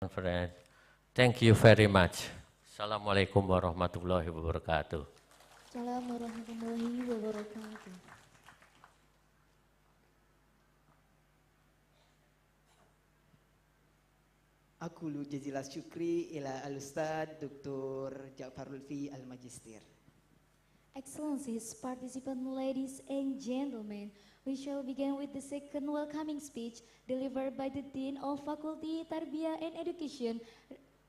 Conference. Thank you very much. Assalamualaikum warahmatullahi wabarakatuh. Assalamualaikum warahmatullahi wabarakatuh. Aqulu jazilas syukri ila al-Ustad Dr. Ja'farul Fi al-Magister. Excellencies, participants, ladies and gentlemen, we shall begin with the second welcoming speech delivered by the Dean of Faculty Tarbiyah and Education,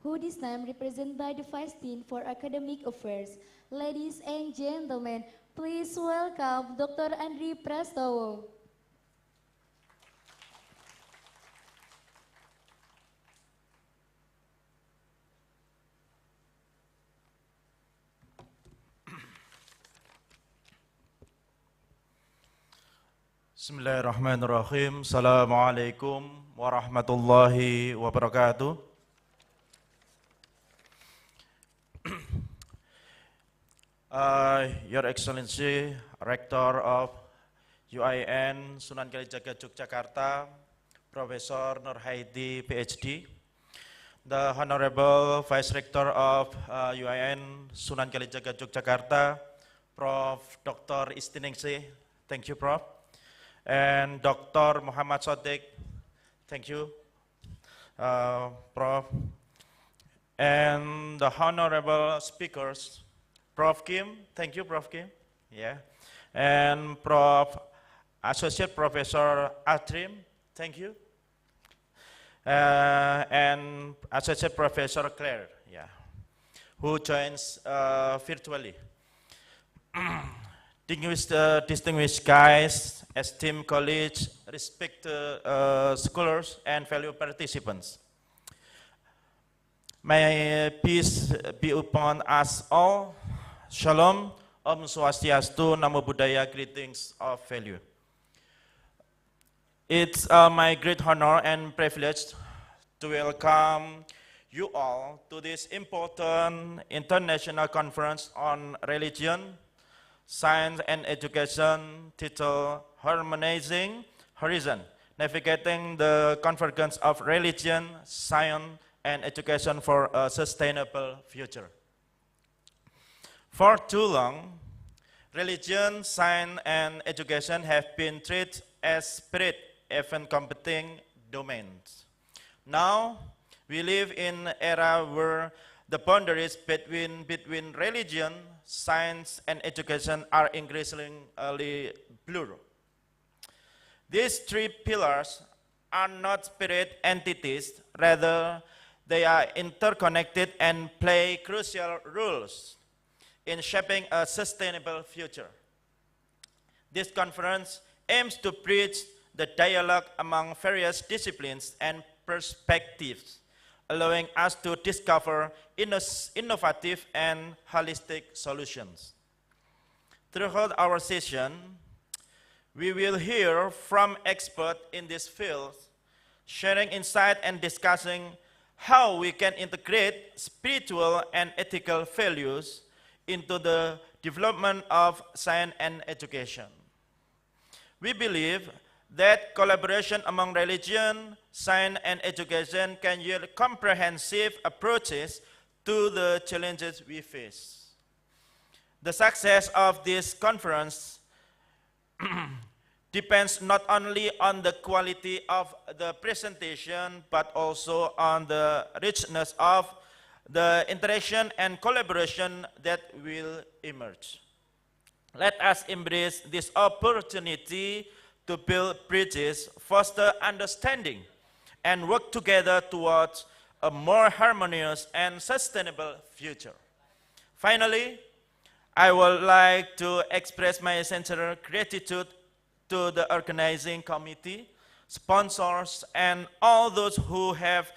who this time represented by the Vice Dean for Academic Affairs. Ladies and gentlemen, please welcome Dr. Andri Prastowo. Bismillahirrahmanirrahim. Assalamualaikum warahmatullahi wabarakatuh. Your Excellency, Rector of UIN Sunan Kalijaga Yogyakarta, Professor Noorhaidi, Ph.D., the Honorable Vice Rector of UIN Sunan Kalijaga Yogyakarta, Prof. Dr. Istiningsih, thank you, Prof. And Dr. Muhammad Sodik, thank you, Prof. And the honorable speakers, Prof. Kim, thank you, Prof. Kim, yeah. And Prof. Associate Professor Atrim, thank you. And Associate Professor Claire, yeah, who joins virtually. Distinguished guys, esteemed colleagues, respected scholars, and valued participants. May peace be upon us all. Shalom, Om Swastiastu, Namo Buddhaya, greetings of value. It's my great honor and privilege to welcome you all to this important international conference on religion, Science and Education, titled Harmonizing Horizon, Navigating the Convergence of Religion, Science, and Education for a Sustainable Future. For too long, religion, science, and education have been treated as separate, even competing domains. Now, we live in an era where the boundaries between religion, science, and education are increasingly blurred. These three pillars are not separate entities, rather they are interconnected and play crucial roles in shaping a sustainable future. This conference aims to bridge the dialogue among various disciplines and perspectives, allowing us to discover innovative and holistic solutions. Throughout our session, we will hear from experts in this field, sharing insight and discussing how we can integrate spiritual and ethical values into the development of science and education. We believe that collaboration among religion, science, and education can yield comprehensive approaches to the challenges we face. The success of this conference depends not only on the quality of the presentation, but also on the richness of the interaction and collaboration that will emerge. Let us embrace this opportunity to build bridges, foster understanding, and work together towards a more harmonious and sustainable future. Finally, I would like to express my sincere gratitude to the organizing committee, sponsors, and all those who have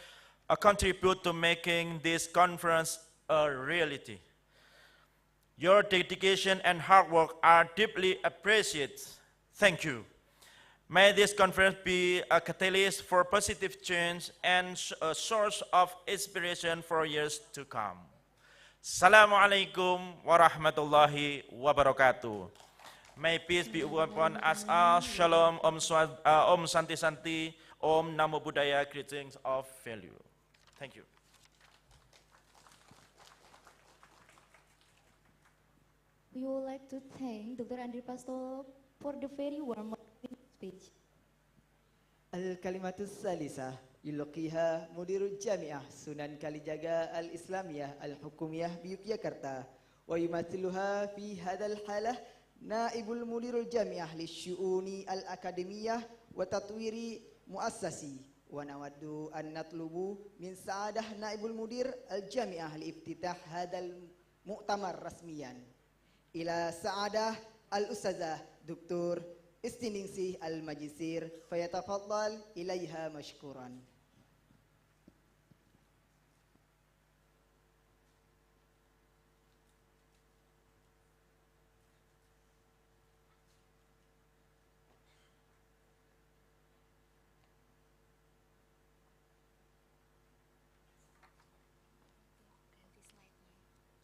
contributed to making this conference a reality. Your dedication and hard work are deeply appreciated. Thank you. May this conference be a catalyst for positive change and a source of inspiration for years to come. Assalamualaikum warahmatullahi wabarakatuh. May peace be upon us all. Shalom, Om Santi Santi, Om Namo Buddhaya, greetings of value. Thank you. We would like to thank Dr. Andri Pasto for the very warm speech. Al-Kalimatus Salisah yulqiha Mudirul Jami'ah Sunan Kalijaga Al-Islamiyah Al-Hukumiyah di Yogyakarta wa yumathiluha fi hadal halah Naibul Mudirul Jami'ah lisyu'uni al-akademiyah wa tatwiri muassasi wa nawaddu an natlubu min sa'adah Naibul Mudir al-Jami'ah li-iftitah hadal mu'tamar rasmiyan ila sa'adah al-ustazah Dr. Istiningsih al-Majisir fayatafaddal ilaiha mashkuran.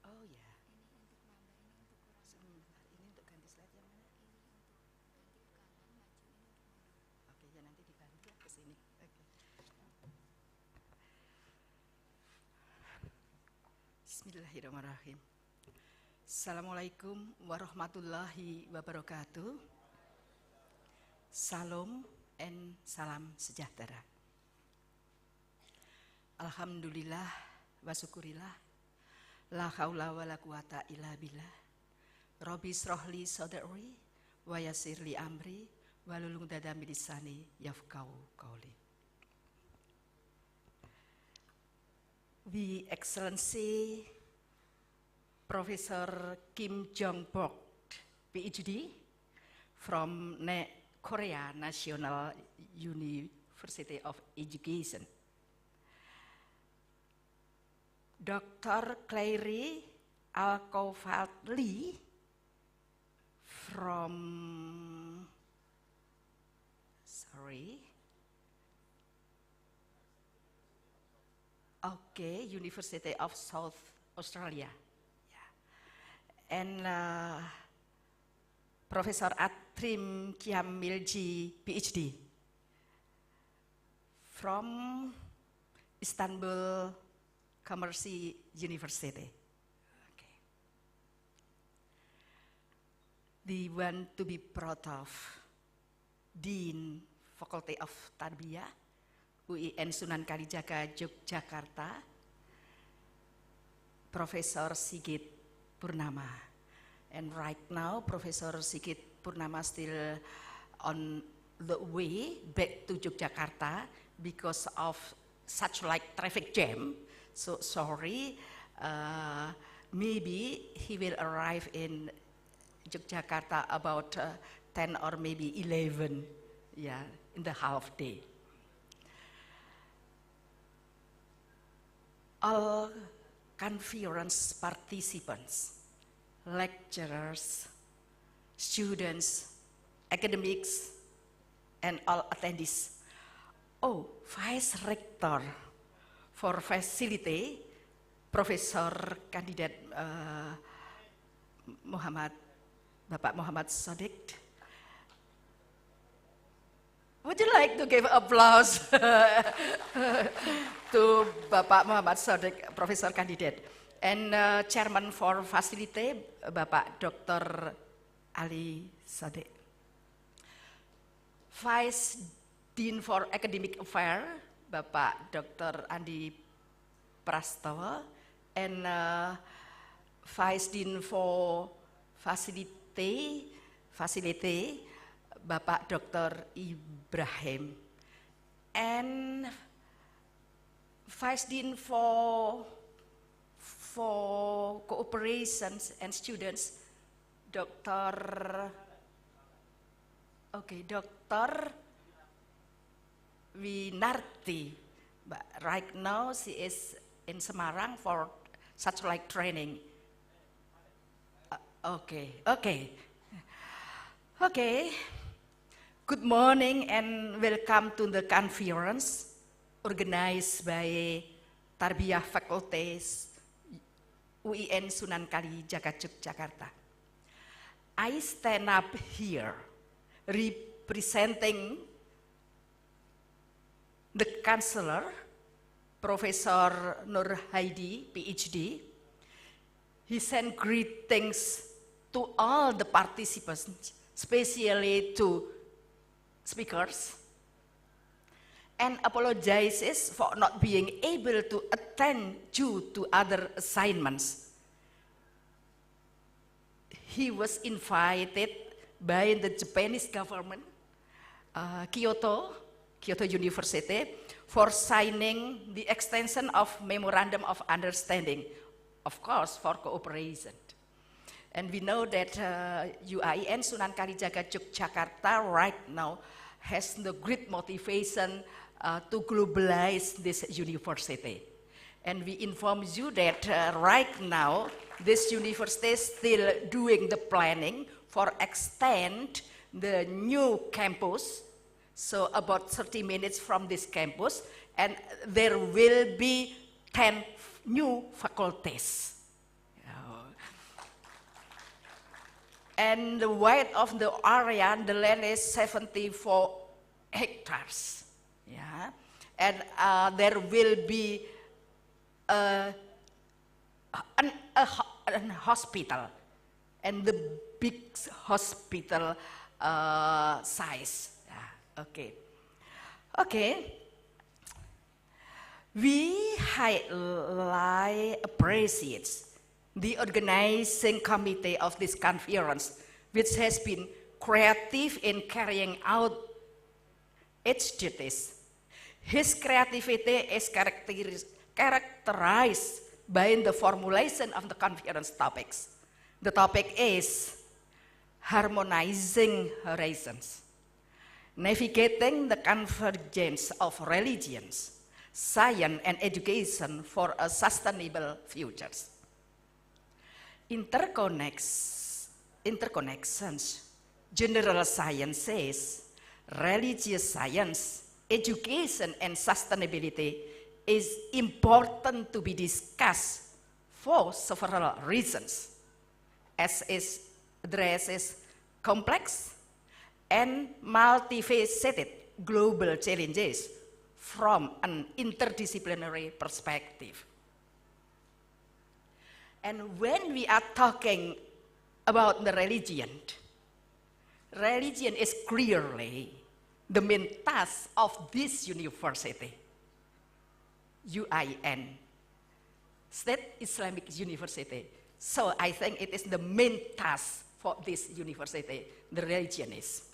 Oh ya. Sebentar, ini untuk ganti slide yang mana? Oke, ya nanti dibantu ke sini. Oke. Bismillahirrahmanirrahim. Assalamualaikum warahmatullahi wabarakatuh. Salam and salam sejahtera. Alhamdulillah wa syukurillah. La haula wa la quwata illa billah. Rabbi srohli sadri wa yassirli amri walulung dada milisani yafqahu qawli. The Excellency Professor Kim Jong-bok, Ph.D. from Korea National University of Education. Dr. Clary Alkouatli from University of South Australia. Yeah. And Professor Atrim Kjamilji, Ph.D. from Istanbul Kjamilji University. Okay. The one to be proud of, Dean Faculty of Tarbiyah, UIN Sunan Kalijaga, Yogyakarta, Professor Sigit Purnama. And right now, Professor Sigit Purnama still on the way back to Yogyakarta because of such like traffic jam. So sorry, maybe he will arrive in Yogyakarta about 10 or maybe 11, yeah, in the half day. All conference participants, lecturers, students, academics, and all attendees. Oh, Vice Rector for Facility, Profesor Kandidat Bapak Muhammad Sadiq. Would you like to give applause to Bapak Muhammad Sadiq, Profesor Kandidat, and Chairman for Facility, Bapak Dr. Ali Sadiq. Vice Dean for Academic Affairs, Bapak Dr. Andi Prastowo, and Vice Dean for Facility, Bapak Dr. Ibrahim, and Vice Dean for Cooperations and Students, Dr. Winarti. But right now she is in Semarang for such like training. Okay. Good morning and welcome to the conference organized by Tarbiyah Faculties UIN Sunan Kalijaga, Yogyakarta. I stand up here representing the Chancellor Professor Noorhaidi, Ph.D. He sent greetings to all the participants, especially to speakers, and apologizes for not being able to attend due to other assignments. He was invited by the Japanese government, Kyoto University, for signing the extension of Memorandum of Understanding, of course, for cooperation. And we know that UIN Sunan Kalijaga Yogyakarta right now has the great motivation to globalize this university. And we inform you that right now, this university is still doing the planning for extend the new campus. So about 30 minutes from this campus, and there will be 10 new faculties. And the width of the area, the land is 74 hectares. Yeah, and there will be a hospital, and the big hospital size. Yeah, okay. Okay. We highly appreciate the organizing committee of this conference, which has been creative in carrying out its duties. His creativity is characterized by the formulation of the conference topics. The topic is Harmonizing Horizons, Navigating the Convergence of Religions, Science and Education for a Sustainable Future. Interconnections, general sciences, religious science, education and sustainability is important to be discussed for several reasons, as it addresses complex and multifaceted global challenges from an interdisciplinary perspective. And when we are talking about the religion is clearly the main task of this university, UIN, State Islamic University. So I think it is the main task for this university, the religion is.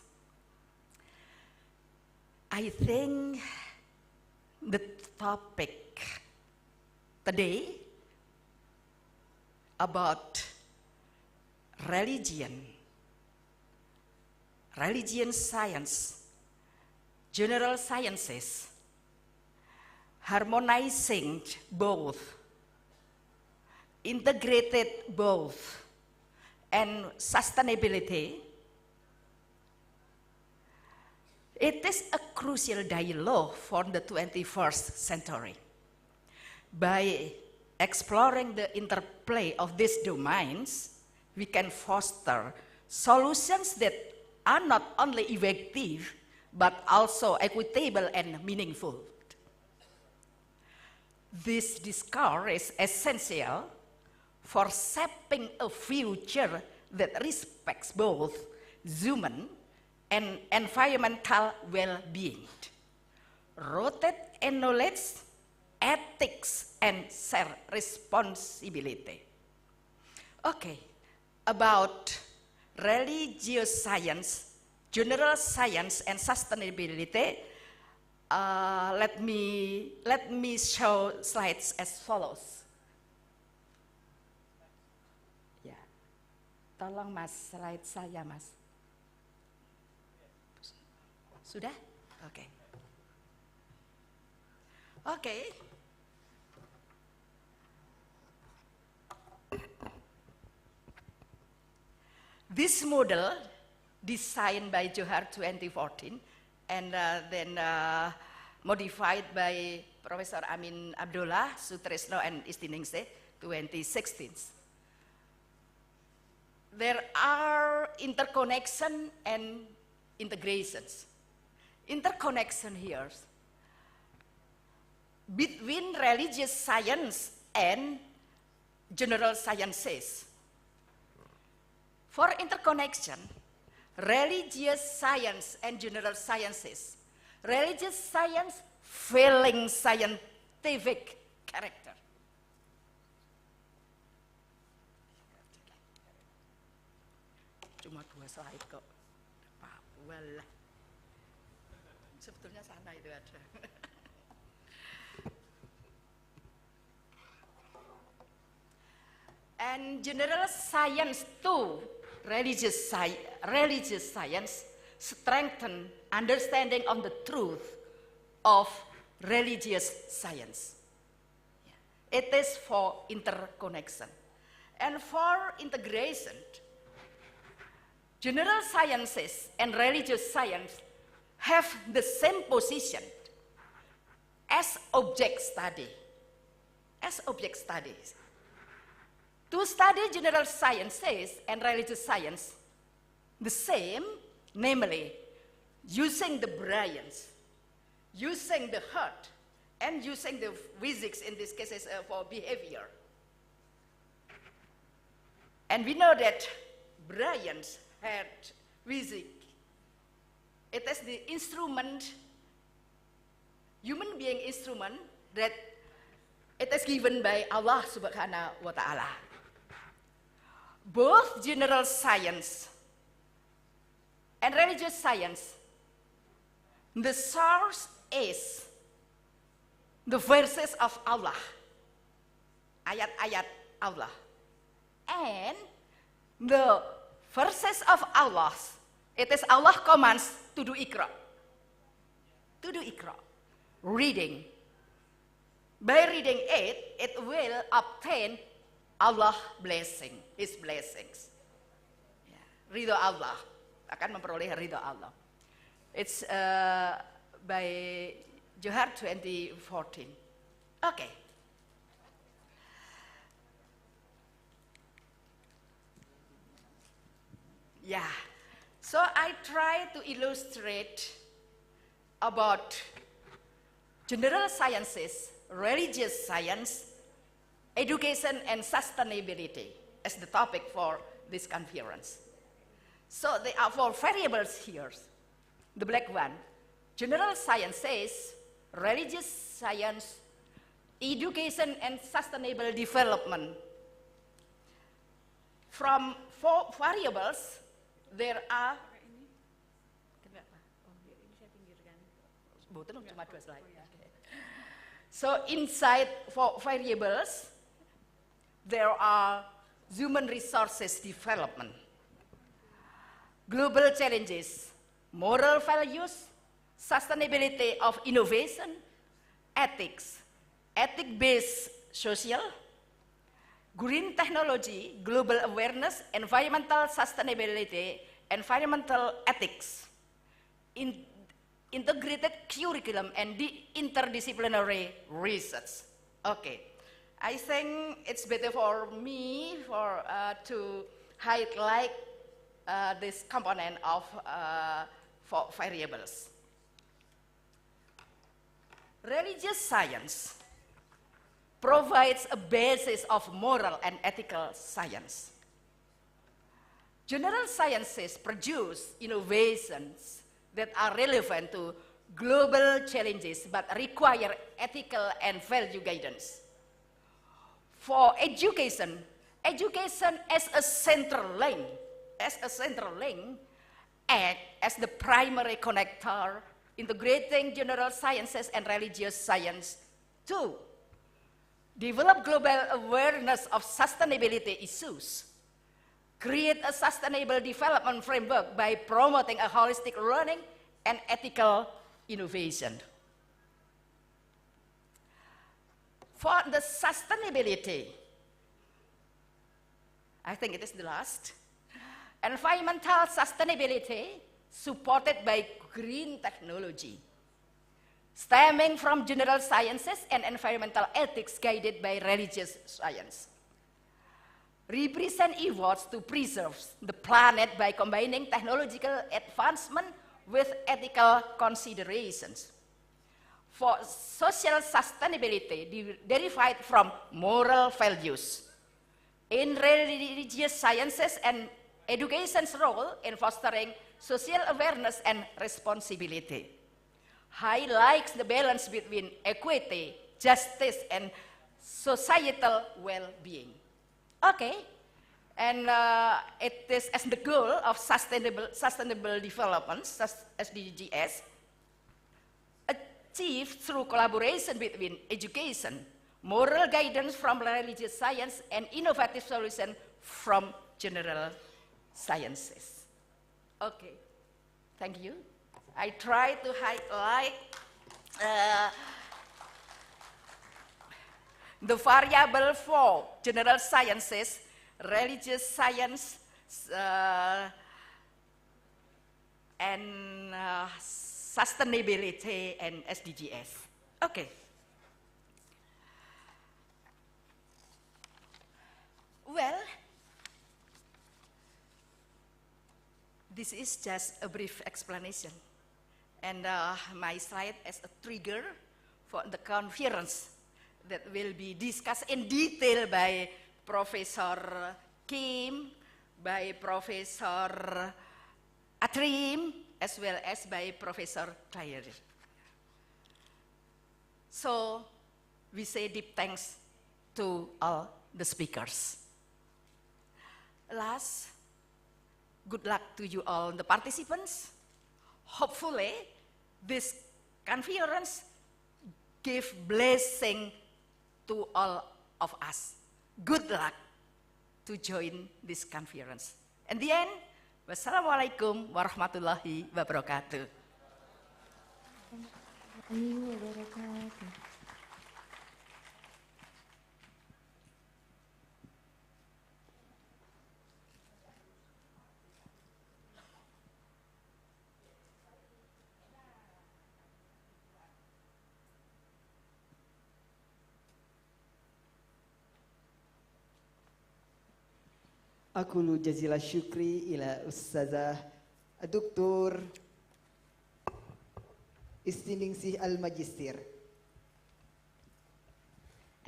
I think the topic today about religion science, general sciences, harmonizing both, integrated both, and sustainability, it is a crucial dialogue for the 21st century. By exploring the interplay of these domains, we can foster solutions that are not only effective, but also equitable and meaningful. This discourse is essential for shaping a future that respects both human and environmental well-being, rooted in knowledge, ethics, and shared responsibility. Okay, about religious science, general science, and sustainability, let me show slides as follows. Ya, tolong Mas, slide saya Mas. Sudah? Oke. Oke. This model, designed by Johar 2014, and then modified by Professor Amin Abdullah, Sutresno, and Istiningsih 2016. There are interconnection and integrations. Interconnection here between religious science and general sciences. For interconnection, religious science and general sciences, religious science failing scientific character. Cuma 2 slide kok. Walah. Sebetulnya sana itu ada. And general science too, religious science strengthen understanding of the truth of religious science. It is for interconnection. And for integration, general sciences and religious science have the same position as object study. As object studies. To study general sciences and religious science, the same, namely, using the brains, using the heart, and using the physics, in this case, for behavior. And we know that brains, heart, physics, it is the instrument, human being instrument, that it is given by Allah subhanahu wa ta'ala. Both general science and religious science, the source is the verses of Allah, ayat-ayat Allah. And the verses of Allah, it is Allah commands to do Iqra. To do Iqra, reading. By reading it, it will obtain Allah blessing, His blessings. Ridho Allah, akan memperoleh ridho Allah. It's by Johar 2014. Okay. Yeah, so I try to illustrate about general sciences, religious science, education and sustainability as the topic for this conference. So there are 4 variables here. The black one, general sciences, religious science, education and sustainable development. From 4 variables, there are, so inside 4 variables, there are human resources development, global challenges, moral values, sustainability of innovation, ethics, ethic-based social, green technology, global awareness, environmental sustainability, environmental ethics, integrated curriculum, and the interdisciplinary research. Okay, I think it's better for me to highlight this component of 4 variables. Religious science provides a basis of moral and ethical science. General sciences produce innovations that are relevant to global challenges but require ethical and value guidance. For education, education as a central link, act as the primary connector, integrating general sciences and religious science. 2, develop global awareness of sustainability issues. Create a sustainable development framework by promoting a holistic learning and ethical innovation. For the sustainability, I think it is the last, environmental sustainability supported by green technology, stemming from general sciences and environmental ethics guided by religious science. Represent efforts to preserve the planet by combining technological advancement with ethical considerations. for social sustainability derived from moral values. In religious sciences and education's role in fostering social awareness and responsibility highlights the balance between equity, justice, and societal well-being. Okay, and it is as the goal of sustainable development, SDGs, achieved through collaboration between education, moral guidance from religious science, and innovative solutions from general sciences. Okay, thank you. I try to highlight the variable for general sciences, religious science, and sustainability and SDGs. Okay. Well, this is just a brief explanation. And my slide as a trigger for the conference that will be discussed in detail by Professor Kim, by Professor Atrim, as well as by Professor Kjamilji. So we say deep thanks to all the speakers. Last, good luck to you all the participants. Hopefully, this conference give blessing to all of us. Good luck to join this conference. In the end, wassalamualaikum warahmatullahi wabarakatuh. Akulu jazila syukri ila Ustazah Dr. Istiningsih Al-Magister.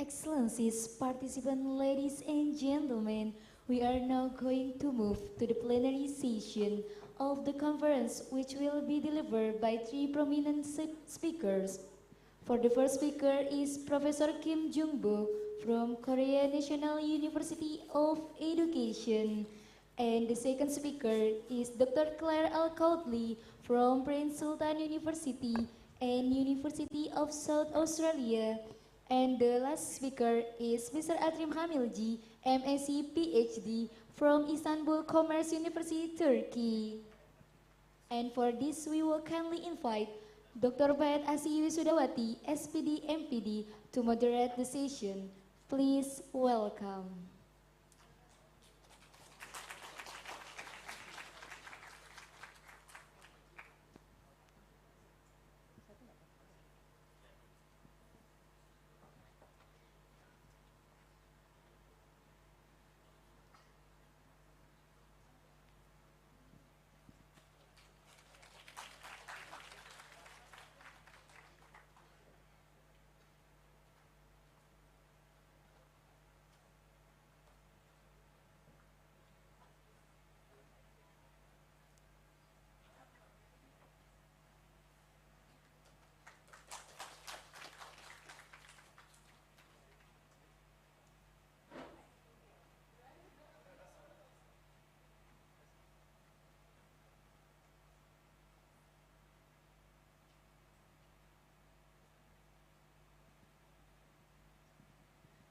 Excellencies, participants, ladies and gentlemen, we are now going to move to the plenary session of the conference, which will be delivered by three prominent speakers. For the first speaker is Professor Kim Jung-bo from Korea National University of Education. And the second speaker is Dr. Claire Alkouatli from Prince Sultan University and University of South Australia. And the last speaker is Mr. Atrim Kjamilji, M.Sc, Ph.D. from Istanbul Commerce University, Turkey. And for this, we will kindly invite Dr. Paed Asih Wisudawati, S.Pd, M.Pd, to moderate the session. Please welcome.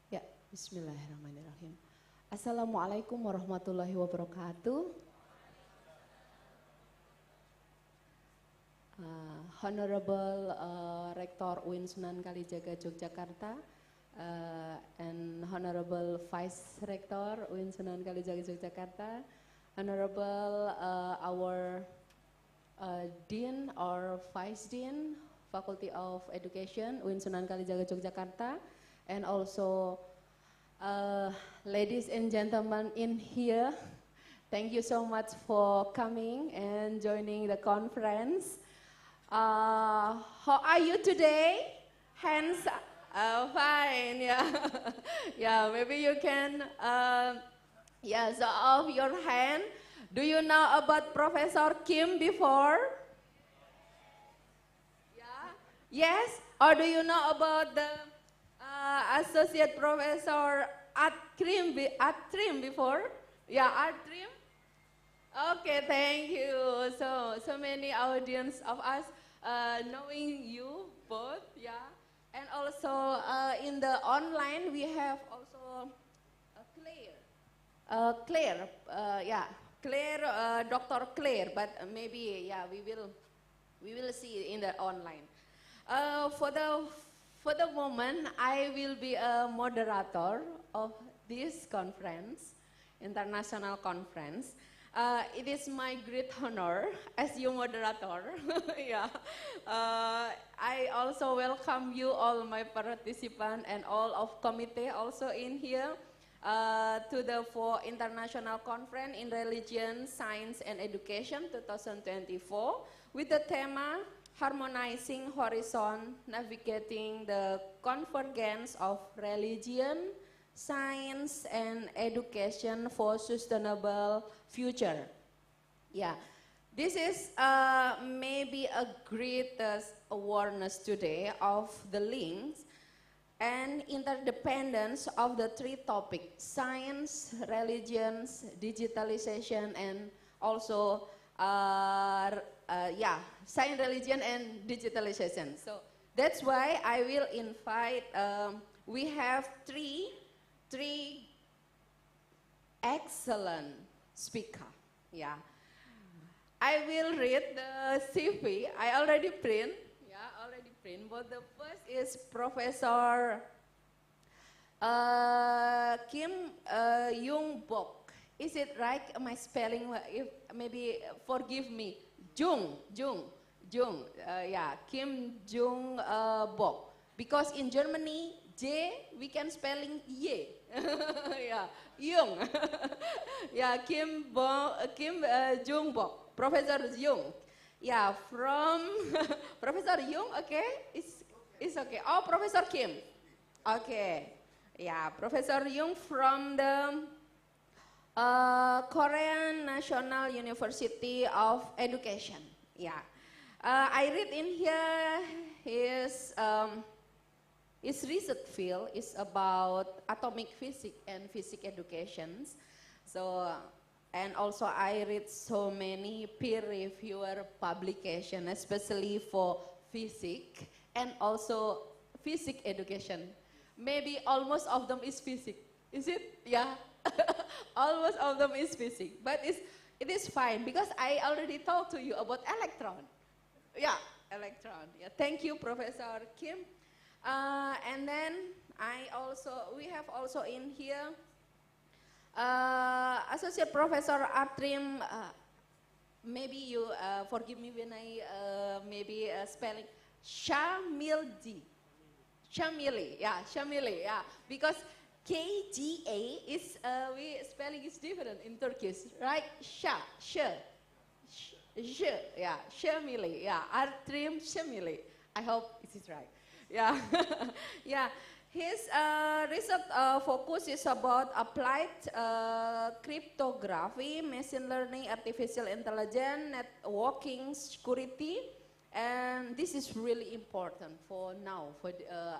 Ya, bismillahirrahmanirrahim. Assalamualaikum warahmatullahi wabarakatuh. Honorable Rector UIN Sunan Kalijaga Yogyakarta, and Honorable Vice Rector UIN Sunan Kalijaga Yogyakarta, Honorable our Dean or Vice Dean, Faculty of Education UIN Sunan Kalijaga Yogyakarta, and also ladies and gentlemen in here, thank you so much for coming and joining the conference. How are you today? Hands, fine, yeah. Yeah, maybe you can, yeah, show off your hand. Do you know about Professor Kim before? Yeah? Yes? Or do you know about the Associate Professor Atrim before? Yeah, Atrim? Okay, thank you. So many audience of us knowing you both, yeah. And also in the online we have also Claire, yeah, Claire, Dr. Claire, but maybe yeah we will see in the online. For the moment, I will be a moderator of this conference, international conference. It is my great honor as your moderator. Yeah. I also welcome you all my participants and all of committee also in here to the 4th International Conference in Religion, Science and Education 2024 with the theme Harmonizing Horizon, Navigating the Convergence of Religion, Science and Education for Sustainable Future. Yeah, this is maybe a great awareness today of the links and interdependence of the 3 topics, science, religions, digitalization, and also yeah, science, religion, and digitalization. So that's why I will invite, we have three excellent speakers. Yeah, I will read the CV. I already print. But the first is Professor Kim Young Bok. Is it right? Am I spelling? If maybe forgive me. Jung. Yeah, Kim Jung Bok. Because in Germany, J we can spelling Ye. Yeah, Jung. Yeah, Kim Jung Bok. Professor Jung. Yeah, from Professor Jung, okay? It's okay. Oh, Professor Kim. Okay. Yeah, Professor Jung from the Korean National University of Education. Yeah. I read in here his research field is about atomic physics and physics educations. So, and also I read so many peer reviewer publications, especially for physics and also physics education. Maybe almost of them is physics. Is it? Yeah. Almost of them is physics. But it is fine because I already talked to you about electron. Yeah, electron. Yeah. Thank you, Professor Kim. And then we have also in here Associate Professor Atrim, maybe you forgive me when I maybe spelling Kjamilji. Kjamilji, yeah, because KGA is spelling is different in Turkish, right? Yeah, Kjamilji, yeah, Atrim Kjamilji. I hope it is right. Yeah, yeah. His research focus is about applied cryptography, machine learning, artificial intelligence, networking, security, and this is really important for now for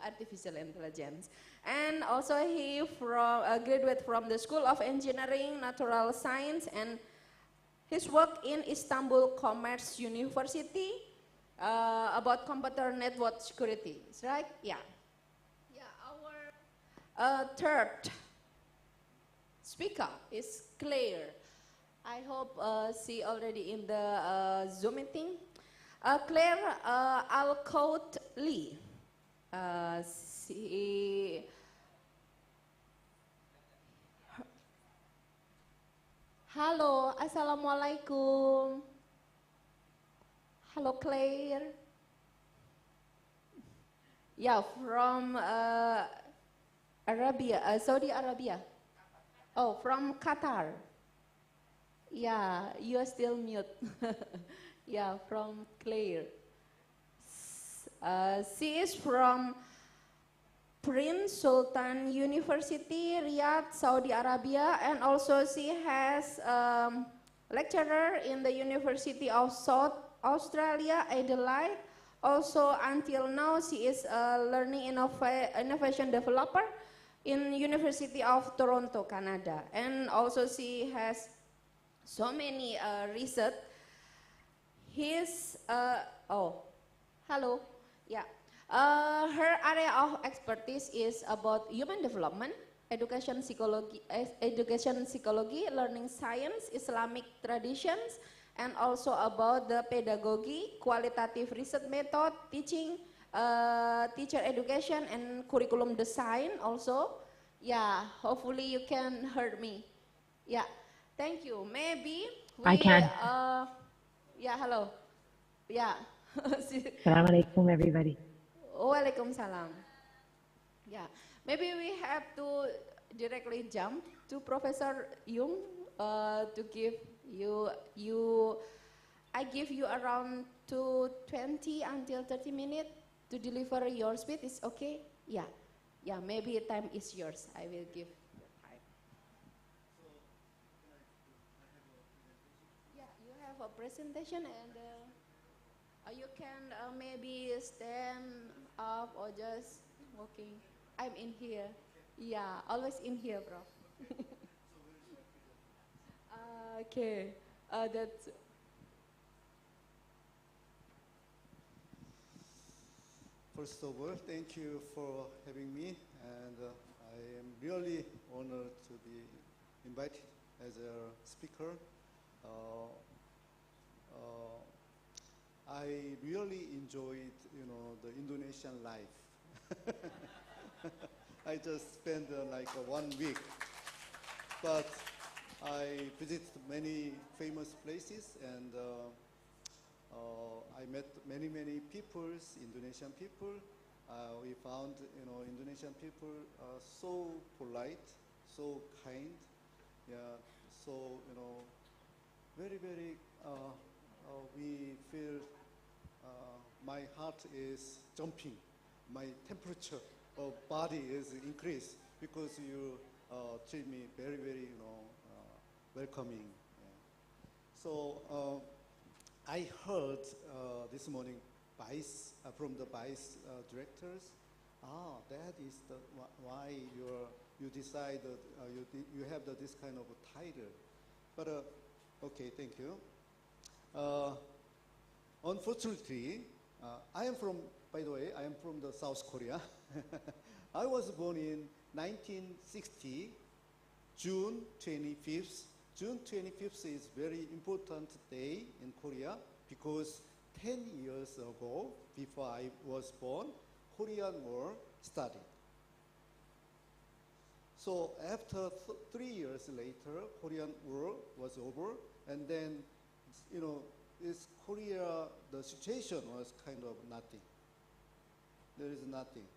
artificial intelligence. And also he graduated from the School of Engineering, Natural Science, and his work in Istanbul Commerce University about computer network security. Is right? Yeah. Third speaker is Claire. I hope she already in the Zoom meeting. Claire Alkouatli. Halo, Assalamualaikum. Hello, Claire. Yeah, from Arabia, Saudi Arabia. Oh, from Qatar. Yeah, you are still mute. Yeah, from Claire. She is from Prince Sultan University, Riyadh, Saudi Arabia, and also she has lecturer in the University of South Australia, Adelaide. Also, until now, she is a learning innovation developer in University of Toronto, Canada. And also she has so many research. Hello, yeah. Her area of expertise is about human development, education psychology, learning science, Islamic traditions, and also about the pedagogy, qualitative research method, teaching, teacher education, and curriculum design also. Yeah, hopefully you can hear me. Yeah, thank you. Maybe we, I can. Yeah, hello. Yeah. Assalamualaikum, everybody. Waalaikumsalam. Yeah, maybe we have to directly jump to Professor Jung to give I give you around 20 until 30 minutes to deliver your speech. Is okay? Yeah, yeah. Maybe time is yours. I will give your time. Yeah, you have a presentation and. You can maybe stand up or just walking. I'm in here. Yeah, always in here, bro. Okay, that's. First of all, thank you for having me, and I am really honored to be invited as a speaker. I really enjoyed, the Indonesian life. I just spent like 1 week, but I visited many famous places, and I met many people, Indonesian people. We found, Indonesian people are so polite, so kind, yeah, so, very, we feel my heart is jumping, my temperature of body is increased because you treat me very, welcoming. Yeah. So I heard this morning from the vice directors. That is why you decided you have this kind of a title. But okay, thank you. Unfortunately, I am from, by the way, I am from the South Korea. I was born in 1960, June 25th. June 25th is very important day in Korea because 10 years ago, before I was born, Korean War started. So after 3 years later, Korean War was over, and then, is Korea, the situation was kind of nothing. There is nothing.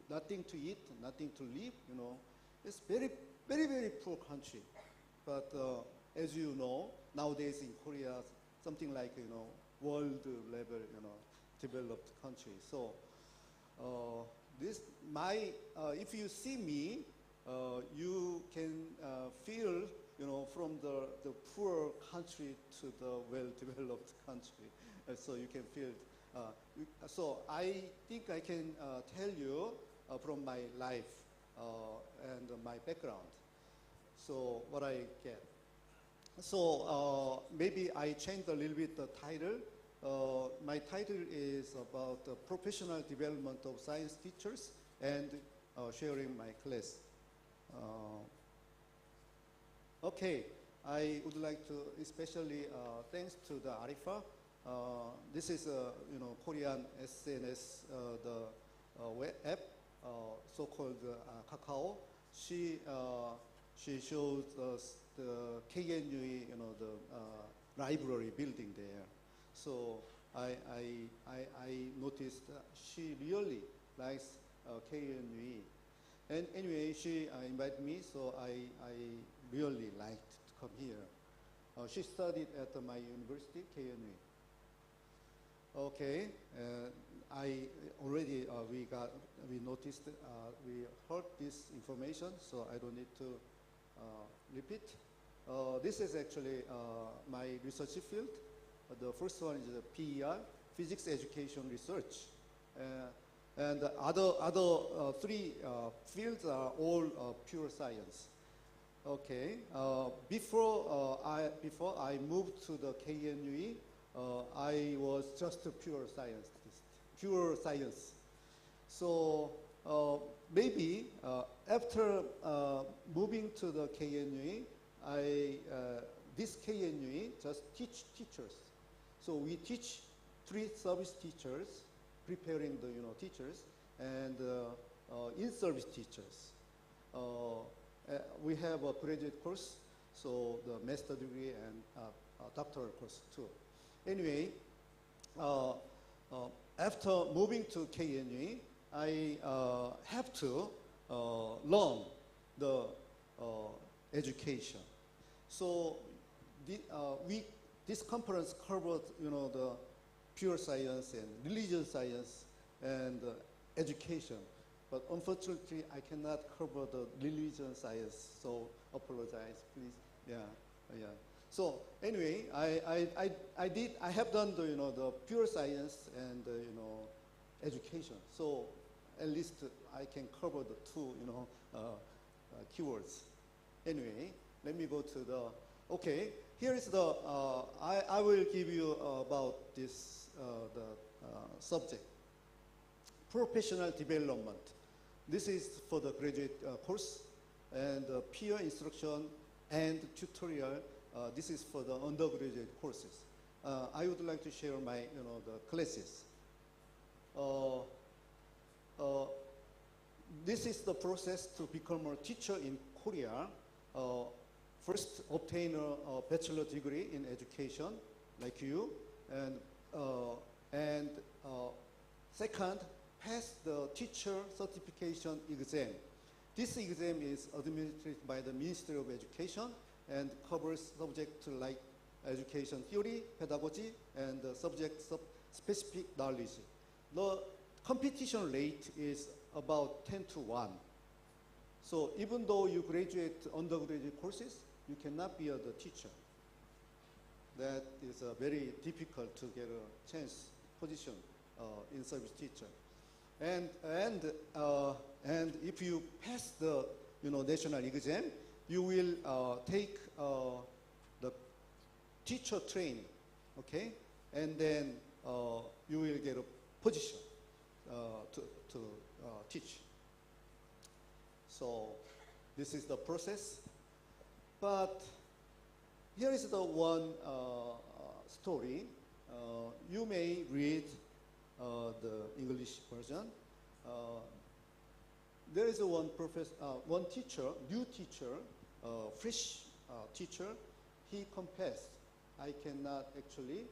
Nothing to eat, nothing to live, It's very, very poor country. But as you know, nowadays in Korea, something like, world level, developed country. So if you see me, you can feel, from the poor country to the well-developed country. So you can feel. So I think I can tell you from my life and my background. So what I get. So maybe I changed a little bit the title. My title is about the professional development of science teachers and sharing my class. Okay, I would like to especially thanks to the Arifa. This is Korean SNS, the web app, so-called Kakao. She shows us the KNUE, the library building there. So I noticed she really likes KNUE. And anyway, she invited me, so I really liked to come here. She studied at my university, KNUE. Okay, I already we noticed we heard this information, so I don't need to repeat. This is actually my research field. The first one is PER, Physics Education Research, and the other three fields are all pure science. Okay, before I moved to the KNUE, I was just a pure science. So maybe after moving to the KNUE, this KNUE just teach teachers. So we teach 3 service teachers, preparing the teachers, and in-service teachers. We have a graduate course, so the master degree and doctoral course too. Anyway, after moving to KNUE, I have to learn the education. So this conference covered, the pure science and religious science and education. But unfortunately, I cannot cover the religion science, so apologize, please. Yeah. So anyway, I have done the pure science and education. So at least I can cover the 2 keywords. Anyway, let me go to the. Okay, here is the. I will give you about this subject. Professional development. This is for the graduate course, and peer instruction and tutorial. This is for the undergraduate courses. I would like to share my, the classes. This is the process to become a teacher in Korea. First, obtain a bachelor degree in education, like you, and second, pass the teacher certification exam. This exam is administered by the Ministry of Education and covers subjects like education theory, pedagogy, and subject-specific knowledge. The competition rate is about 10 to 1. So even though you graduate undergraduate courses, you cannot be the teacher. That is very difficult to get a chance position in service teacher. And if you pass the national exam, you will take the teacher training, okay? And then you will get a position to teach. So this is the process. But here is the one story. You may read the English version. There is one teacher, new teacher, fresh teacher. He confessed, I cannot actually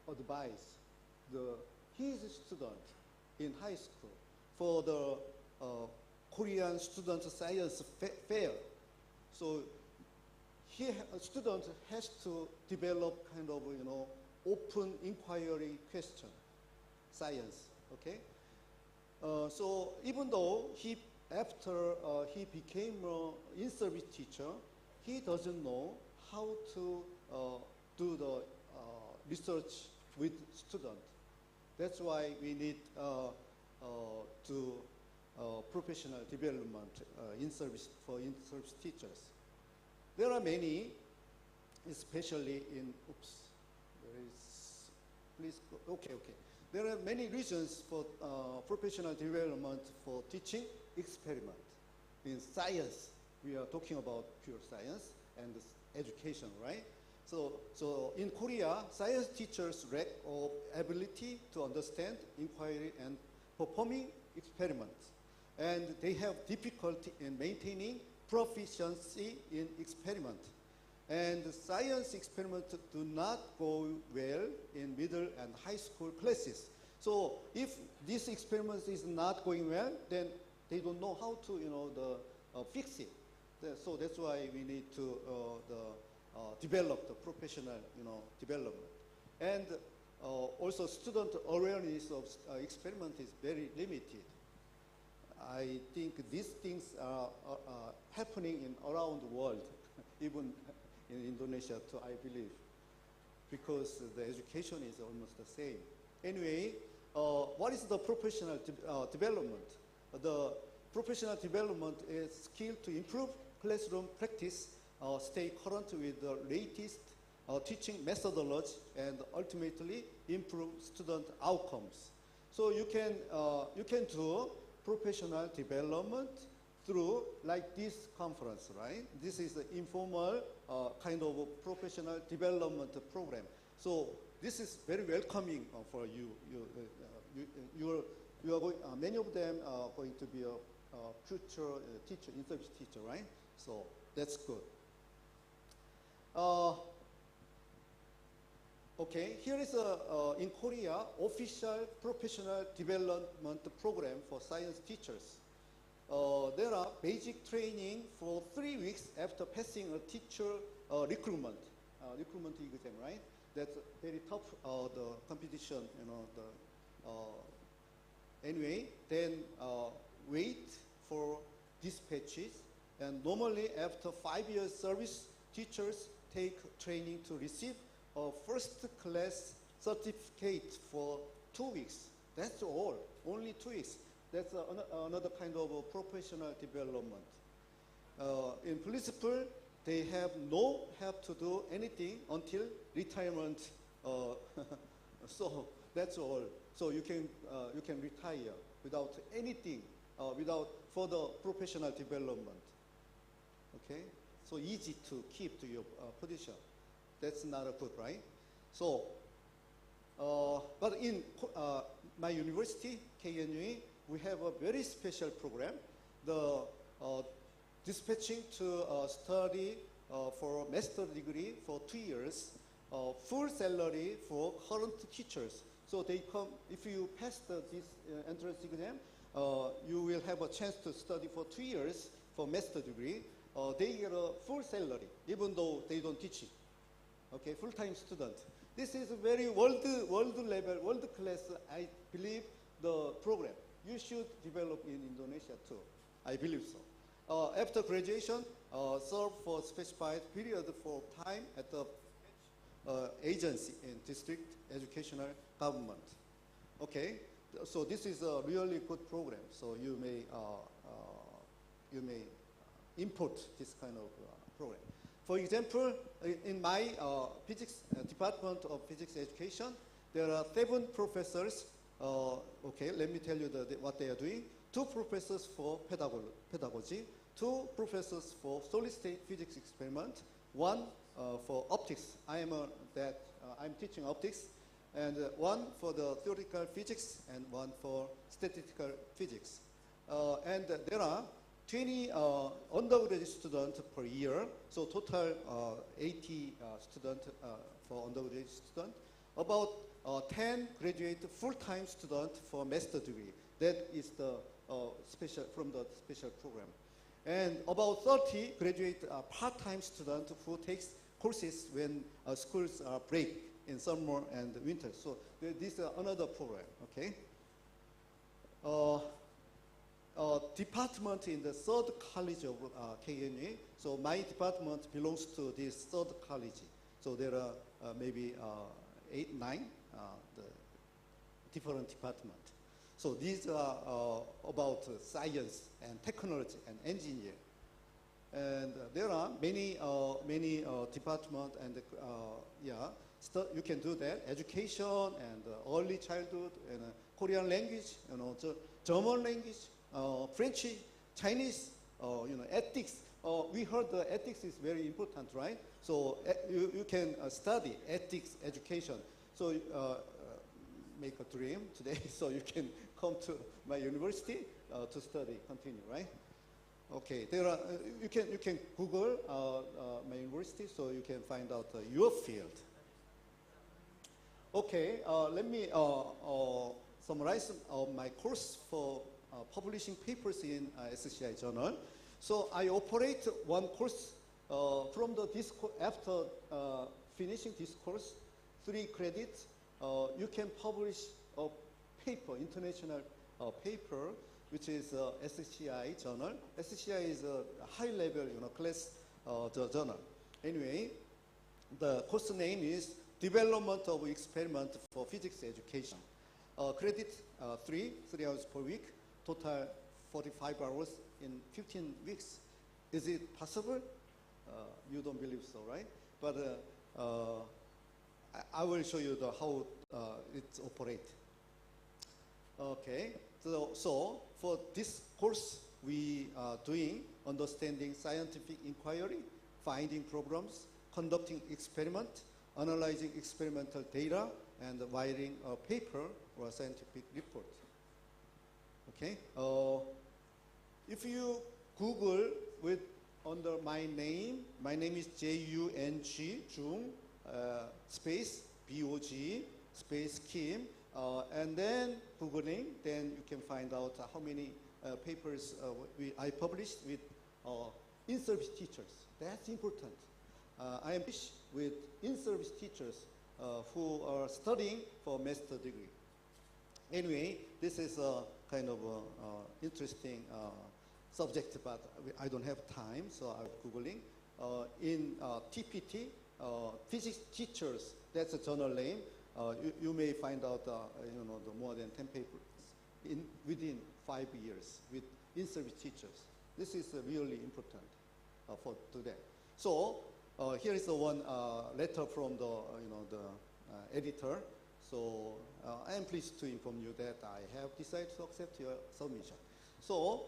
advise his student in high school for the Korean student science fair. So a student has to develop kind of open inquiry question, science. Okay. So even though after he became an in-service teacher, he doesn't know how to do the research with students. That's why we need to professional development for in-service teachers. There are many, especially in, please go, okay. There are many reasons for professional development for teaching experiment. In science, we are talking about pure science and education, right? So in Korea, science teachers lack of ability to understand, inquiry, and performing experiments. And they have difficulty in maintaining proficiency in experiment. And science experiments do not go well in middle and high school classes. So if this experiment is not going well, then they don't know how to fix it. So that's why we need to develop the professional development. And also student awareness of experiment is very limited. I think these things are happening around the world, even in Indonesia too, I believe, because the education is almost the same. Anyway, what is the professional development? The professional development is skill to improve classroom practice, stay current with the latest teaching methodology, and ultimately improve student outcomes. So you can do professional development through like this conference, right? This is an informal kind of a professional development program. So this is very welcoming for you. You are going, many of them are going to be a future teacher, in-service teacher, right? So that's good. Okay, here is in Korea, official professional development program for science teachers. There are basic training for 3 weeks after passing a teacher recruitment exam, right? That's very tough, the competition, you know. Anyway, then wait for dispatches, and normally after 5 years service, teachers take training to receive a first-class certificate for 2 weeks. That's all, only 2 weeks. That's another kind of a professional development. In principle, they have no help to do anything until retirement. So that's all. So you can retire without anything, without further professional development. Okay, so easy to keep to your position. That's not good, right? So, but in my university, KNUE, we have a very special program. The dispatching to study for master degree for 2 years, full salary for current teachers. So they come, if you pass this entrance exam, you will have a chance to study for 2 years for master degree. They get a full salary, even though they don't teach it. Okay, full-time student. This is a very world level, world class, I believe, the program. You should develop in Indonesia too. I believe so. After graduation, serve for specified period for time at the agency in district educational government. Okay, so this is a really good program. So you may input this kind of program. For example, in my physics department of physics education, there are 7 professors. Okay, let me tell you what they are doing. 2 professors for pedagogy, 2 professors for solid-state physics experiment, 1 for optics. I'm teaching optics, and 1 for the theoretical physics, and 1 for statistical physics. And there are 20 undergraduate students per year, so total 80 students for undergraduate student. About 10 graduate full-time students for master degree. That is the from the special program. And about 30 graduate part-time students who takes courses when schools are break in summer and winter. So this is another program, okay? Department in the 3rd college of KNUE. So my department belongs to this 3rd college. So there are maybe 8, 9 the different departments. So these are about science and technology and engineering. And there are many departments, and you can do that. Education and early childhood and Korean language, German language, French, Chinese, ethics. We heard the ethics is very important, right? So you can study ethics education. So make a dream today, so you can come to my university to study, continue, right? Okay, there are you can Google my university, so you can find out your field. Okay, let me summarize my course for publishing papers in SCI journal. So I operate one course from the after finishing this course, 3 credits you can publish a paper, international paper, which is S.Ag journal. S.Ag is a high-level, class journal. Anyway, the course name is Development of Experiment for Physics Education. Credit 3 hours per week, total 45 hours in 15 weeks. Is it possible? You don't believe so, right? But I will show you how it operates. Okay, so for this course, we are doing understanding scientific inquiry, finding problems, conducting experiment, analyzing experimental data, and writing a paper or a scientific report. Okay, if you Google under my name is Jung, space BOG, space Kim, and then Googling, then you can find out how many papers I published with in-service teachers. That's important. I am with in-service teachers who are studying for master degree. Anyway, this is a kind of interesting subject, but I don't have time, so I'm Googling. In TPT, physics teachers, that's a journal name. You may find out, the more than 10 papers within 5 years with in-service teachers. This is really important for today. So here is the one letter from the editor. So I am pleased to inform you that I have decided to accept your submission. So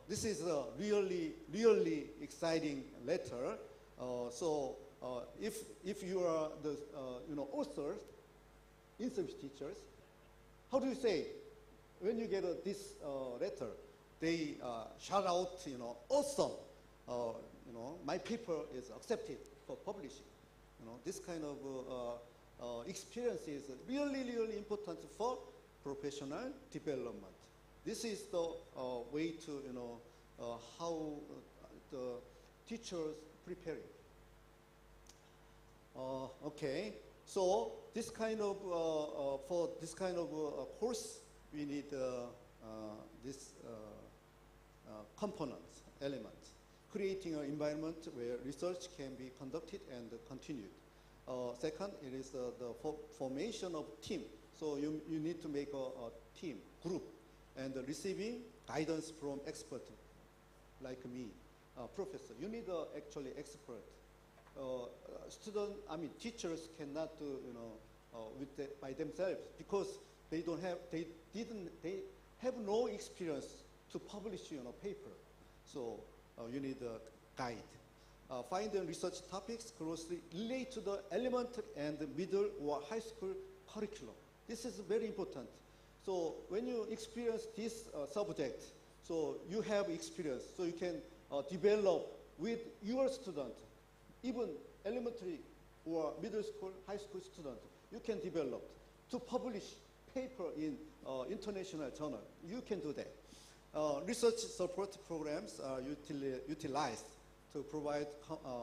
this is a really exciting letter. So if you are the authors, in-service teachers, how do you say when you get this letter? They shout out, awesome. My paper is accepted for publishing. This kind of experience is really important for professional development. This is the way to, how the teachers preparing. Okay, so this kind of for this kind of course, we need this components, elements, creating an environment where research can be conducted and continued. Second, it is the formation of team. So you need to make a team, group, and receiving guidance from experts like me, professor. You need actually expert. Teachers cannot do, by themselves because they have no experience to publish, paper. So you need a guide. Find the research topics closely relate to the elementary and middle or high school curriculum. This is very important. So when you experience this subject, so you have experience, so you can develop with your student, even elementary or middle school, high school student, you can develop to publish paper in international journal. You can do that. Research support programs are utilized to provide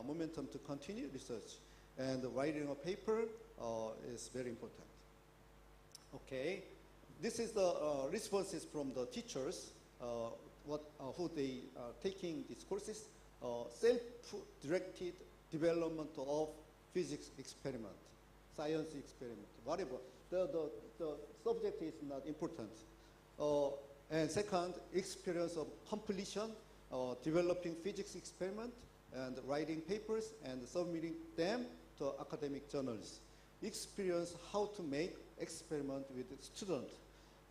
momentum to continue research, and writing a paper is very important. Okay, this is the responses from the teachers, who they are taking these courses, self-directed development of physics experiment, science experiment, whatever. The subject is not important. And second, experience of completion, developing physics experiment, and writing papers and submitting them to academic journals. Experience how to make experiment with students,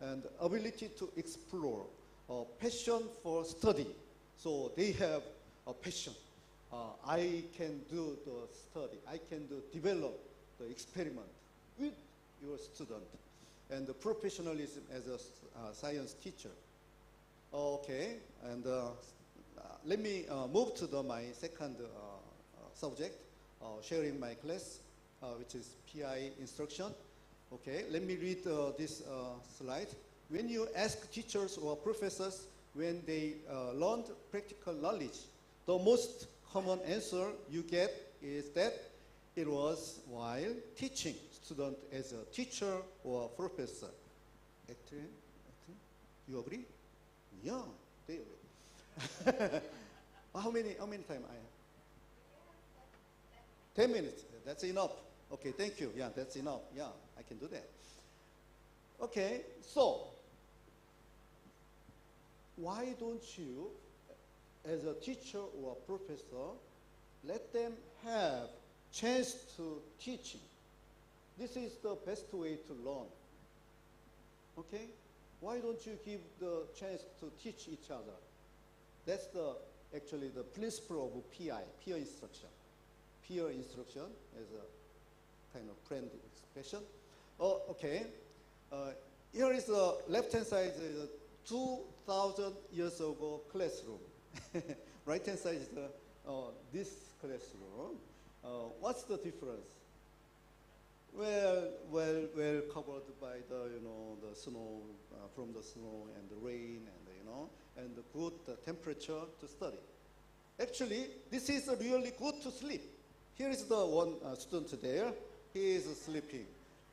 and ability to explore, passion for study. So they have a passion. I can do the study. I can develop the experiment with your student, and the professionalism as a science teacher. Okay, and let me move to my second subject, sharing my class, which is PI instruction. Okay, let me read this slide. When you ask teachers or professors when they learned practical knowledge, the most common answer you get is that it was while teaching student as a teacher or professor. Atrim, you agree? Yeah, they agree. How many time I have? 10 minutes, that's enough. Okay, thank you. Yeah, that's enough. Yeah, I can do that. Okay, so why don't you, as a teacher or a professor, let them have chance to teaching? This is the best way to learn. Okay? Why don't you give the chance to teach each other? That's actually the principle of PI, peer instruction. Peer instruction as a kind of friend expression. Oh, okay. Here is the left-hand side is a 2,000 years ago classroom. Right-hand side is this classroom. What's the difference? Well covered by the snow, from the snow and the rain and the good temperature to study. Actually, this is really good to sleep. Here is the one student there. He is sleeping.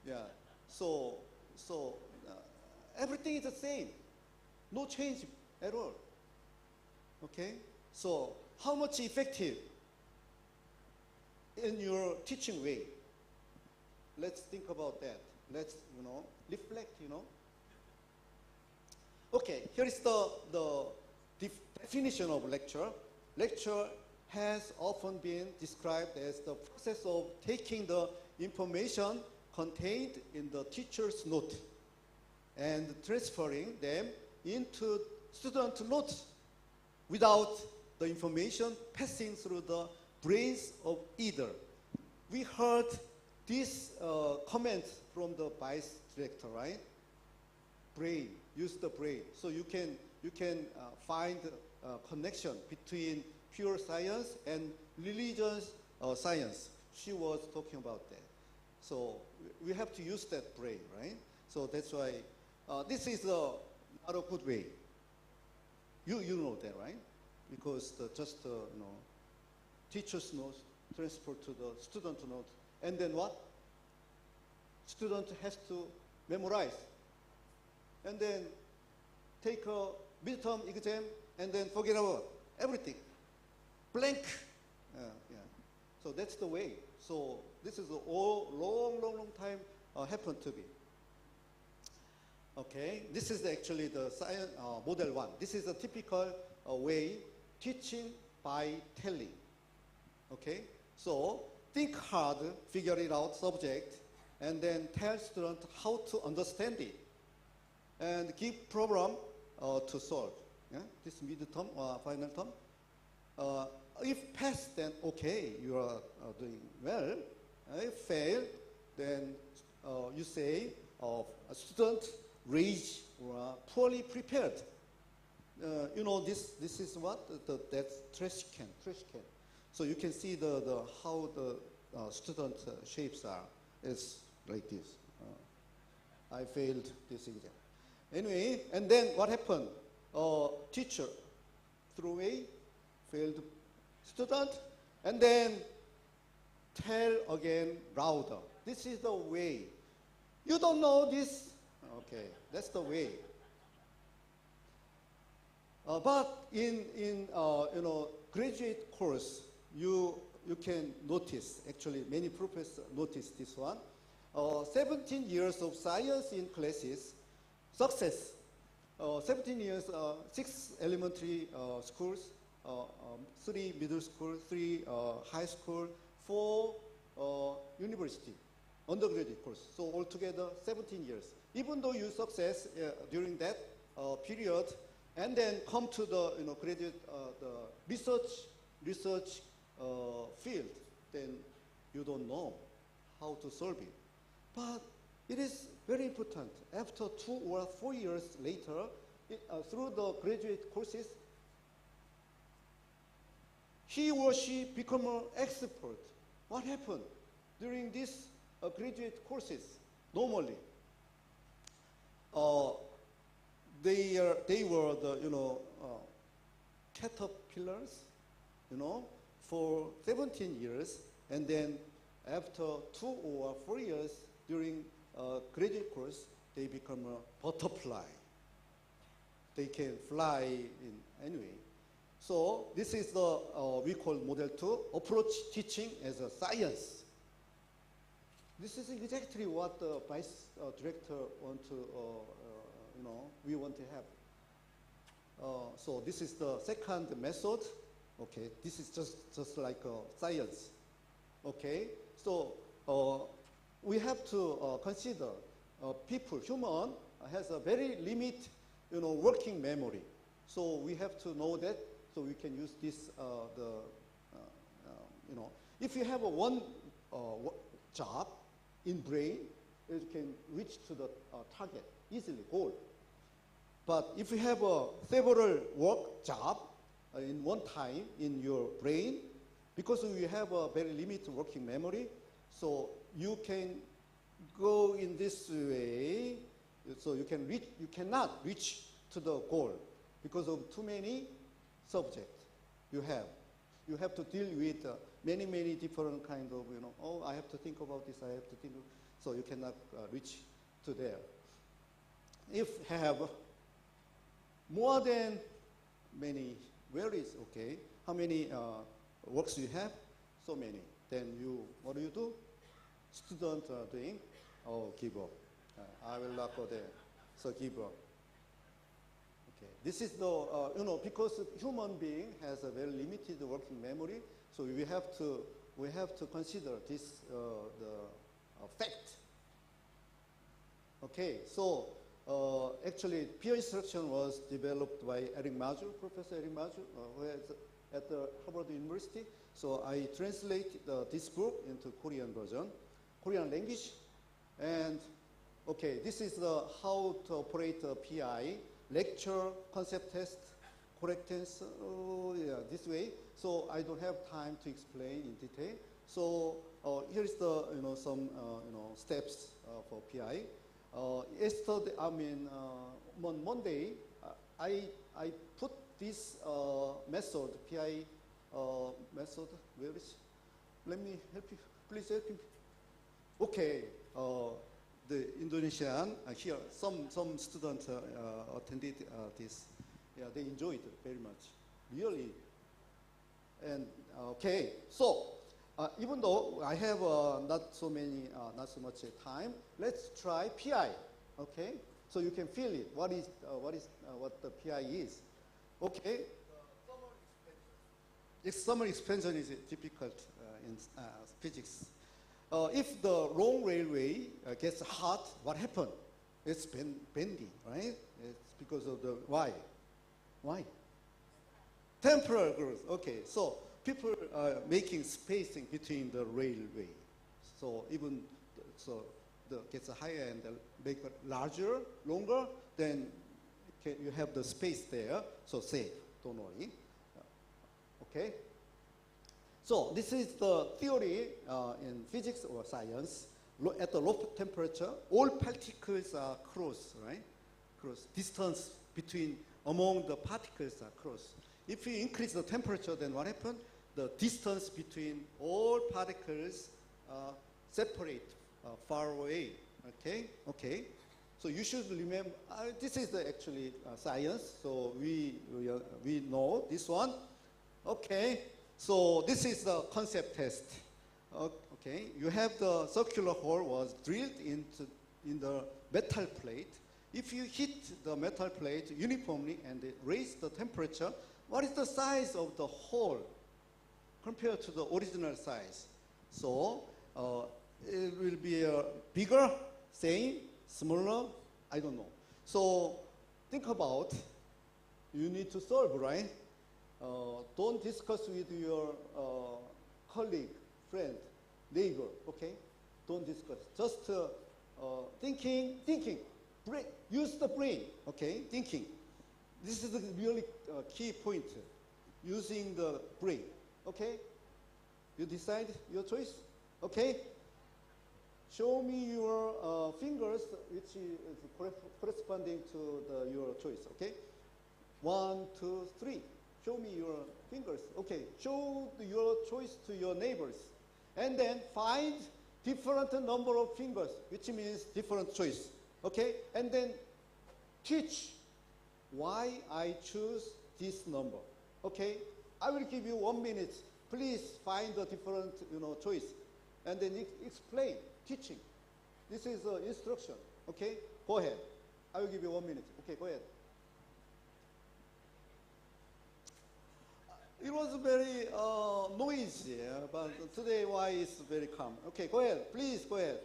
Yeah. So everything is the same. No change at all. Okay. So how much effective in your teaching way? Let's think about that. Let's reflect. Okay. Here is the definition of lecture. Lecture has often been described as the process of taking the information contained in the teacher's note and transferring them into student notes without the information passing through the brains of either. We heard this comment from the vice director, right? Brain, use the brain. So you can find a connection between pure science and religious science. She was talking about that. So we have to use that brain, right? So that's why this is not a good way. You know that, right? Because teacher's notes transfer to the student notes, and then what? Student has to memorize, and then take a midterm exam, and then forget about everything. Blank. Yeah. So that's the way. So this is a long time happened to be. Okay, this is actually the science, model 1. This is a typical way teaching by telling. Okay, so think hard, figure it out subject, and then tell students how to understand it, and give problem to solve. Yeah? This midterm or final term. If pass, then okay, you are doing well. If fail, then you say a student rage or poorly prepared. This is what that's trash can. So you can see how the student shapes are. It's like this. I failed this exam. Anyway, and then what happened? Teacher threw away, failed student, and then tell again louder. This is the way. You don't know this? Okay, that's the way. But in graduate course, you can notice, actually many professors notice this one. 17 years of science in classes, success. 17 years, 6 elementary schools, 3 middle school, 3 high school, 4 university, undergraduate course. So altogether 17 years. Even though you success during that period, and then come to the graduate the research field, then you don't know how to solve it. But it is very important. After 2 or 4 years later, through the graduate courses, he or she become an expert. What happened during these graduate courses? Normally, they were the caterpillars, for 17 years, and then after 2 or 4 years during graduate course, they become a butterfly. They can fly in anyway. So this is the, we call model 2, approach teaching as a science. This is exactly what the vice director want to, we want to have. So this is the second method. Okay, this is just like science. Okay, so we have to consider people, human has a very limited, working memory. So we have to know that, so we can use this, if you have one job in brain, you can reach to the target easily, goal. But if you have several work job in one time in your brain, because you have a very limited working memory, so you can go in this way, so you cannot reach to the goal because of too many subjects you have. You have to deal with many different kind of, oh, I have to think about this, I have to think, so you cannot reach to there. If have more than many, where is, okay, how many works you have? So many. Then what do? Student are doing, oh, give up. I will not go there, so give up. Okay. This is the, because human being has a very limited working memory, so we have to consider this, the fact. Okay, so actually, peer instruction was developed by Professor Eric Maju, who is at the Harvard University. So I translate this book into Korean version, Korean language. And okay, this is how to operate a PI, lecture, concept test, correctness, this way. So I don't have time to explain in detail. So here's the, some, steps for PI. Yesterday, on Monday, I put this method, PI method, where is? Let me help you, please help me. Okay, the Indonesian, here, some students attended this. Yeah, they enjoyed it very much, really. And okay, so even though I have not so much time, let's try PI. Okay, so you can feel it. What the PI is? Okay. Summer expansion is difficult in physics. If the long railway gets hot, what happens? It's bending, right? It's because of the why? Temporal growth. Okay, so people are making spacing between the railway. So even gets higher and make it larger, longer, then you have the space there. So safe, don't worry. Okay. So this is the theory in physics or science. At the low temperature, all particles are close, right? Close. Distance among the particles are close. If you increase the temperature, then what happens? The distance between all particles separate far away. Okay. So you should remember. This is actually science. So we know this one. Okay. So this is the concept test. Okay. You have the circular hole was drilled in the metal plate. If you hit the metal plate uniformly and raise the temperature, what is the size of the hole compared to the original size? So it will be bigger, same, smaller, I don't know. So think about, you need to solve, right? Don't discuss with your colleague, friend, neighbor, okay? Don't discuss. Just thinking. Use the brain, okay? Thinking. This is the really key point, using the brain, okay? You decide your choice, okay? Show me your fingers, which is corresponding to your choice, okay? 1, 2, 3. Show me your fingers, okay? Show your choice to your neighbors. and then find different number of fingers, which means different choice. Okay, and then teach why I choose this number. Okay, I will give you 1 minute. Please find a different, choice, and then explain, teaching. This is instruction. Okay, go ahead. I will give you 1 minute. Okay, go ahead. It was very noisy, but today why it's very calm. Okay, go ahead. Please go ahead.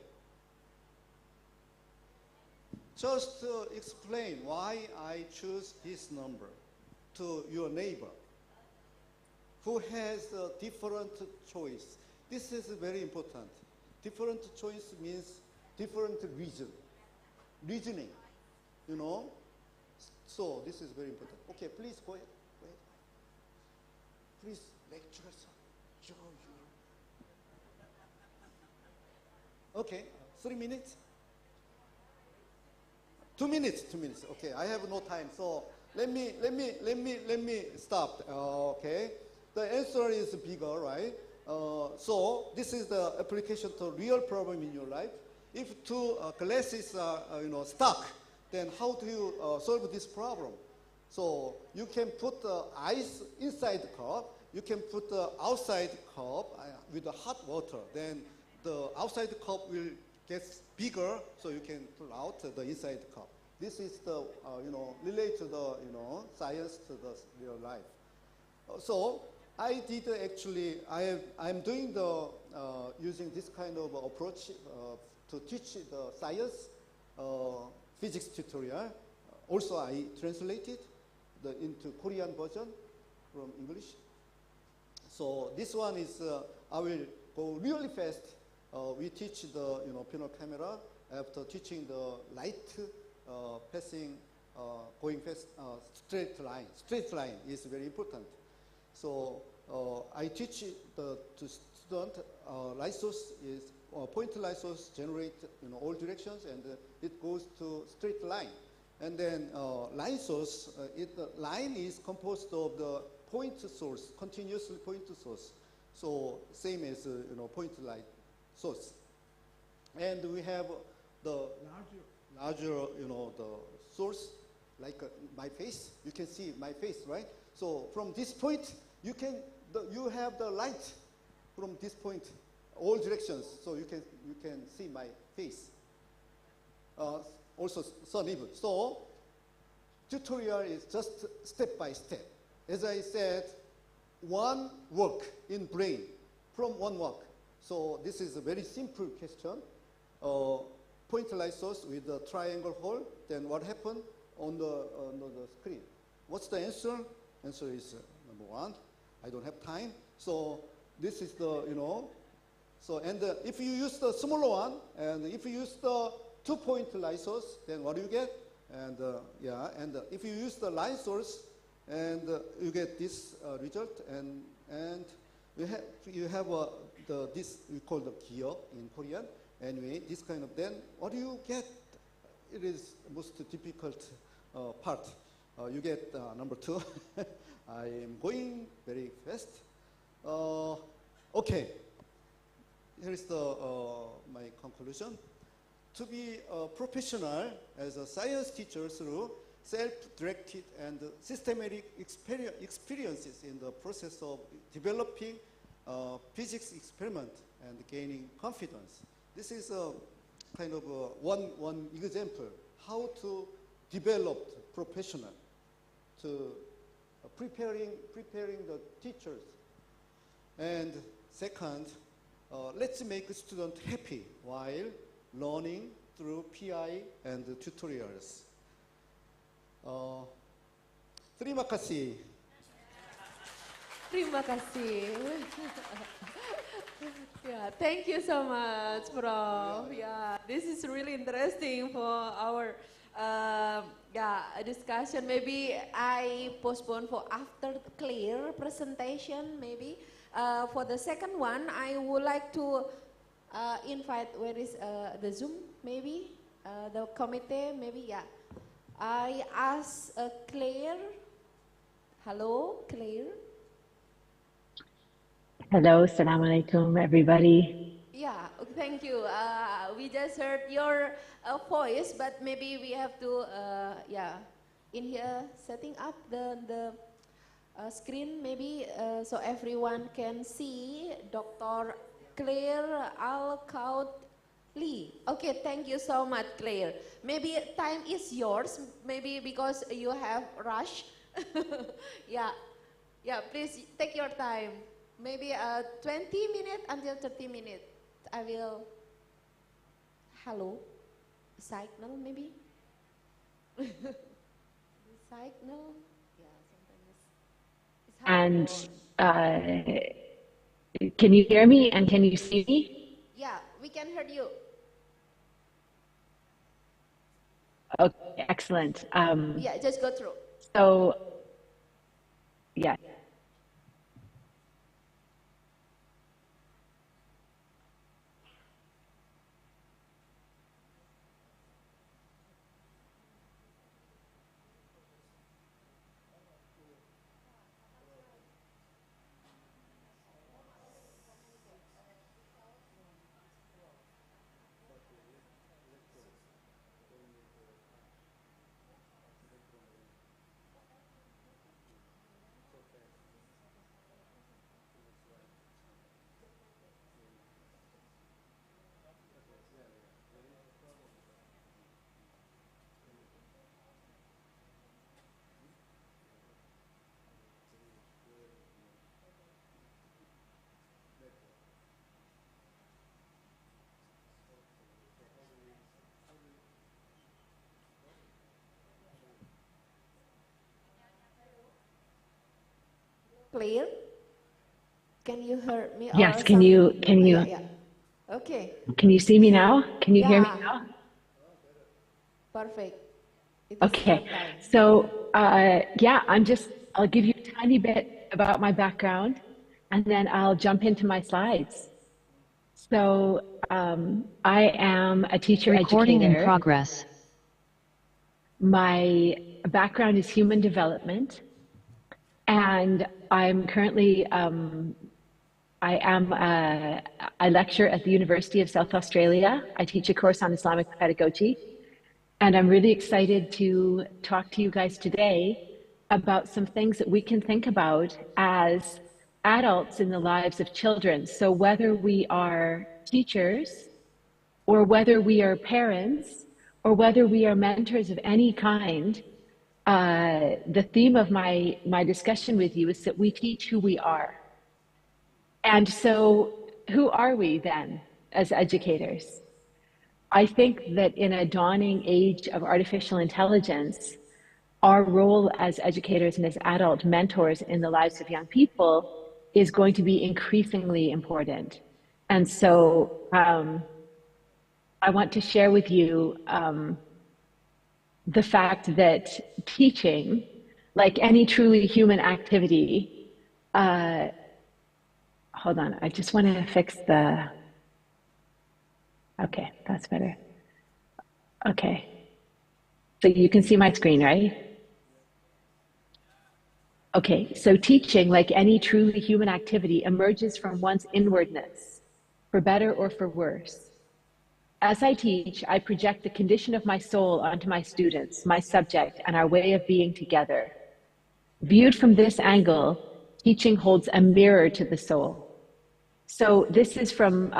Just explain why I choose this number to your neighbor who has a different choice. This is very important. Different choice means different reasoning, So this is very important. Okay, please go ahead. Go ahead. Please, lecturers, show you. Okay, 3 minutes. 2 minutes. 2 minutes. Okay, I have no time, so let me stop. Okay, the answer is bigger, right? So this is the application to real problem in your life. If two glasses are stuck, then how do you solve this problem? So you can put the ice inside the cup. You can put the outside cup with the hot water. Then the outside cup will get bigger, so you can pull out the inside cup. This is the relate to the science to the real life. So I did actually. I'm doing the using this kind of approach to teach the science physics tutorial. Also, I translated into Korean version from English. So this one is I will go really fast. We teach the pinhole camera after teaching the light passing, going fast, straight line. Straight line is very important. So I teach to student light source is point light source generate all directions, and it goes to straight line. And then line source, line is composed of the point source, continuously point source. So same as point light source. And we have the larger the source, like my face. You can see my face, right? So from this point, you have the light from this point, all directions. So you can see my face. Also sun even. So tutorial is just step by step. As I said, one work in brain from one work. So this is a very simple question. Point light source with a triangle hole. Then what happened on the screen? What's the answer? Answer is number 1. I don't have time. So this is the So and if you use the smaller one, and if you use the 2-point light source, then what do you get? And if you use the line source, and you get this result, and you have this we call the gear in Korean. Anyway, this kind of, then what do you get? It is most difficult part. You get number 2. I am going very fast. Okay. Here is my conclusion. To be a professional as a science teacher through self-directed and systematic experiences in the process of developing physics experiment and gaining confidence. This is a kind of one example how to develop professional to preparing the teachers. And second, let's make a student happy while learning through PI and tutorials. Terima kasih. Terima kasih. Yeah, thank you so much, Prof. Yeah, this is really interesting for our discussion. Maybe I postpone for after clear presentation. Maybe for the second one, I would like to invite. Where is the Zoom? Maybe the committee. Maybe I ask Claire. Hello, Claire. Hello, assalamu alaikum, everybody. Yeah, thank you. We just heard your voice, but maybe we have to, yeah, in here setting up the screen maybe so everyone can see Dr. Claire Alkouatli. Okay, thank you so much, Claire. Maybe time is yours, maybe because you have rush. Yeah, yeah, please take your time. Maybe 20 minutes until 30 minutes. I will, hello, signal maybe? Signal, yeah, sometimes it's hard. And can you hear me and can you see me? Yeah, we can hear you. Okay, excellent. Yeah, just go through. So, yeah. Clear? Can you hear me? Yes, or can you, yeah, yeah. Okay. can you see me now? Can you hear me now? Perfect. It is Okay, your time. so yeah, I'll give you a tiny bit about my background and then I'll jump into my slides. So I am a teacher Recording educator. in progress. My background is human development, and I'm currently, I lecture at the University of South Australia. I teach a course on Islamic pedagogy, and I'm really excited to talk to you guys today about some things that we can think about as adults in the lives of children. So whether we are teachers, or whether we are parents, or whether we are mentors of any kind, the theme of my discussion with you is that we teach who we are. And so who are we then as educators? I think that in a dawning age of artificial intelligence, our role as educators and as adult mentors in the lives of young people is going to be increasingly important. And so I want to share with you the fact that teaching, like any truly human activity, hold on, I just want to fix the, okay, that's better. Okay, so you can see my screen, right? Okay, so teaching, like any truly human activity, emerges from one's inwardness, for better or for worse. As I teach, I project the condition of my soul onto my students, my subject, and our way of being together. Viewed from this angle, teaching holds a mirror to the soul. So this is from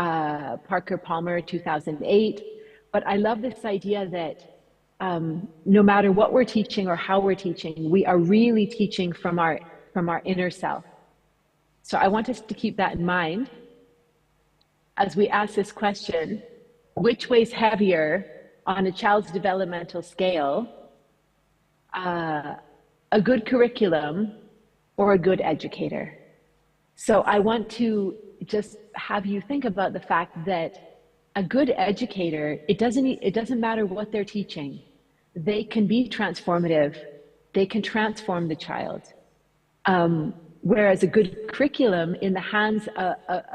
Parker Palmer, 2008, but I love this idea that no matter what we're teaching or how we're teaching, we are really teaching from our inner self. So I want us to keep that in mind as we ask this question: which weighs heavier on a child's developmental scale, a good curriculum or a good educator? So I want to just have you think about the fact that a good educator, it doesn't matter what they're teaching. They can be transformative. They can transform the child. Whereas a good curriculum in the hands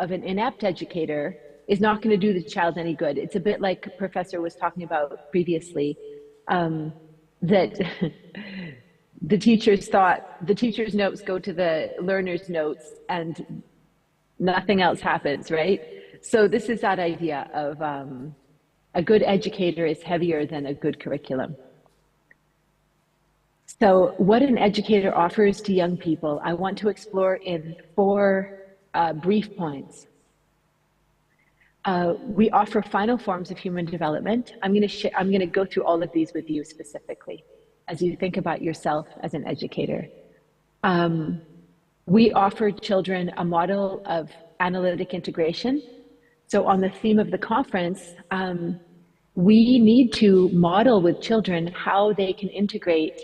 of an inept educator is not going to do the child any good. It's a bit like Professor was talking about previously, that the teacher's notes go to the learner's notes, and nothing else happens, right? So this is that idea of a good educator is heavier than a good curriculum. So what an educator offers to young people, I want to explore in 4 brief points. We offer final forms of human development. I'm going to go through all of these with you specifically as you think about yourself as an educator. We offer children a model of analytic integration. So on the theme of the conference, we need to model with children how they can integrate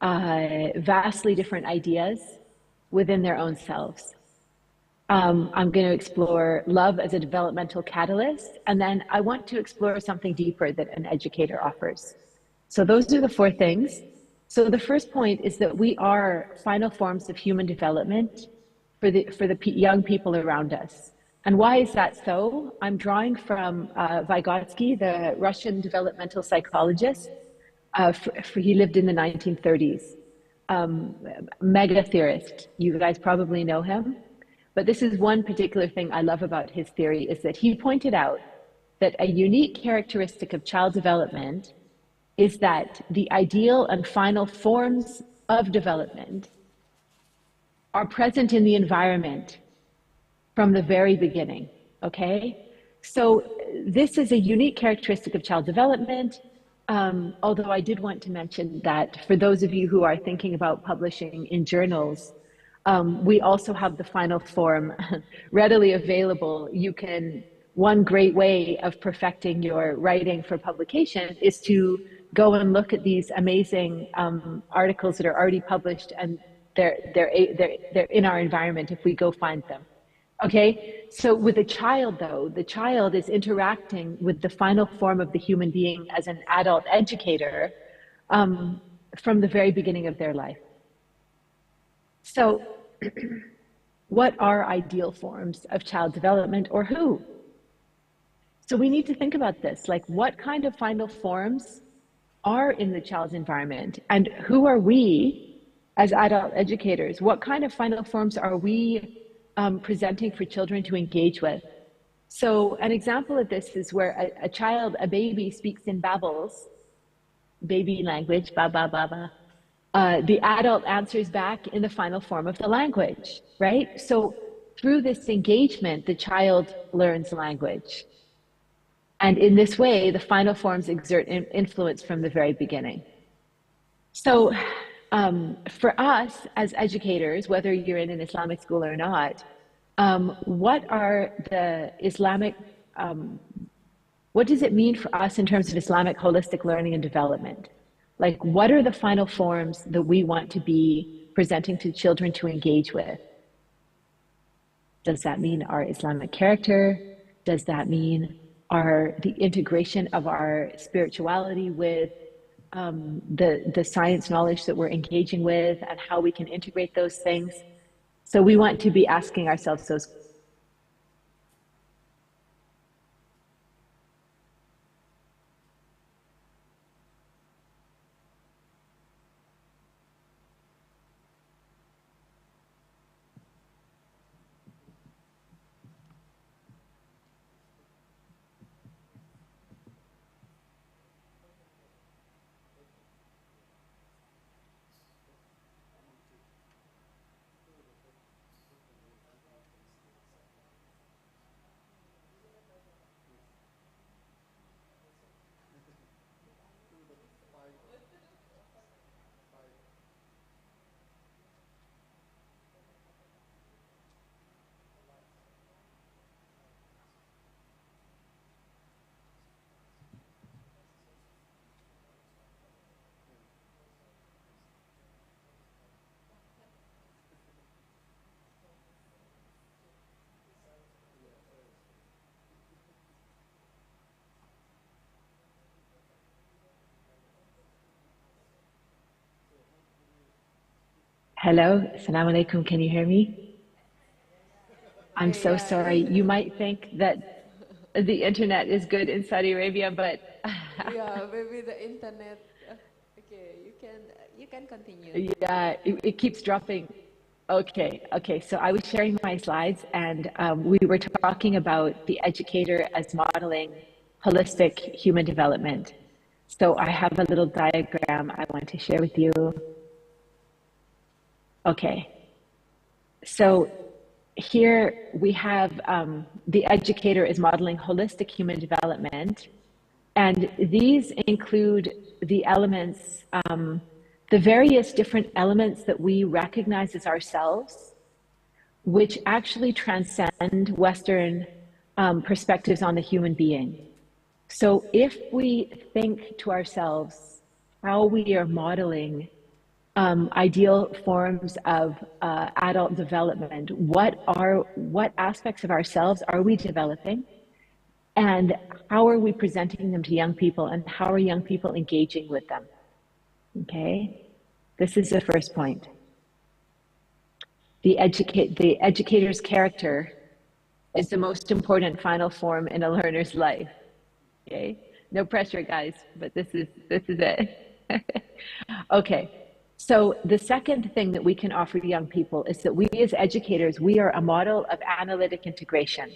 vastly different ideas within their own selves. I'm going to explore love as a developmental catalyst, and then I want to explore something deeper that an educator offers. So those are the 4 things. So the first point is that we are final forms of human development for the young people around us. And why is that so? I'm drawing from Vygotsky, the Russian developmental psychologist. He lived in the 1930s. Mega theorist. You guys probably know him. But this is one particular thing I love about his theory, is that he pointed out that a unique characteristic of child development is that the ideal and final forms of development are present in the environment from the very beginning, okay? So this is a unique characteristic of child development, although I did want to mention that for those of you who are thinking about publishing in journals, we also have the final form readily available. One great way of perfecting your writing for publication is to go and look at these amazing articles that are already published, and they're in our environment if we go find them. Okay, so with a child though, the child is interacting with the final form of the human being as an adult educator from the very beginning of their life. So what are ideal forms of child development, or who? So we need to think about this, like what kind of final forms are in the child's environment, and who are we as adult educators? What kind of final forms are we presenting for children to engage with? So an example of this is where a baby speaks in babbles, baby language, ba ba ba ba. The adult answers back in the final form of the language, right? So through this engagement, the child learns language. And in this way, the final forms exert influence from the very beginning. So for us as educators, whether you're in an Islamic school or not, what are the Islamic, what does it mean for us in terms of Islamic holistic learning and development? Like, what are the final forms that we want to be presenting to children to engage with? Does that mean our Islamic character? Does that mean the integration of our spirituality with the science knowledge that we're engaging with, and how we can integrate those things? So we want to be asking ourselves those. Hello, Assalamu alaikum, can you hear me? I'm so sorry. You might think that the internet is good in Saudi Arabia, but yeah, maybe the internet. Okay, you can continue. Yeah, it keeps dropping. Okay. So I was sharing my slides, and we were talking about the educator as modeling holistic human development. So I have a little diagram I want to share with you. Okay. So here we have the educator is modeling holistic human development. And these include the elements, the various different elements that we recognize as ourselves, which actually transcend Western perspectives on the human being. So if we think to ourselves how we are modeling ideal forms of adult development, what aspects of ourselves are we developing? And how are we presenting them to young people, and how are young people engaging with them? Okay, this is the first point. The educator's character is the most important final form in a learner's life. Okay, no pressure, guys, but this is it. Okay, so the second thing that we can offer to young people is that we as educators, we are a model of analytic integration.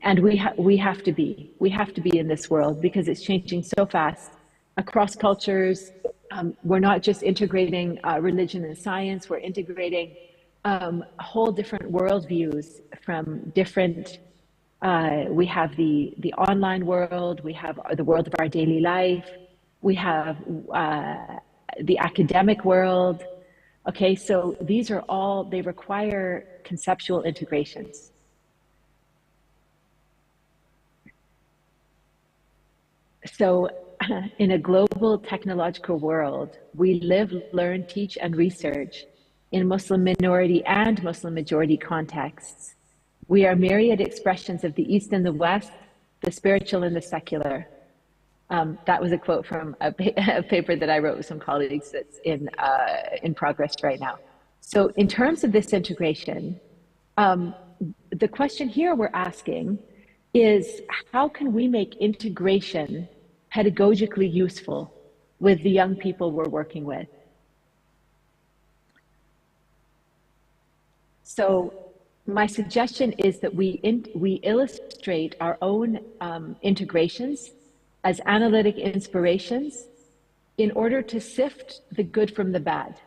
And we have to be in this world because it's changing so fast across cultures. We're not just integrating religion and science, we're integrating whole different worldviews from different, we have the online world, we have the world of our daily life, we have the academic world. Okay, so these are all, they require conceptual integrations. So in a global technological world, we live, learn, teach, and research in Muslim minority and Muslim majority contexts. We are myriad expressions of the East and the West, the spiritual and the secular. That was a quote from a paper that I wrote with some colleagues that's in progress right now. So in terms of this integration, the question here we're asking is how can we make integration pedagogically useful with the young people we're working with? So my suggestion is that we illustrate our own integrations as analytic inspirations in order to sift the good from the bad.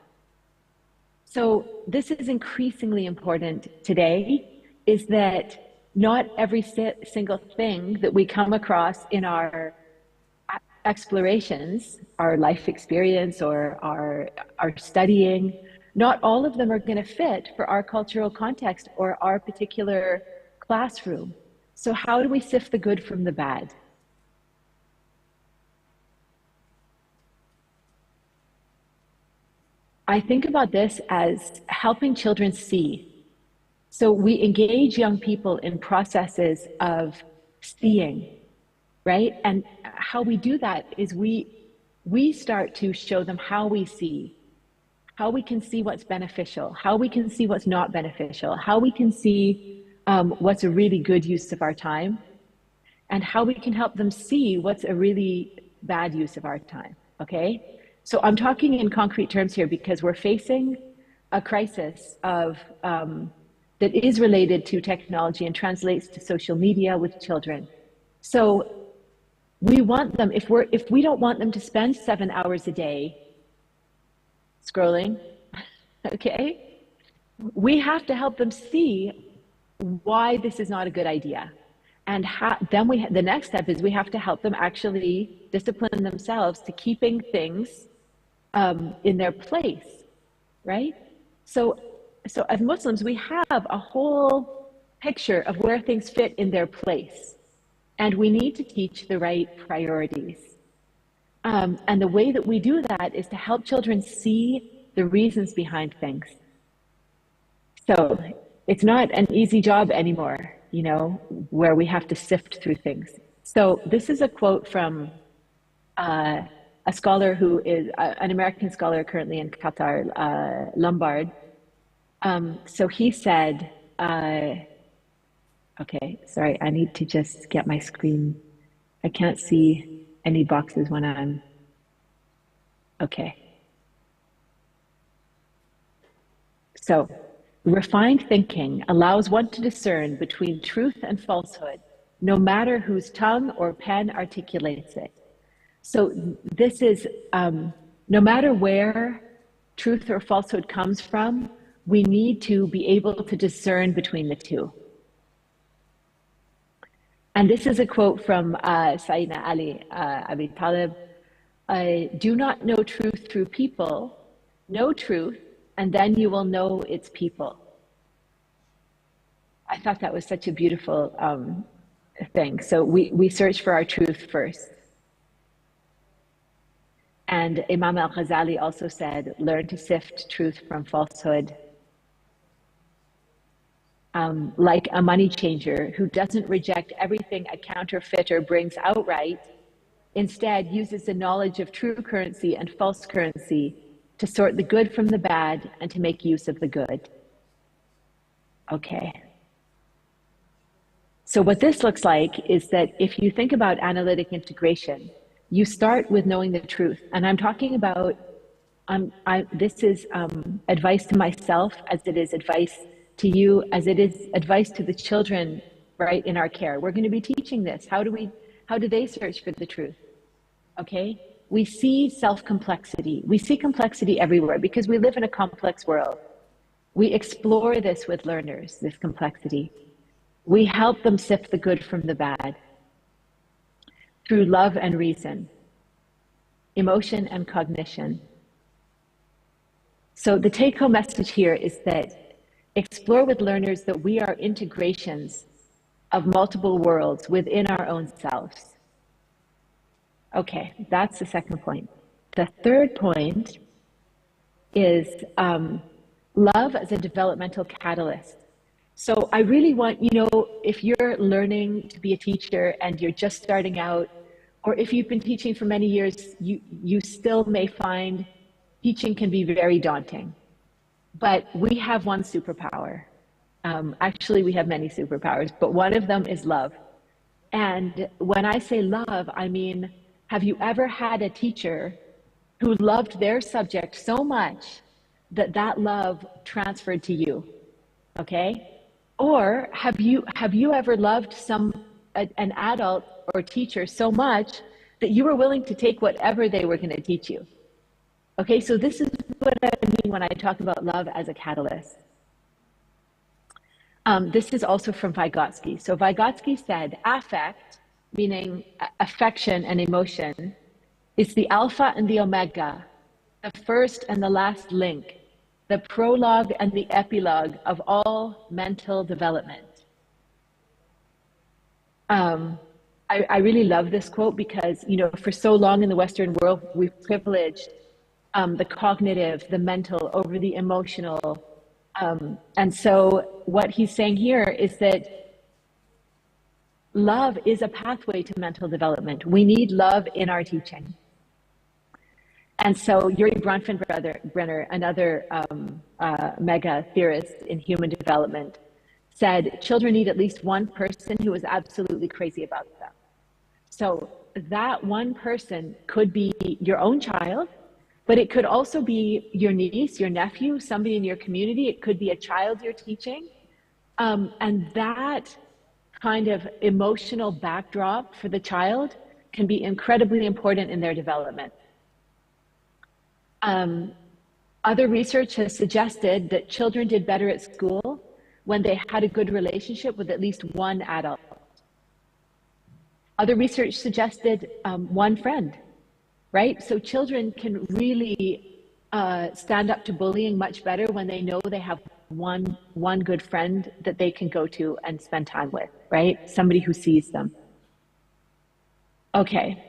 So this is increasingly important today, is that not every single thing that we come across in our explorations, our life experience or our studying, not all of them are going to fit for our cultural context or our particular classroom. So how do we sift the good from the bad? I think about this as helping children see. So we engage young people in processes of seeing, right? And how we do that is we start to show them how we see, how we can see what's beneficial, how we can see what's not beneficial, how we can see what's a really good use of our time, and how we can help them see what's a really bad use of our time, okay? So I'm talking in concrete terms here because we're facing a crisis of that is related to technology and translates to social media with children. So we want them, if we don't want them to spend 7 hours a day scrolling, okay, we have to help them see why this is not a good idea. And then the next step is we have to help them actually discipline themselves to keeping things in their place, right? So as Muslims, we have a whole picture of where things fit in their place. And we need to teach the right priorities. And the way that we do that is to help children see the reasons behind things. So it's not an easy job anymore, you know, where we have to sift through things. So this is a quote from a scholar who is an American scholar currently in Qatar, Lombard. So he said, okay, sorry, I need to just get my screen. I can't see any boxes when I'm, okay. So, refined thinking allows one to discern between truth and falsehood, no matter whose tongue or pen articulates it. So this is, no matter where truth or falsehood comes from, we need to be able to discern between the two. And this is a quote from Sayyidina Ali Abi Talib. Do not know truth through people, know truth, and then you will know its people. I thought that was such a beautiful thing. So we search for our truth first. And Imam al-Ghazali also said, learn to sift truth from falsehood. Like a money changer who doesn't reject everything a counterfeiter brings outright, instead uses the knowledge of true currency and false currency to sort the good from the bad and to make use of the good. Okay. So what this looks like is that if you think about analytic integration, you start with knowing the truth. And I'm talking about, this is advice to myself as it is advice to you, as it is advice to the children, right, in our care. We're going to be teaching this. How do they search for the truth? Okay? We see self-complexity. We see complexity everywhere because we live in a complex world. We explore this with learners, this complexity. We help them sift the good from the bad through love and reason, emotion and cognition. So the take-home message here is that explore with learners that we are integrations of multiple worlds within our own selves. Okay, that's the second point. The third point is love as a developmental catalyst. So I really want, if you're learning to be a teacher and you're just starting out, or if you've been teaching for many years, you still may find teaching can be very daunting. But we have one superpower. Actually, we have many superpowers, but one of them is love. And when I say love, I mean, have you ever had a teacher who loved their subject so much that that love transferred to you? Okay? Or have you ever loved an adult or teacher so much that you were willing to take whatever they were going to teach you? Okay, so this is what I mean when I talk about love as a catalyst. This is also from Vygotsky. So Vygotsky said, affect, meaning affection and emotion, is the alpha and the omega, the first and the last link, the prologue and the epilogue of all mental development. I really love this quote because, for so long in the Western world, we've privileged the cognitive, the mental over the emotional. And so what he's saying here is that love is a pathway to mental development. We need love in our teaching. And so Yuri Bronfenbrenner, another mega theorist in human development, said children need at least one person who is absolutely crazy about them. So that one person could be your own child, but it could also be your niece, your nephew, somebody in your community. It could be a child you're teaching. And that kind of emotional backdrop for the child can be incredibly important in their development. Other research has suggested that children did better at school when they had a good relationship with at least one adult. Other research suggested one friend, right? So children can really stand up to bullying much better when they know they have one good friend that they can go to and spend time with, right? Somebody who sees them. Okay.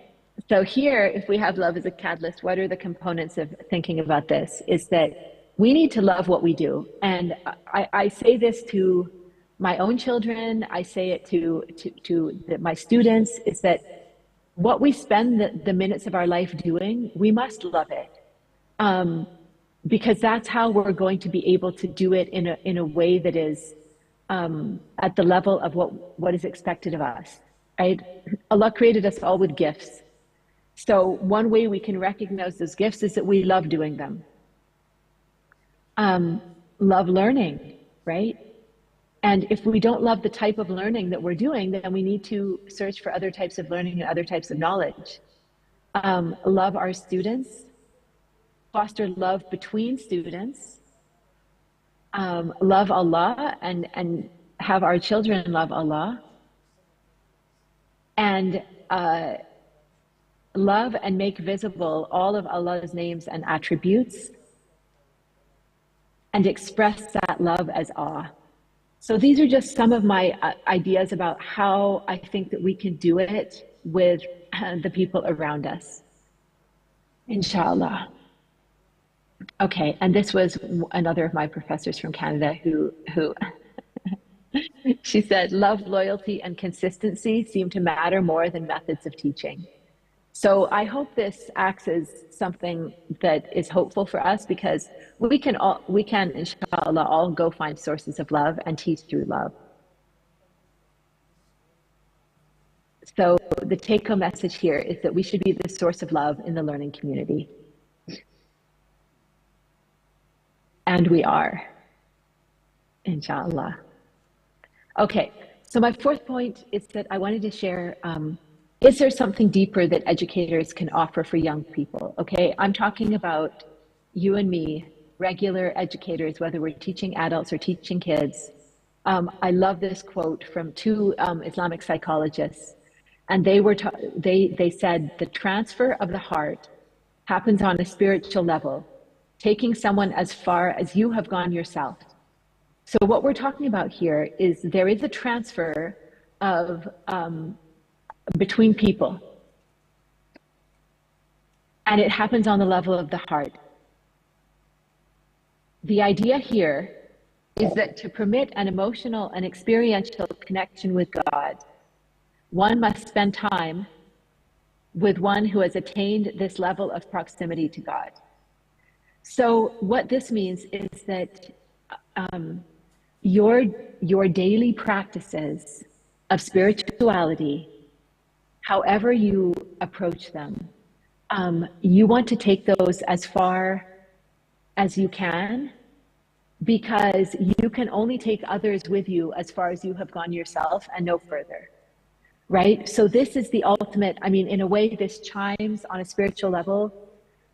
So here, if we have love as a catalyst, what are the components of thinking about this? Is that we need to love what we do. And I say this to my own children, I say it to my students, is that what we spend the minutes of our life doing, we must love it. Because that's how we're going to be able to do it in a way that is at the level of what is expected of us, right? Allah created us all with gifts. So one way we can recognize those gifts is that we love doing them. love learning, right? And if we don't love the type of learning that we're doing, then we need to search for other types of learning and other types of knowledge. Love our students, foster love between students, love Allah and have our children love Allah, and love and make visible all of Allah's names and attributes, and express that love as awe. So these are just some of my ideas about how I think that we can do it with the people around us, inshallah. Okay, and this was another of my professors from Canada who she said, love, loyalty, and consistency seem to matter more than methods of teaching. So I hope this acts as something that is hopeful for us, because we can, inshallah, all go find sources of love and teach through love. So the take-home message here is that we should be the source of love in the learning community. And we are, inshallah. Okay, so my fourth point is that I wanted to share, is there something deeper that educators can offer for young people? Okay, I'm talking about you and me, regular educators, whether we're teaching adults or teaching kids. I love this quote from two Islamic psychologists, and they said, the transfer of the heart happens on a spiritual level, taking someone as far as you have gone yourself. So what we're talking about here is there is a transfer of between people, and it happens on the level of the heart. The idea here is that to permit an emotional and experiential connection with God, one must spend time with one who has attained this level of proximity to God. So what this means is that your daily practices of spirituality, however you approach them, you want to take those as far as you can, because you can only take others with you as far as you have gone yourself and no further, right? So this is the ultimate, I mean, in a way, this chimes on a spiritual level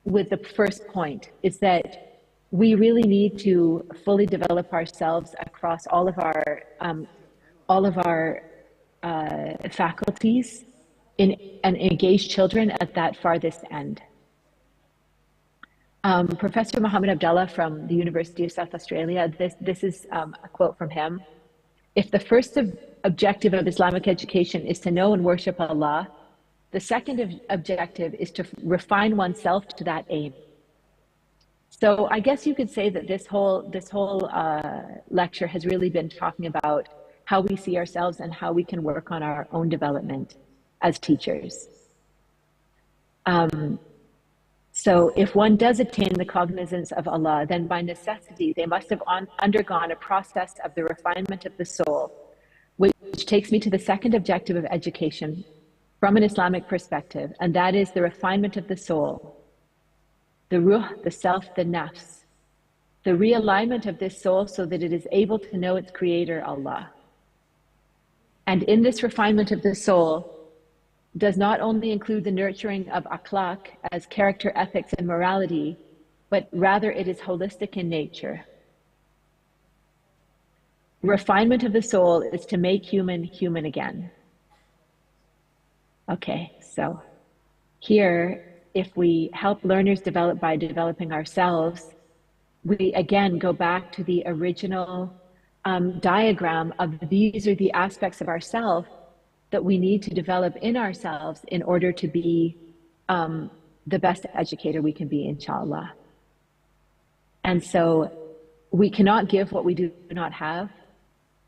with the first point, is that we really need to fully develop ourselves across all of our faculties and engage children at that farthest end. Professor Muhammad Abdullah from the University of South Australia, this is a quote from him. If the first objective of Islamic education is to know and worship Allah, the second objective is to refine oneself to that aim. So I guess you could say that this whole lecture has really been talking about how we see ourselves and how we can work on our own development as teachers. So if one does attain the cognizance of Allah, then by necessity, they must have undergone a process of the refinement of the soul, which takes me to the second objective of education from an Islamic perspective, and that is the refinement of the soul, the ruh, the self, the nafs, the realignment of this soul so that it is able to know its creator, Allah. And in this refinement of the soul does not only include the nurturing of akhlaq as character, ethics, and morality, but rather it is holistic in nature. Refinement of the soul is to make human human again. Okay, so here, if we help learners develop by developing ourselves, we again go back to the original diagram of these are the aspects of ourself that we need to develop in ourselves in order to be the best educator we can be, inshallah. And so we cannot give what we do not have.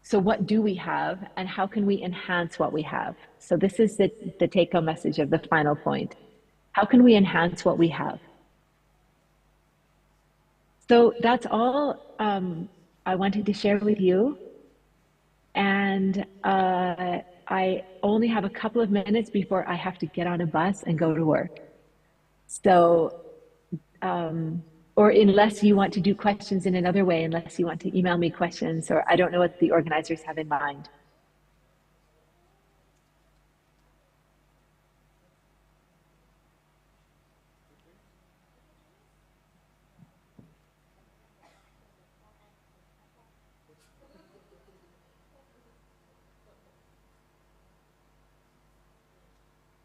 So what do we have, and how can we enhance what we have? So this is the take-home message of the final point. How can we enhance what we have? So that's all I wanted to share with you. And I only have a couple of minutes before I have to get on a bus and go to work. So or unless you want to do questions in another way, unless you want to email me questions, or I don't know what the organizers have in mind.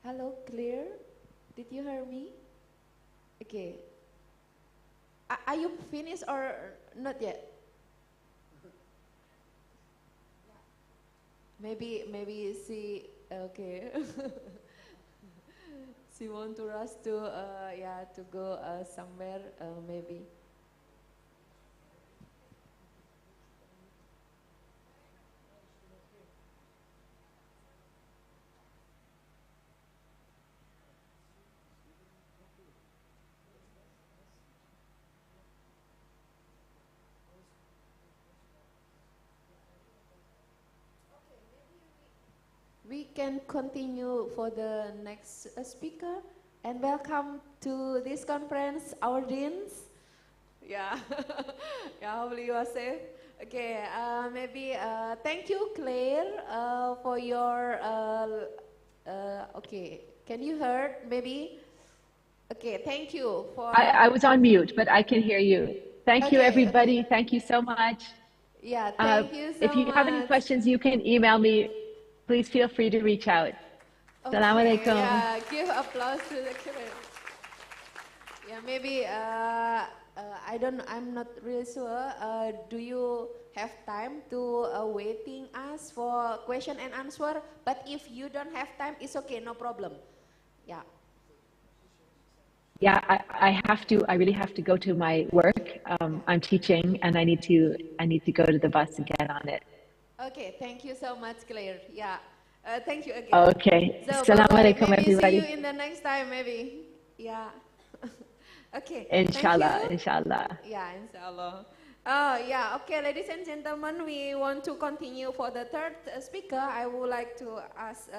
Hello, clear? Did you hear me? Okay. Are you finished or not yet? Maybe she okay. She want to rush to to go somewhere maybe. We can continue for the next speaker, and welcome to this conference, our deans. Yeah, yeah, hopefully you are safe. Okay, maybe thank you, Claire, for your. Okay, can you hear? Maybe. Okay, thank you for. I was on mute, but I can hear you. Thank you, Okay, everybody. okay. Thank you so much. Yeah, thank you so If you have any much. questions, you can email me. Please feel free to reach out. Assalamu Okay, alaikum. yeah, give applause to the Claire. Yeah, maybe I'm not really sure. Do you have time to waiting us for question and answer? But if you don't have time, it's okay, no problem. Yeah. Yeah, I really have to go to my work. I'm teaching and I need to go to the bus and get on it. Okay, thank you so much, Claire. Yeah, thank you again. Okay. So Assalamu bye-bye. alaikum, Maybe see you everybody. in the next time, maybe. Yeah. Okay, Inshallah, thank you. inshallah. Yeah, inshallah. Yeah, okay, ladies and gentlemen, we want to continue for the third speaker. I would like to ask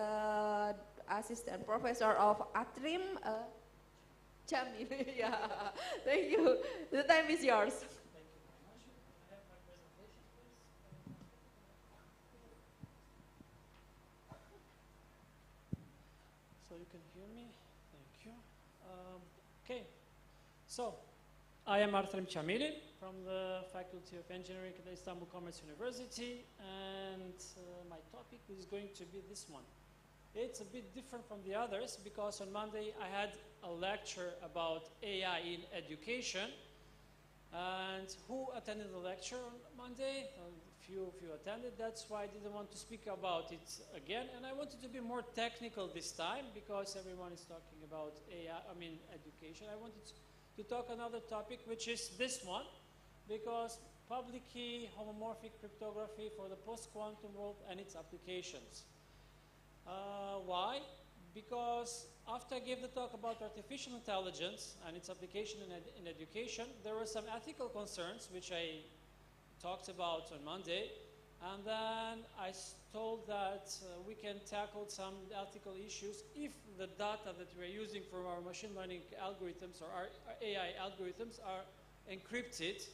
Assistant Professor of Atrim, Kjamilji. Yeah, thank you. The time is yours. So you can hear me? Thank you. Okay, so I am Atrim Kjamilji from the Faculty of Engineering at the Istanbul Commerce University, and my topic is going to be this one. It's a bit different from the others because on Monday I had a lecture about AI in education. And who attended the lecture on Monday? A few of you attended. That's why I didn't want to speak about it again. And I wanted to be more technical this time because everyone is talking about AI, education. I wanted to talk another topic, which is this one, because public key homomorphic cryptography for the post-quantum world and its applications. Why? Because after I gave the talk about artificial intelligence and its application in education, there were some ethical concerns which I talked about on Monday, and then I told that we can tackle some ethical issues if the data that we're using for our machine learning algorithms or our AI algorithms are encrypted,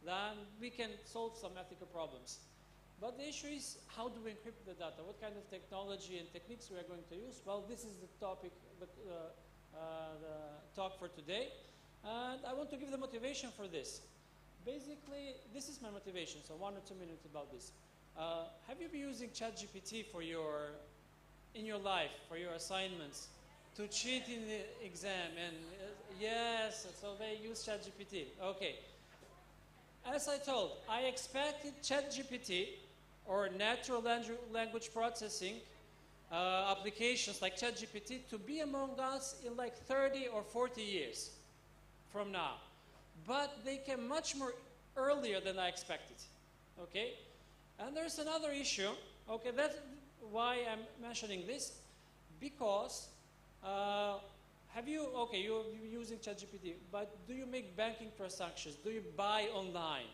then we can solve some ethical problems. But the issue is, how do we encrypt the data? What kind of technology and techniques we are going to use? Well, this is the topic, the talk for today. And I want to give the motivation for this. Basically, this is my motivation, so 1 or 2 minutes about this. Have you been using ChatGPT in your life, for your assignments, to cheat in the exam? And yes, so they use ChatGPT. Okay. As I told, I expected ChatGPT or natural language processing applications like ChatGPT to be among us in like 30 or 40 years from now. But they came much more earlier than I expected, okay? And there's another issue, okay, that's why I'm mentioning this, because you're using ChatGPT, but do you make banking transactions? Do you buy online?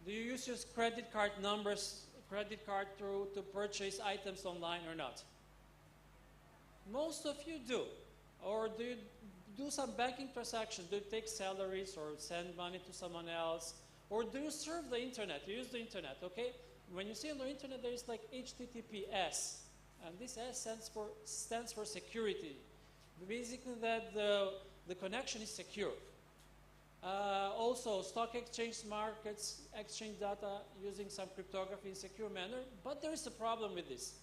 Do you use your credit card numbers, to purchase items online or not? Most of you do. Or do do some banking transactions? Do you take salaries or send money to someone else? Or do you surf the internet? You use the internet, okay? When you see on the internet, there is like HTTPS. And this S stands for security. Basically that the connection is secure. Also, stock exchange markets exchange data using some cryptography in secure manner. But there is a problem with this.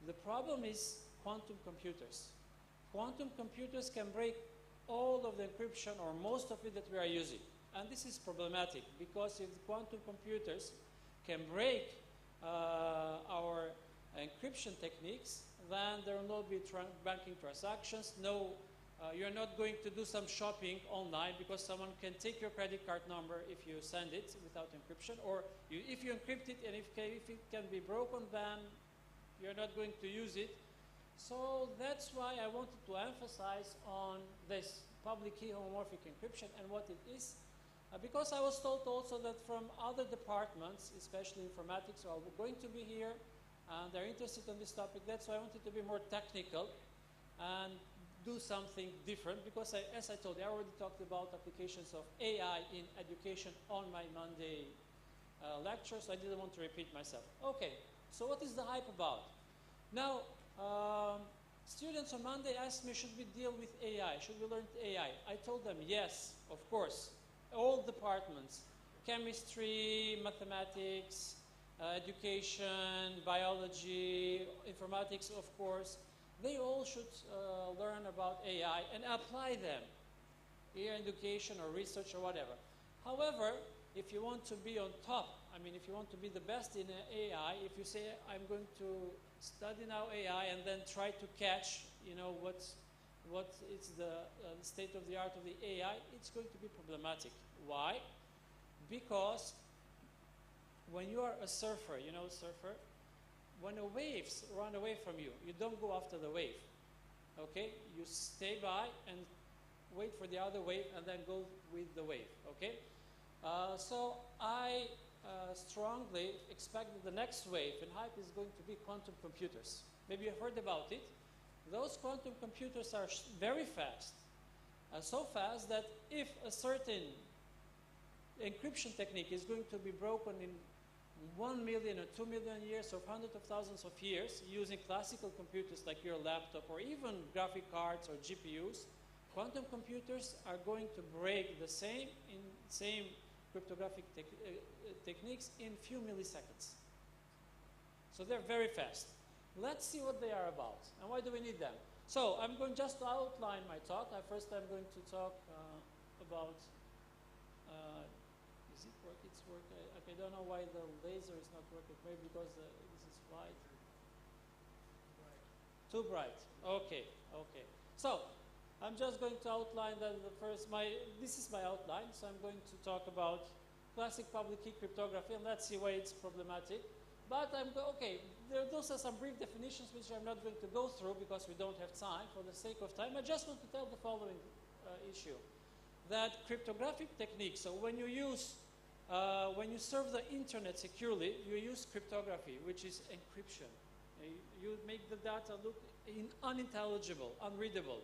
The problem is quantum computers. Quantum computers can break all of the encryption or most of it that we are using. And this is problematic because if the quantum computers can break our encryption techniques, then there will not be banking transactions. No, you're not going to do some shopping online because someone can take your credit card number if you send it without encryption. Or if you encrypt it and if it can be broken, then you're not going to use it. So that's why I wanted to emphasize on this public key homomorphic encryption and what it is. Because I was told also that from other departments, especially informatics, are going to be here and they're interested in this topic. That's why I wanted to be more technical and do something different because as I told you, I already talked about applications of AI in education on my Monday lecture, so I didn't want to repeat myself. Okay, so what is the hype about? Now, students on Monday asked me, should we deal with AI? Should we learn AI? I told them, yes, of course. All departments, chemistry, mathematics, education, biology, informatics, of course, they all should learn about AI and apply them in education or research or whatever. However, if you want to be on top, I mean, if you want to be the best in AI, if you say, I'm going to study now AI and then try to catch, you know, what is the state of the art of the AI, it's going to be problematic. Why? Because when you are a surfer, you know, surfer, when the waves run away from you, you don't go after the wave, okay? You stay by and wait for the other wave and then go with the wave, okay? So I strongly expect that the next wave in hype is going to be quantum computers. Maybe you've heard about it. Those quantum computers are very fast, so fast that if a certain encryption technique is going to be broken in 1 million or 2 million years or hundreds of thousands of years using classical computers like your laptop or even graphic cards or GPUs, quantum computers are going to break the same cryptographic techniques in few milliseconds. So they're very fast. Let's see what they are about and why do we need them. So I'm going just to outline my talk. First I'm going to talk about, is it work? It's work. I don't know why the laser is not working. Maybe because this is white. Too bright. Okay, okay. So I'm just going to outline the first, this is my outline. So I'm going to talk about classic public key cryptography and let's see why it's problematic. But those are some brief definitions which I'm not going to go through because we don't have time. For the sake of time, I just want to tell the following issue. That cryptographic techniques, so when you serve the internet securely, you use cryptography, which is encryption. You make the data look unintelligible, unreadable.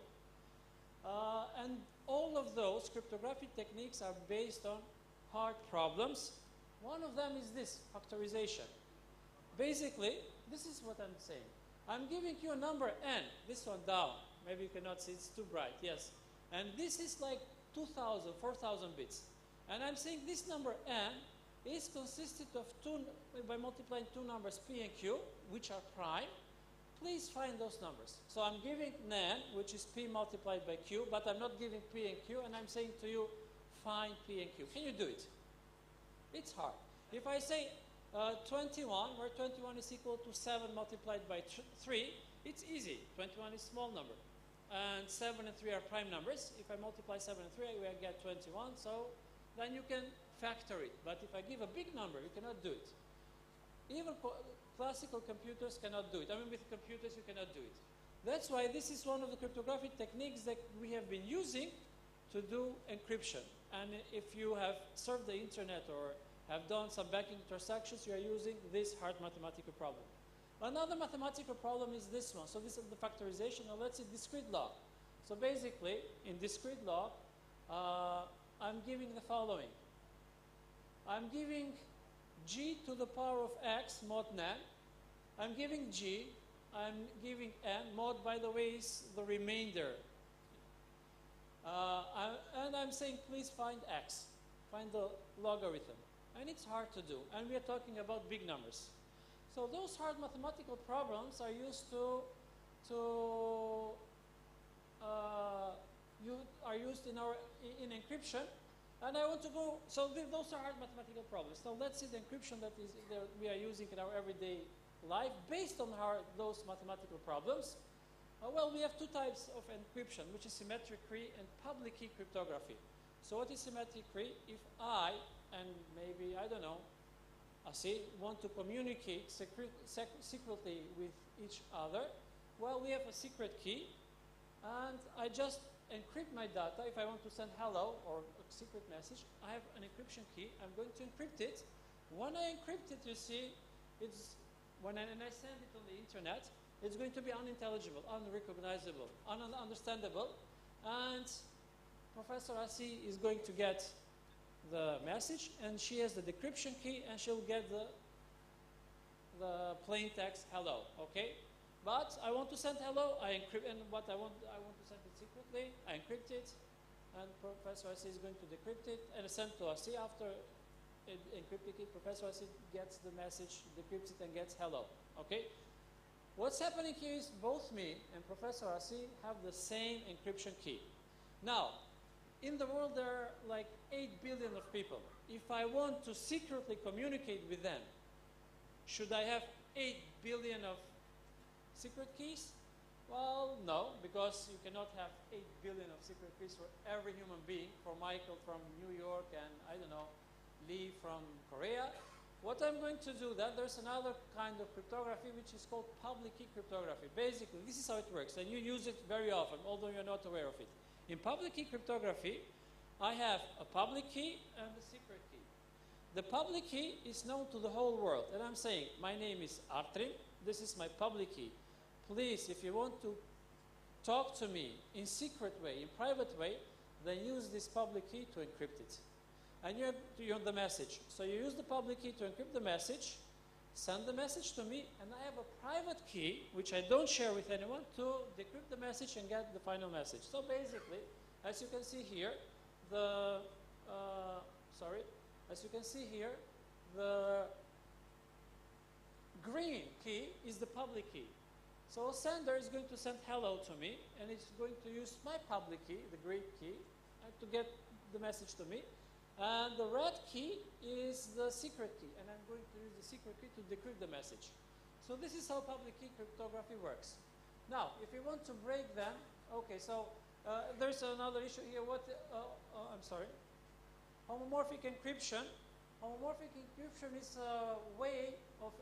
And all of those cryptographic techniques are based on hard problems. One of them is this, factorization. Basically, this is what I'm saying. I'm giving you a number n, this one down. Maybe you cannot see, it's too bright, yes. And this is like 2,000, 4,000 bits. And I'm saying this number n is consisted of by multiplying two numbers p and q, which are prime. Please find those numbers. So I'm giving n, which is p multiplied by q, but I'm not giving p and q, and I'm saying to you, find p and q. Can you do it? It's hard. If I say 21, where 21 is equal to 7 multiplied by 3, it's easy. 21 is a small number. And 7 and 3 are prime numbers. If I multiply 7 and 3, I get 21. So then you can factor it. But if I give a big number, you cannot do it. Even classical computers cannot do it. I mean, with computers, you cannot do it. That's why this is one of the cryptographic techniques that we have been using to do encryption. And if you have surfed the internet or have done some banking transactions, you are using this hard mathematical problem. Another mathematical problem is this one. So this is the factorization. Now let's see discrete log. So basically, in discrete log, I'm giving the following. I'm giving g to the power of x mod n. I'm giving g. I'm giving n. Mod, by the way, is the remainder. And I'm saying, please find x. Find the logarithm. And it's hard to do. And we are talking about big numbers. So those hard mathematical problems are used in encryption. And I want to go, so those are hard mathematical problems. Now let's see the encryption that we are using in our everyday life based on those mathematical problems. Well, we have two types of encryption, which is symmetric key and public key cryptography. So what is symmetric key? If I, and maybe, I don't know, Asih, want to communicate secretly with each other, well, we have a secret key, and I just encrypt my data. If I want to send hello or a secret message, I have an encryption key. I'm going to encrypt it. When I encrypt it, you see, when I send it on the internet, it's going to be unintelligible, unrecognizable, ununderstandable, and Professor Asih is going to get the message, and she has the decryption key, and she'll get the plain text hello. Okay, but I want to send hello. I encrypt, and what I want to send it secretly. I encrypt it, and Professor Asih is going to decrypt it and send to Asih. After encrypting it, Professor Asih gets the message, decrypts it, and gets hello. Okay. What's happening here is both me and Professor Asih have the same encryption key. Now, in the world there are like 8 billion of people. If I want to secretly communicate with them, should I have 8 billion of secret keys? Well, no, because you cannot have 8 billion of secret keys for every human being, for Michael from New York and, I don't know, Lee from Korea. What I'm going to do then, there's another kind of cryptography which is called public key cryptography. Basically, this is how it works, and you use it very often, although you're not aware of it. In public key cryptography, I have a public key and a secret key. The public key is known to the whole world, and I'm saying, my name is Atrim, this is my public key. Please, if you want to talk to me in secret way, in private way, then use this public key to encrypt it. And you have the message. So you use the public key to encrypt the message, send the message to me, and I have a private key, which I don't share with anyone, to decrypt the message and get the final message. So basically, as you can see here, the green key is the public key. So a sender is going to send hello to me, and it's going to use my public key, the green key, to get the message to me. And the red key is the secret key, and I'm going to use the secret key to decrypt the message. So this is how public key cryptography works. Now, if you want to break them, okay, so there's another issue here. I'm sorry. Homomorphic encryption. Homomorphic encryption is a way of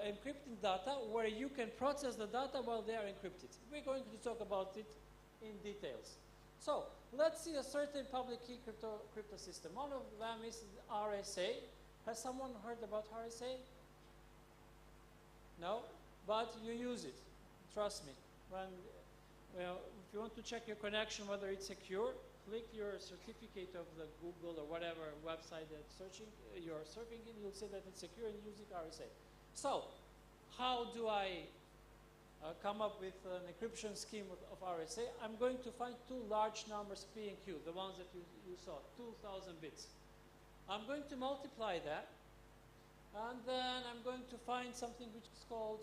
encrypting data where you can process the data while they are encrypted. We're going to talk about it in details. So, let's see a certain public key crypto system. One of them is RSA. Has someone heard about RSA? No? But you use it. Trust me. If you want to check your connection, whether it's secure, click your certificate of the Google or whatever website that you're surfing in, you'll see that it's secure and using RSA. So, how do I come up with an encryption scheme of RSA? I'm going to find two large numbers, P and Q, the ones that you saw, 2,000 bits. I'm going to multiply that, and then I'm going to find something which is called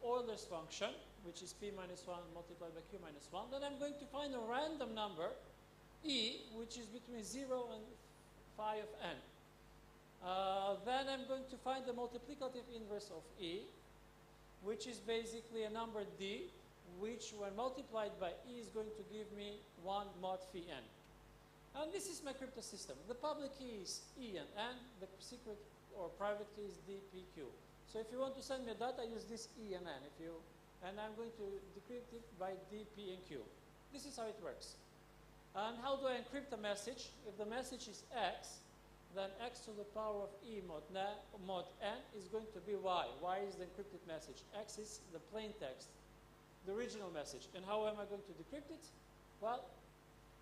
Euler's function, which is P minus 1 multiplied by Q minus 1. Then I'm going to find a random number, E, which is between 0 and phi of n. Then I'm going to find the multiplicative inverse of E, which is basically a number D, which when multiplied by E is going to give me 1 mod phi n. And this is my crypto system. The public key is E and N, the secret or private key is D, P, Q. So if you want to send me data, use this E and N. And I'm going to decrypt it by D, P, and Q. This is how it works. And how do I encrypt a message? If the message is X, then X to the power of E mod N is going to be Y. Y is the encrypted message. X is the plain text. the original message. And how am I going to decrypt it? Well,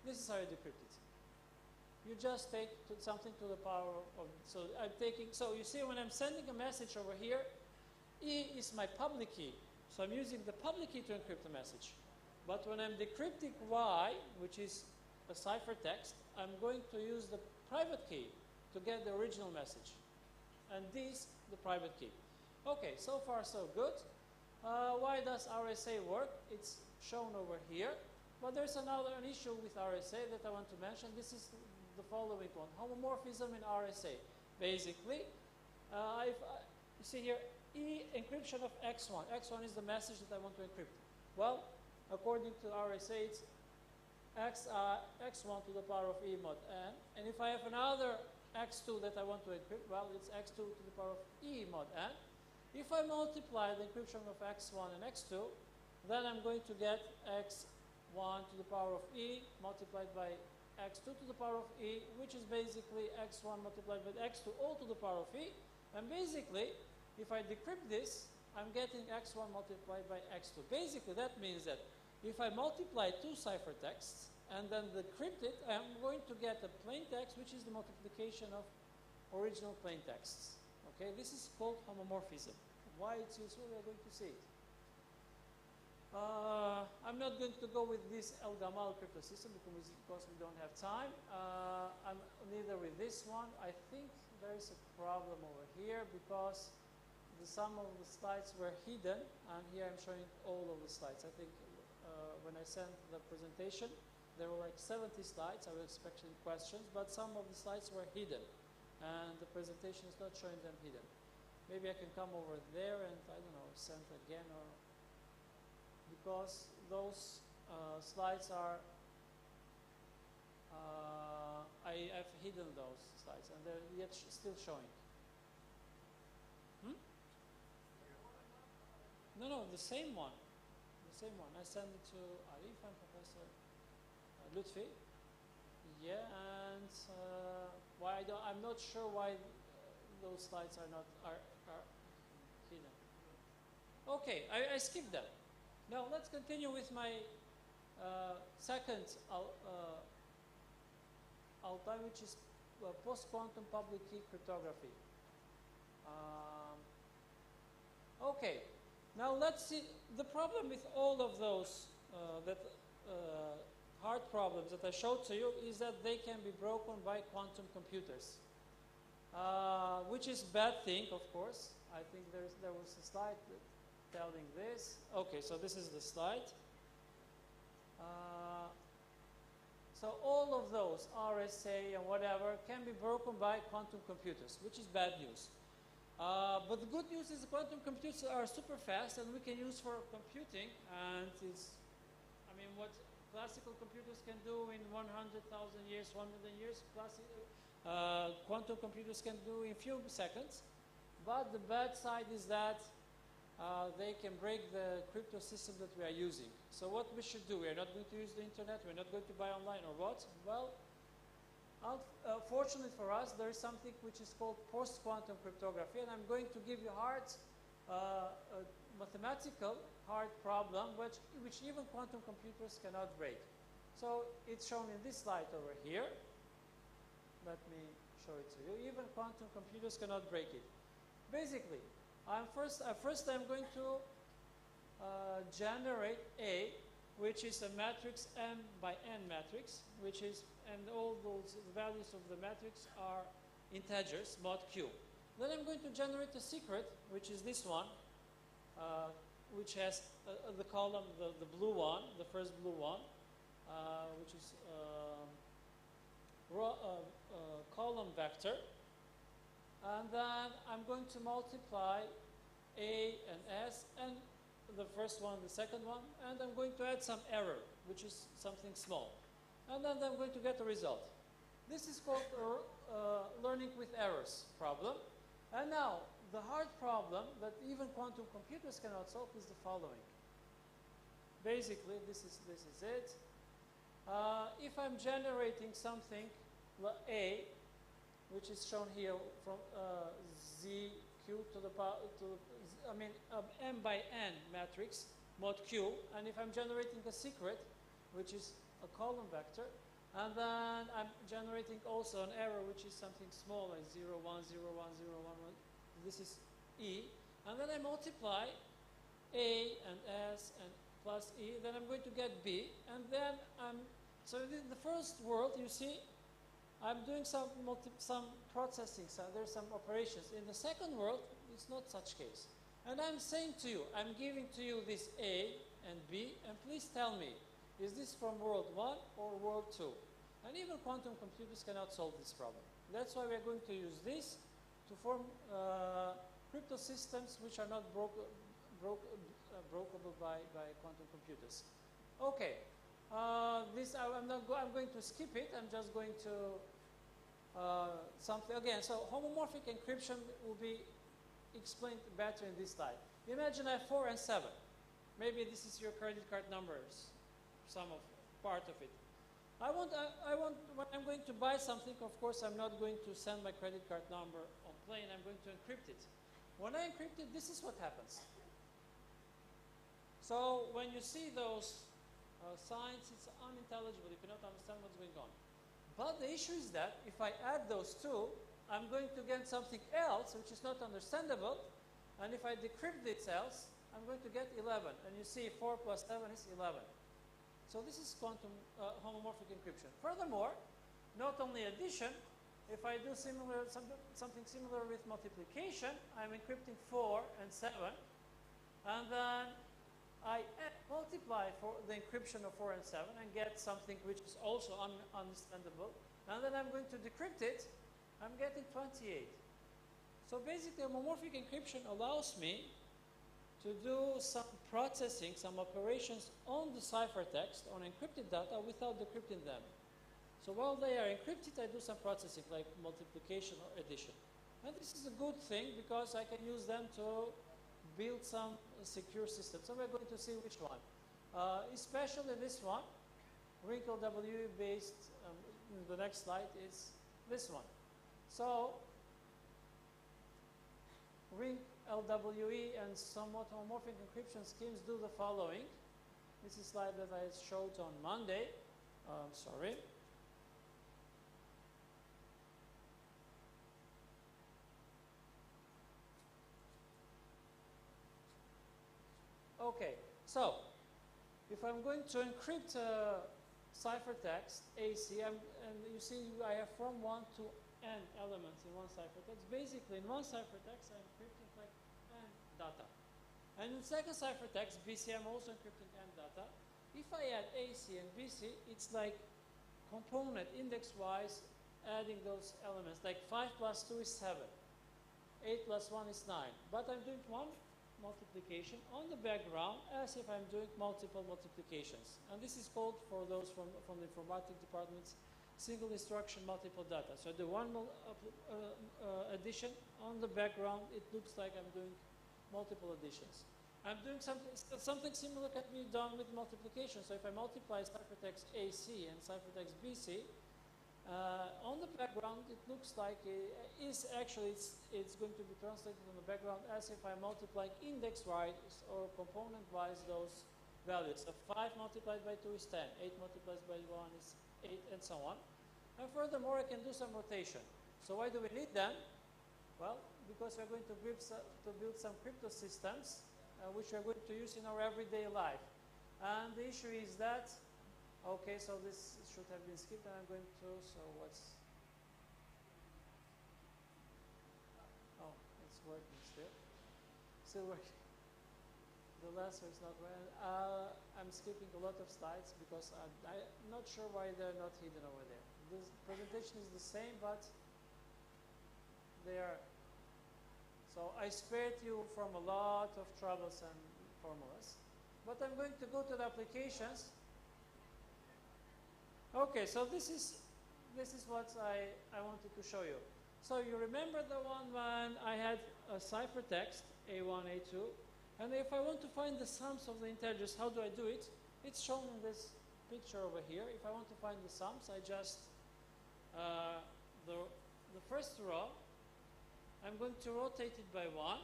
this is how you decrypt it. You just take something to the power of, so I'm taking, so you see when I'm sending a message over here, E is my public key. So I'm using the public key to encrypt the message. But when I'm decrypting Y, which is a ciphertext, I'm going to use the private key to get the original message. And this, the private key. Okay, so far so good. Why does RSA work? It's shown over here. But there's an issue with RSA that I want to mention. This is the following one. Homomorphism in RSA. Basically, you see here, E encryption of X1. X1 is the message that I want to encrypt. Well, according to RSA, it's X1 to the power of E mod N. And if I have another X2 that I want to encrypt, well, it's X2 to the power of E mod N. If I multiply the encryption of X1 and X2, then I'm going to get X1 to the power of E multiplied by X2 to the power of E, which is basically X1 multiplied by X2 all to the power of E. And basically, if I decrypt this, I'm getting X1 multiplied by X2. Basically, that means that if I multiply two ciphertexts and then decrypt it, I'm going to get a plain text, which is the multiplication of original plain texts. Okay, this is called homomorphism. Why it's useful, we are going to see it. I'm not going to go with this El Gamal crypto system because we don't have time. I'm neither with this one. I think there is a problem over here because some of the slides were hidden, and here I'm showing all of the slides. I think when I sent the presentation, there were like 70 slides. I was expecting questions, but some of the slides were hidden, and the presentation is not showing them hidden. Maybe I can come over there and, I don't know, send again, or because those slides are, I've hidden those slides, and they're yet still showing. No, the same one. The same one. I sent it to Arif and Professor Lutfi. Yeah, and why I'm not sure why those slides are not hidden. Okay, I skipped that. Now let's continue with my second outline, which is post-quantum public key cryptography. Okay. Now let's see, the problem with all of those hard problems that I showed to you is that they can be broken by quantum computers, which is a bad thing, of course. I think there was a slide telling this. Okay, so this is the slide. So all of those, RSA and whatever, can be broken by quantum computers, which is bad news. But the good news is the quantum computers are super fast and we can use for computing, and it's, I mean, what classical computers can do in 100,000 years, 1 million years, quantum computers can do in few seconds. But the bad side is that they can break the crypto system that we are using. So what we should do, we are not going to use the internet, we're not going to buy online, or what? Well, fortunately for us, there is something which is called post-quantum cryptography, and I'm going to give you a mathematical hard problem which even quantum computers cannot break. So it's shown in this slide over here. Let me show it to you. Even quantum computers cannot break it. Basically, first I'm going to generate A, which is a matrix M by N matrix, which is, and all those values of the matrix are integers, mod Q. Then I'm going to generate a secret, which is this one, which has the column, the blue one, the first blue one, which is column vector. And then I'm going to multiply A and S, and the first one, the second one, and I'm going to add some error, which is something small. And then I'm going to get a result. This is called learning with errors problem. And now, the hard problem that even quantum computers cannot solve is the following. Basically, this is it. If I'm generating something, A, which is shown here from ZQ to the power, M by N matrix, mod Q, and if I'm generating a secret, which is a column vector, and then I'm generating also an error, which is something small, like 0, 1, 0, 1, 0, 1, 1. This is E. And then I multiply A and S and plus E. Then I'm going to get B. And then so in the first world, you see, I'm doing some processing. So there's some operations. In the second world, it's not such case. And I'm saying to you, I'm giving to you this A and B. And please tell me, is this from world 1 or world 2? And even quantum computers cannot solve this problem. That's why we're going to use this to form crypto systems which are not brokeable by quantum computers. Okay, I'm going to skip it. I'm just going to something again. So homomorphic encryption will be explained better in this slide. Imagine I have 4 and 7. Maybe this is your credit card numbers, part of it. When I'm going to buy something, of course, I'm not going to send my credit card number on plane. I'm going to encrypt it. When I encrypt it, this is what happens. So when you see those signs, it's unintelligible. You cannot understand what's going on. But the issue is that if I add those two, I'm going to get something else, which is not understandable. And if I decrypt this else, I'm going to get 11. And you see 4 plus 7 is 11. So this is quantum homomorphic encryption. Furthermore, not only addition, if I do something similar with multiplication, I'm encrypting 4 and 7. And then I multiply for the encryption of 4 and 7 and get something which is also understandable. And then I'm going to decrypt it. I'm getting 28. So basically, homomorphic encryption allows me to do some processing, some operations on the ciphertext, on encrypted data, without decrypting them. So while they are encrypted, I do some processing, like multiplication or addition. And this is a good thing, because I can use them to build some secure systems. So we're going to see which one. Especially this one, ring LWE based, the next slide is this one. So ring LWE and somewhat homomorphic encryption schemes do the following. This is a slide that I showed on Monday. Sorry. Okay, so if I'm going to encrypt ciphertext AC, and you see I have from 1 to n elements in one ciphertext. Basically, in one ciphertext, I'm encrypting like n data. And in the second ciphertext, BC, I'm also encrypting n data. If I add AC and BC, it's like component index-wise adding those elements. Like 5 plus 2 is 7. 8 plus 1 is 9. But I'm doing one multiplication on the background as if I'm doing multiple multiplications. And this is called, for those from the informatics departments, single instruction multiple data. So the one addition on the background, it looks like I'm doing multiple additions. I'm doing something similar can be done with multiplication. So if I multiply ciphertext AC and ciphertext BC, on the background, it looks like it's going to be translated on the background as if I'm multiplying index-wise or component-wise those values. So 5 multiplied by 2 is 10, 8 multiplied by 1 is 8, and so on. And furthermore, I can do some rotation. So why do we need them? Well, because we're going to build some crypto systems which we're going to use in our everyday life. And the issue is that, okay, so this should have been skipped, and I'm going to, so what's, oh, it's working still. Still working. The laser is not well. I'm skipping a lot of slides because I'm not sure why they're not hidden over there. This presentation is the same, but they are. So I spared you from a lot of troublesome formulas. But I'm going to go to the applications. Okay, so this is what I wanted to show you. So you remember the one when I had a ciphertext, A1, A2, and if I want to find the sums of the integers, how do I do it? It's shown in this picture over here. If I want to find the sums, I just, the first row, I'm going to rotate it by 1.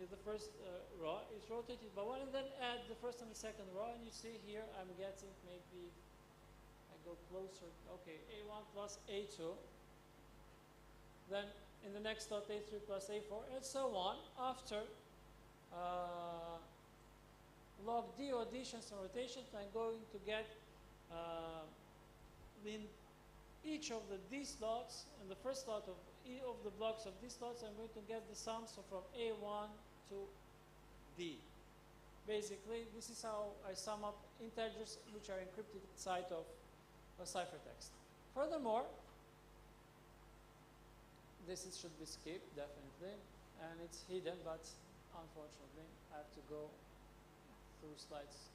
is the first row. It's rotated by 1, and then add the first and the second row, and you see here I'm getting maybe, I go closer, okay, A1 plus A2. Then in the next slot A3 plus A4, and so on, after log D or additions and rotations, I'm going to get in each of the D slots, and the first slot of each of the blocks of D slots, I'm going to get the sums from A1 to D. Basically, this is how I sum up integers which are encrypted inside of a ciphertext. Furthermore, this should be skipped, definitely, and it's hidden, but unfortunately, I have to go through slides.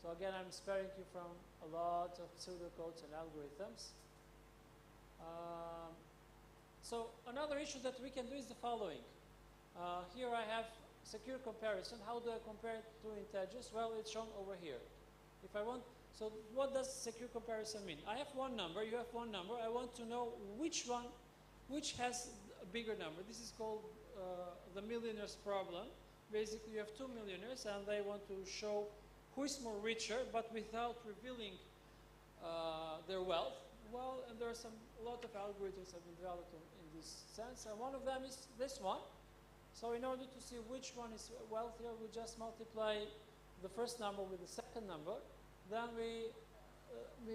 So again, I'm sparing you from a lot of pseudocodes and algorithms. So another issue that we can do is the following. Here I have secure comparison. How do I compare two integers? Well, it's shown over here. If I want, so what does secure comparison mean? I have one number, you have one number. I want to know which has a bigger number. This is called the millionaire's problem. Basically, you have two millionaires, and they want to show who is more richer, but without revealing their wealth. Well, and there are a lot of algorithms have been developed in this sense, and one of them is this one. So in order to see which one is wealthier, we just multiply the first number with the second number, then we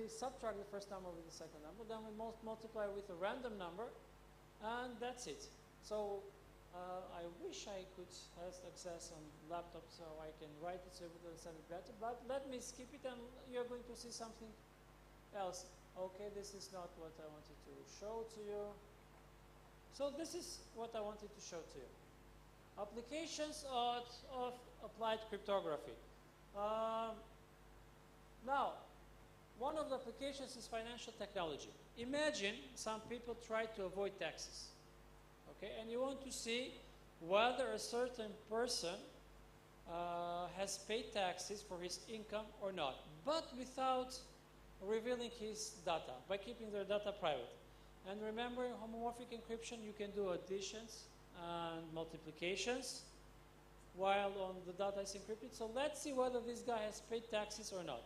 subtract the first number with the second number, then we multiply with a random number, and that's it. So I wish I could have access on laptop so I can write it so you will understand it better, but let me skip it and you're going to see something else. Okay, this is not what I wanted to show to you. So this is what I wanted to show to you. Applications of applied cryptography. Now, one of the applications is financial technology. Imagine some people try to avoid taxes. Okay, and you want to see whether a certain person has paid taxes for his income or not, but without revealing his data, by keeping their data private. And remember, in homomorphic encryption, you can do additions and multiplications while on the data is encrypted. So let's see whether this guy has paid taxes or not.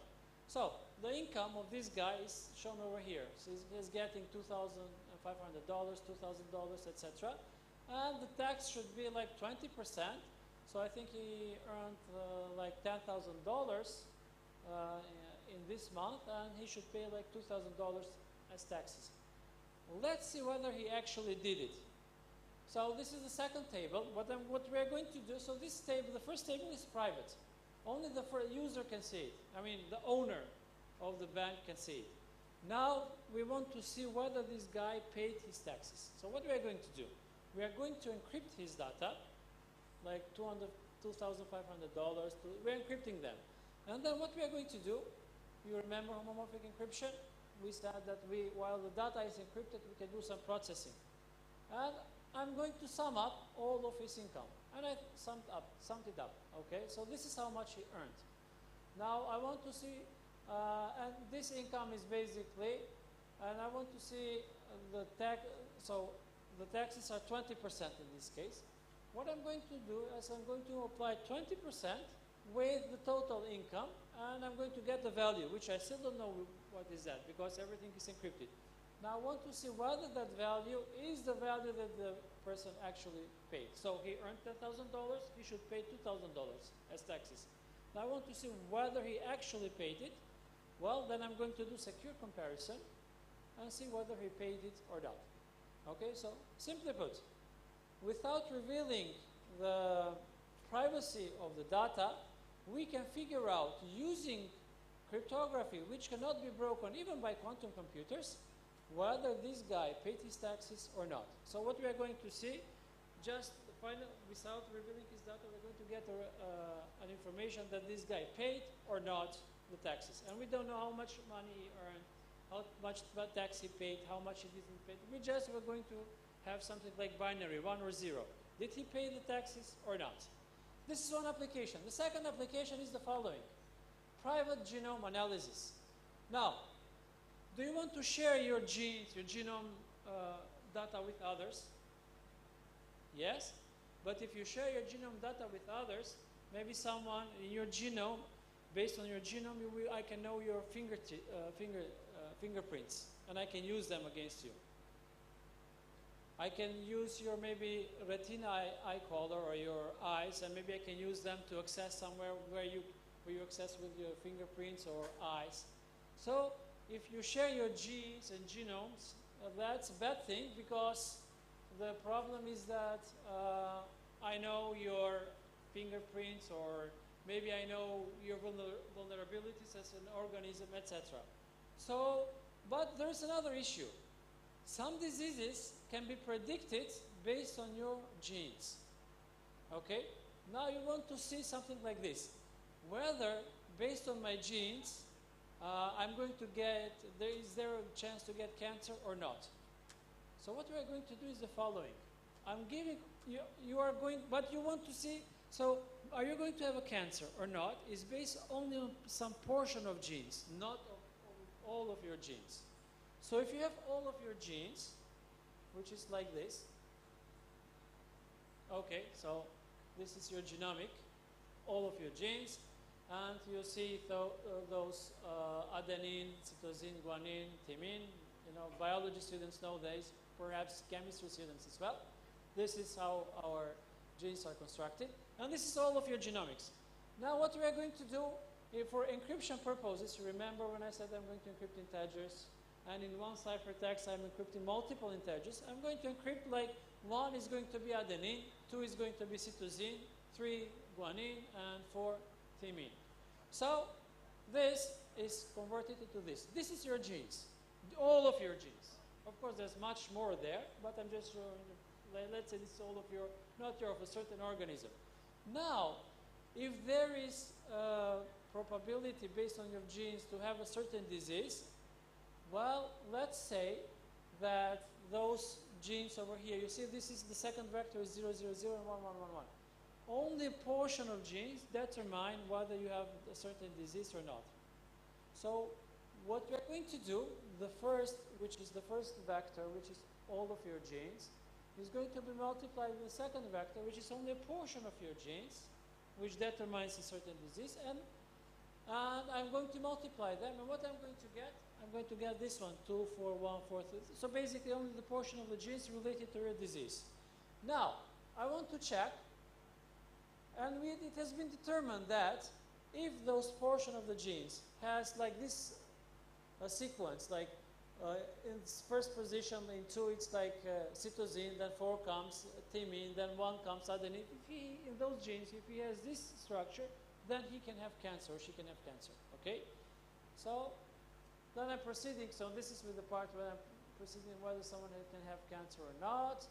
So the income of this guy is shown over here. So he's getting $2,500, $2,000, etc. And the tax should be like 20%. So I think he earned like $10,000 in this month, and he should pay like $2,000 as taxes. Let's see whether he actually did it. So this is the second table. What we're going to do, so this table, the first table is private. Only the user can see it. I mean, the owner of the bank can see it. Now, we want to see whether this guy paid his taxes. So what we are going to do? We are going to encrypt his data, like $2,500. We're encrypting them. And then what we are going to do, you remember homomorphic encryption? We said that while the data is encrypted, we can do some processing. And I'm going to sum up all of his income. And I summed it up, okay? So this is how much he earned. Now I want to see, and this income is basically, and I want to see the tax, so the taxes are 20% in this case. What I'm going to do is I'm going to apply 20% with the total income, and I'm going to get the value, which I still don't know what is that, because everything is encrypted. Now I want to see whether that value is the value that the person actually paid. So he earned $10,000, he should pay $2,000 as taxes. Now I want to see whether he actually paid it. Well, then I'm going to do secure comparison and see whether he paid it or not. Okay, so simply put, without revealing the privacy of the data, we can figure out using cryptography, which cannot be broken even by quantum computers, whether this guy paid his taxes or not. So what we are going to see, just without revealing his data, we're going to get an information that this guy paid or not the taxes. And we don't know how much money he earned, how much tax he paid, how much he didn't pay. We're going to have something like binary, 1 or 0. Did he pay the taxes or not? This is one application. The second application is the following: private genome analysis. Now, do you want to share your genes, your genome data with others? yes. But if you share your genome data with others, maybe someone in your genome, based on your genome, I can know your fingerprints, and I can use them against you. I can use your maybe retina eye color or your eyes, and maybe I can use them to access somewhere where you access with your fingerprints or eyes. So if you share your genes and genomes, that's a bad thing, because the problem is that I know your fingerprints, or maybe I know your vulnerabilities as an organism, etc. So, but there's another issue. Some diseases can be predicted based on your genes. Okay? Now you want to see something like this. Whether, based on my genes, I'm going to get, is there a chance to get cancer or not? So what we are going to do is the following. I'm giving, you are going, but you want to see, so are you going to have a cancer or not is based only on some portion of genes, not all of your genes. So if you have all of your genes, which is like this, okay, so this is your genomic, all of your genes, and you see those adenine, cytosine, guanine, thymine. You know, biology students know this, perhaps chemistry students as well. This is how our genes are constructed, and this is all of your genomics. Now what we are going to do, for encryption purposes, remember when I said I'm going to encrypt integers, and in one ciphertext I'm encrypting multiple integers. I'm going to encrypt, like, 1 is going to be adenine, 2 is going to be cytosine, 3 guanine, and 4 thymine. So this is converted into this. This is your genes, all of your genes. Of course, there's much more there, but I'm just showing, let's say this is all of your, not your, of a certain organism. Now, if there is a probability based on your genes to have a certain disease, well, let's say that those genes over here, you see this is the second vector is 0, 0, 0, and 1, 1, 1, 1. Only a portion of genes determine whether you have a certain disease or not. So what we're going to do, the first, which is the first vector, which is all of your genes, is going to be multiplied with the second vector, which is only a portion of your genes, which determines a certain disease, and I'm going to multiply them, and what I'm going to get? I'm going to get this one, 2, 4, 1, 4, 3. So basically only the portion of the genes related to your disease. Now, I want to check, and it has been determined that if those portion of the genes has like this sequence, like in first position, in 2 it's like cytosine, then 4 comes thymine, then 1 comes adenine. If he, in those genes, if he has this structure, then he can have cancer, or she can have cancer, okay? So then I'm proceeding, so this is with the part where I'm proceeding whether someone can have cancer or not.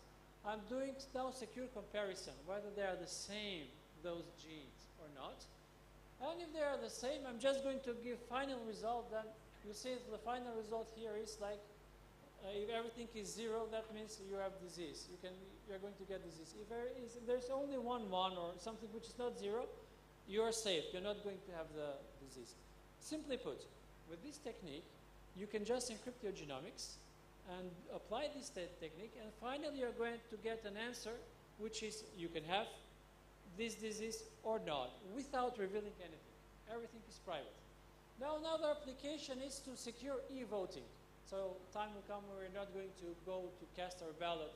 I'm doing now secure comparison, whether they are the same, those genes, or not. And if they are the same, I'm just going to give final result. Then you see the final result here is like, if everything is 0, that means you have disease. You're going to get disease. If there's only 1, 1, or something which is not 0, you're safe. You're not going to have the disease. Simply put, with this technique, you can just encrypt your genomics and apply this technique, and finally you're going to get an answer, which is you can have this disease or not, without revealing anything. Everything is private. Now another application is to secure e-voting. So time will come where we're not going to go to cast our ballot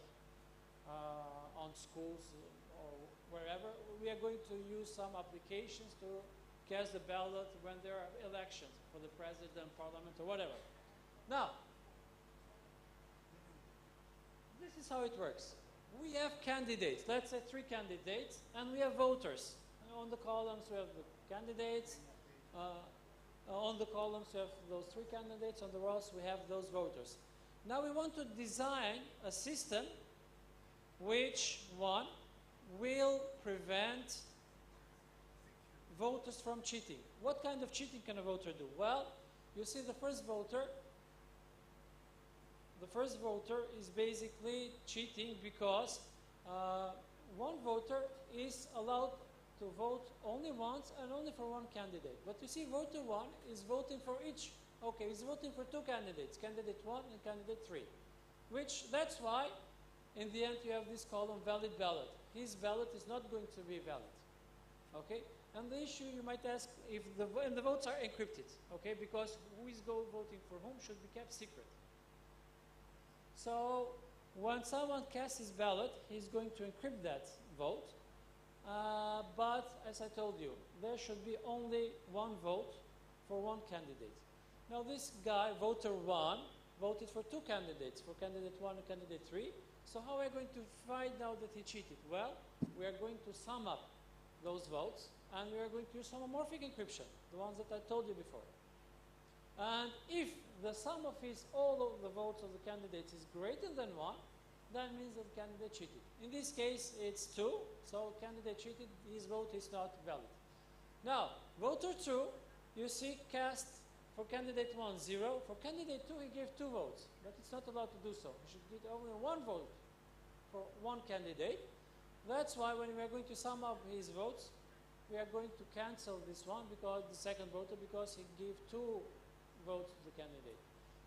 on schools or wherever. We are going to use some applications to cast the ballot when there are elections for the president, parliament, or whatever. Now, this is how it works. We have candidates, let's say 3 candidates, and we have voters. On the columns we have the candidates, on the columns we have those 3 candidates, on the rows we have those voters. Now we want to design a system which, one, will prevent voters from cheating. What kind of cheating can a voter do? Well, you see the first voter is basically cheating because one voter is allowed to vote only once and only for one candidate. But you see, voter 1 is voting for each. Okay, he's voting for 2 candidates, candidate 1 and candidate 3. Which, that's why in the end you have this column valid ballot. His ballot is not going to be valid. Okay? And the issue you might ask if and the votes are encrypted, okay? Because who is voting for whom should be kept secret. So when someone casts his ballot, he's going to encrypt that vote. But as I told you, there should be only one vote for one candidate. Now this guy, voter 1, voted for 2 candidates, for candidate 1 and candidate 3. So how are we going to find out that he cheated? Well, we are going to sum up those votes, and we are going to use homomorphic encryption, the ones that I told you before. And if the sum of all of the votes of the candidates is greater than 1, that means that the candidate cheated. In this case, it's 2, so candidate cheated, his vote is not valid. Now, voter 2, you see, cast for candidate 1, 0. For candidate 2, he gave 2 votes, but it's not allowed to do so. He should give only 1 vote for 1 candidate. That's why when we are going to sum up his votes, we are going to cancel this one, because the second voter, because he gave 2 votes to the candidate.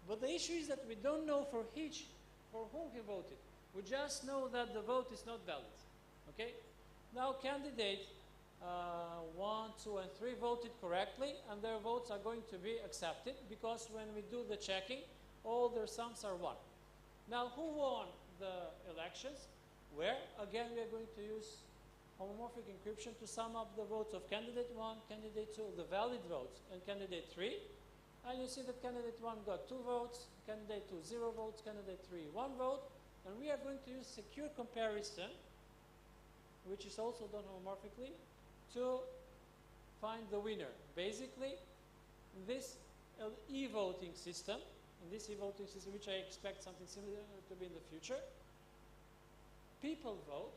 But the issue is that we don't know for whom he voted. We just know that the vote is not valid. Okay? Now candidate 1, 2, and 3 voted correctly, and their votes are going to be accepted, because when we do the checking, all their sums are 1. Now who won the elections? Where, again, we are going to use homomorphic encryption to sum up the votes of candidate 1, candidate 2, the valid votes, and candidate 3. And you see that candidate 1 got 2 votes, candidate 2 0 votes, candidate 3 1 vote. And we are going to use secure comparison, which is also done homomorphically, to find the winner. Basically, this e-voting system, which I expect something similar to be in the future, people vote,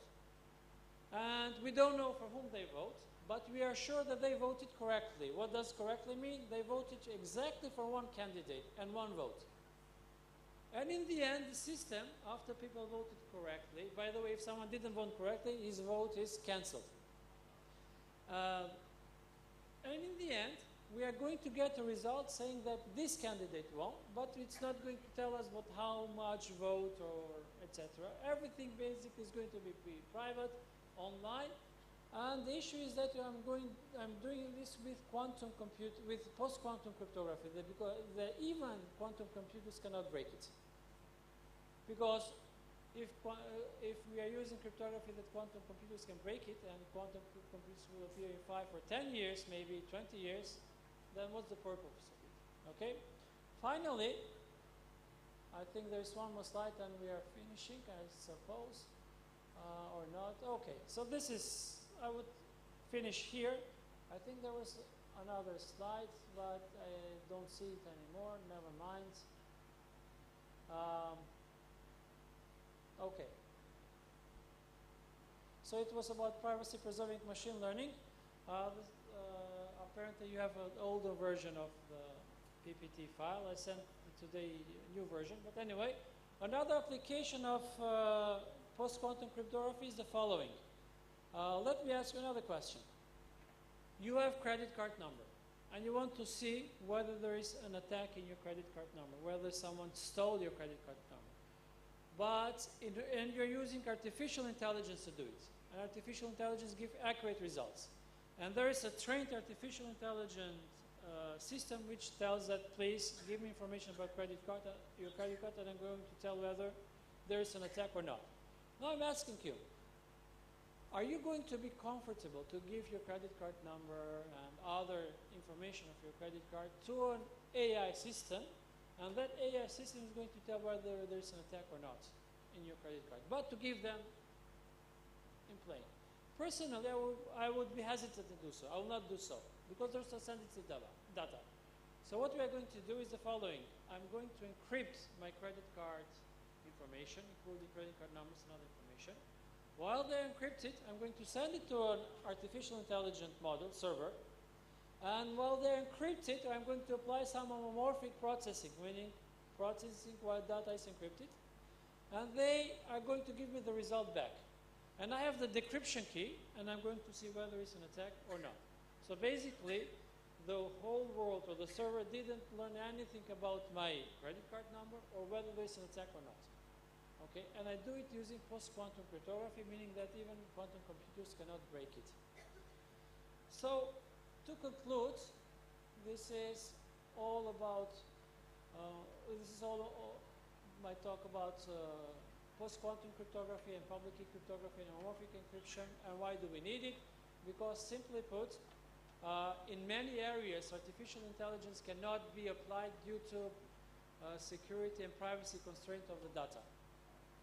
and we don't know for whom they vote, but we are sure that they voted correctly. What does correctly mean? They voted exactly for 1 candidate and 1 vote. And in the end, the system, after people voted correctly, by the way, if someone didn't vote correctly, his vote is cancelled. And in the end, we are going to get a result saying that this candidate won, but it's not going to tell us how much vote or etc. Everything basically is going to be private, online, and the issue is that I'm doing this with post-quantum cryptography, because even quantum computers cannot break it. Because if we are using cryptography that quantum computers can break it, and quantum computers will appear in 5 or 10 years, maybe 20 years, then what's the purpose of it? Okay? Finally, I think there's one more slide and we are finishing, I suppose, or not. Okay, so this is, I would finish here. I think there was another slide, but I don't see it anymore, never mind. Okay. So it was about privacy preserving machine learning. Apparently you have an older version of the PPT file. I sent today a new version, but anyway, another application of post-quantum cryptography is the following. Let me ask you another question. You have credit card number, and you want to see whether there is an attack in your credit card number, whether someone stole your credit card number. And you're using artificial intelligence to do it. And artificial intelligence gives accurate results. And there is a trained artificial intelligence system which tells that, please give me information about your credit card, and I'm going to tell whether there is an attack or not. Now I'm asking you, are you going to be comfortable to give your credit card number and other information of your credit card to an AI system, and that AI system is going to tell whether there's an attack or not in your credit card, but to give them in plain? Personally, I would be hesitant to do so. I will not do so, because there's a sensitive data. So what we are going to do is the following. I'm going to encrypt my credit card information, including credit card numbers and other information. While they're encrypted, I'm going to send it to an artificial intelligence model server. And while they're encrypted, I'm going to apply some homomorphic processing, meaning processing while data is encrypted. And they are going to give me the result back. And I have the decryption key, and I'm going to see whether it's an attack or not. So basically, the whole world or the server didn't learn anything about my credit card number or whether there's an attack or not. Okay, and I do it using post-quantum cryptography, meaning that even quantum computers cannot break it. So, to conclude, this is all about, my talk about post-quantum cryptography and public key cryptography and homomorphic encryption, and why do we need it? Because simply put, in many areas, artificial intelligence cannot be applied due to security and privacy constraint of the data.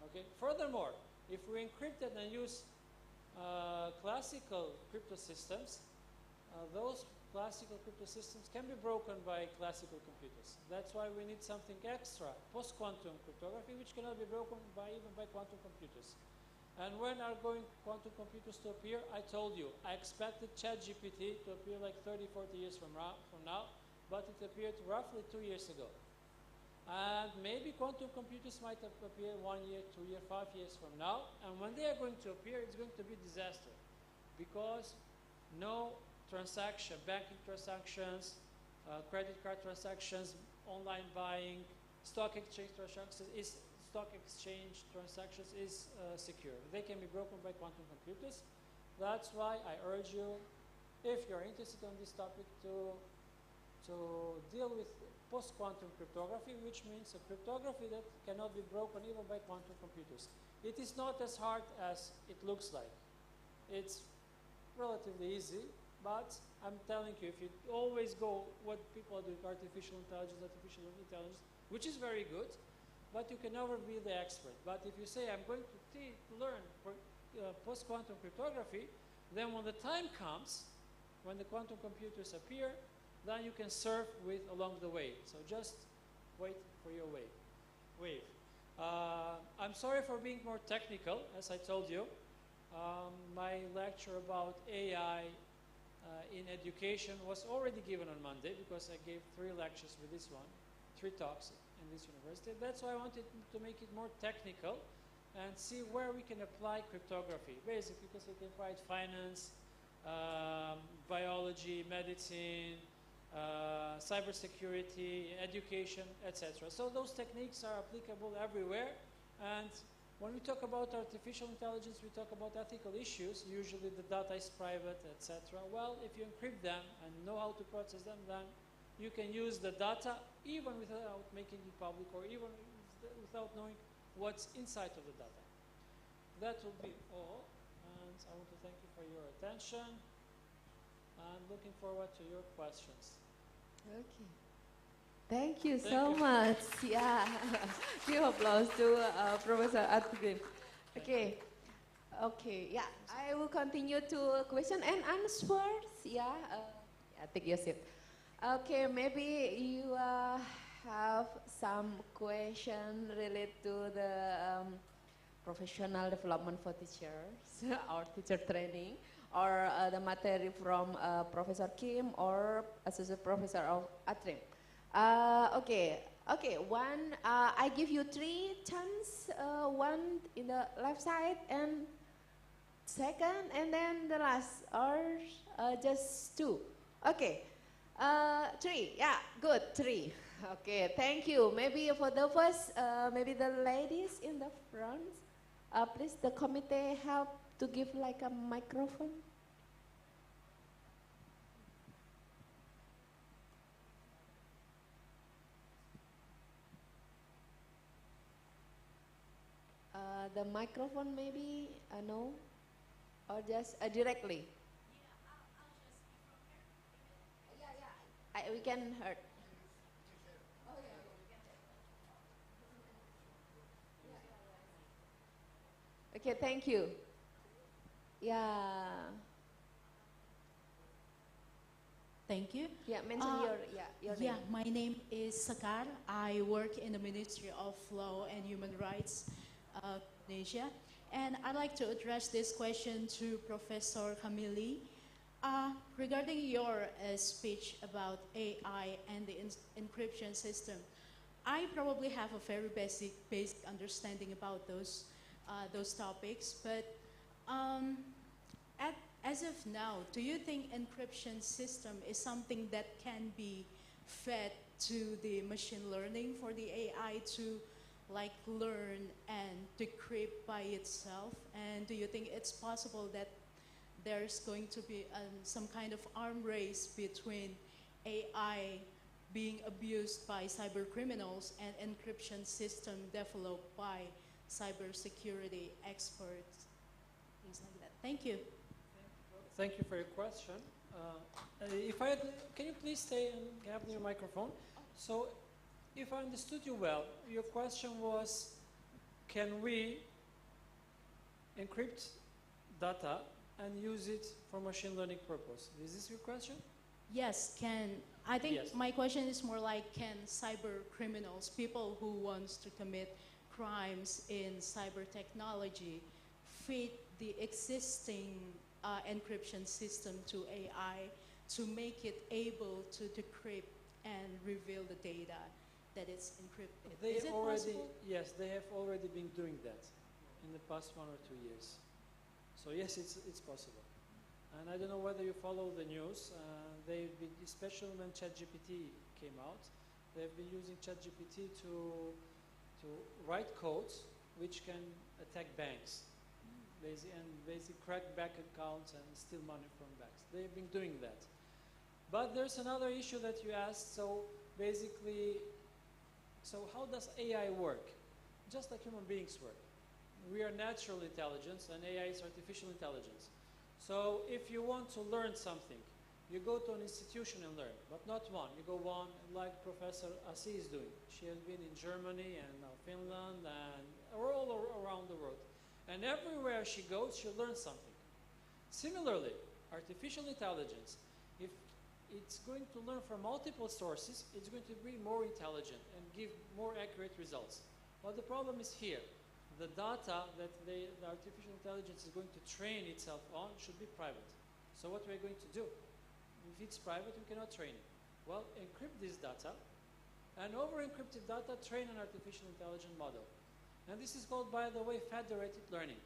Okay. Furthermore, if we encrypt it and use classical crypto systems, those classical crypto systems can be broken by classical computers. That's why we need something extra, post-quantum cryptography, which cannot be broken even by quantum computers. And when are going quantum computers to appear? I told you, I expected ChatGPT to appear like 30, 40 years from now, but it appeared roughly 2 years ago. And maybe quantum computers might appear 1 year, 2 years, 5 years from now. And when they are going to appear, it's going to be disaster. Because no transaction, banking transactions, credit card transactions, online buying, stock exchange transactions is secure. They can be broken by quantum computers. That's why I urge you, if you're interested in this topic, to deal with post-quantum cryptography, which means a cryptography that cannot be broken even by quantum computers. It is not as hard as it looks like. It's relatively easy, but I'm telling you, if you always go what people do with artificial intelligence, which is very good, but you can never be the expert. But if you say, I'm going to learn post-quantum cryptography, then when the time comes, when the quantum computers appear, then you can surf with along the way. So just wait for your wave. I'm sorry for being more technical, as I told you. My lecture about AI in education was already given on Monday because I gave 3 lectures with this one, 3 talks in this university. That's why I wanted to make it more technical and see where we can apply cryptography. Basically, because we can apply it finance, biology, medicine, cybersecurity, education, etc. So those techniques are applicable everywhere. And when we talk about artificial intelligence, we talk about ethical issues. Usually the data is private, etc. Well, if you encrypt them and know how to process them, then you can use the data even without making it public or even without knowing what's inside of the data. That will be all. And I want to thank you for your attention. I'm looking forward to your questions. Okay. Thank you so much. Yeah. Give applause to Professor Atrim. Okay. Okay. Yeah. I will continue to question and answers. Yeah. Take your seat. Okay. Maybe you have some question related to the professional development for teachers or teacher training, or the material from Professor Kim or Associate Professor of Atrim. Okay. One, I give you 3 chances. One in the left side and second, and then the last, or just 2. Okay. 3. Yeah. Good. 3. Okay. Thank you. Maybe for the first, maybe the ladies in the front. Please, the committee help to give like a microphone. The microphone maybe, no? Or just directly? Yeah, we can hear. Oh, yeah, we can hear. Okay, thank you. Yeah. Thank you. Yeah, mention your name. Yeah, my name is Sakar. I work in the Ministry of Law and Human Rights, Indonesia. And I'd like to address this question to Professor Kjamilji. Regarding your speech about AI and the encryption system, I probably have a very basic understanding about those topics, but as of now, do you think encryption system is something that can be fed to the machine learning for the AI to like learn and decrypt by itself? And do you think it's possible that there's going to be some kind of arm race between AI being abused by cyber criminals and encryption system developed by cybersecurity experts, things like that? Thank you. Thank you for your question. Can you please stay and have your microphone? So, if I understood you well, your question was, can we encrypt data and use it for machine learning purpose? Is this your question? Yes, I think Yes. my question is more like, can cyber criminals, people who wants to commit crimes in cyber technology, feed the existing encryption system to AI to make it able to decrypt and reveal the data that is encrypted? Is it possible? Yes, they have already been doing that in the past 1 or 2 years. So yes, it's possible. And I don't know whether you follow the news. Especially when ChatGPT came out, they've been using ChatGPT to write codes which can attack banks, basically crack bank accounts and steal money from banks. They've been doing that. But there's another issue that you asked. So basically, how does AI work? Just like human beings work. We are natural intelligence, and AI is artificial intelligence. So if you want to learn something, you go to an institution and learn, but not one. You go one, like Professor Asih is doing. She has been in Germany and now Finland and all around the world. And everywhere she goes, she learns something. Similarly, artificial intelligence, if it's going to learn from multiple sources, it's going to be more intelligent and give more accurate results. But the problem is here. The data that the artificial intelligence is going to train itself on should be private. So what we're going to do? If it's private, we cannot train it. Well, encrypt this data, and over encrypted data, train an artificial intelligence model. And this is called, by the way, federated learning.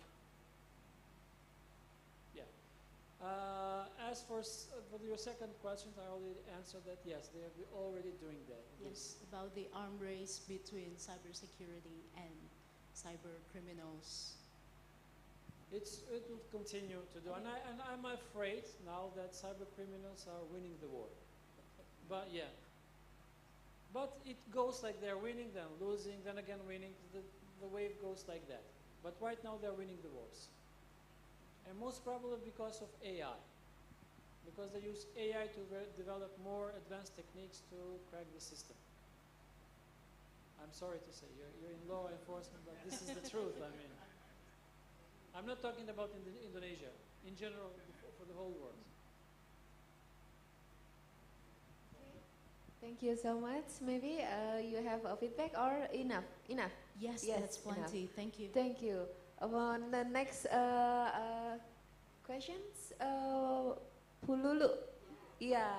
Yeah. As for your second question, I already answered that. Yes, they are already doing that. Yes, about the arm race between cybersecurity and cyber criminals. It will continue to do, and I'm afraid now that cyber criminals are winning the war. But yeah, but it goes like they're winning, then losing, then again winning. The wave goes like that. But right now they're winning the wars, and most probably because of AI, because they use AI to develop more advanced techniques to crack the system. I'm sorry to say, you're in law enforcement, but this is the truth. I mean, I'm not talking about Indonesia, in general, for the whole world. Thank you so much. Maybe you have a feedback or enough? Yes, that's plenty. Enough. Thank you. Thank you. On the next questions, Pululu. Yeah.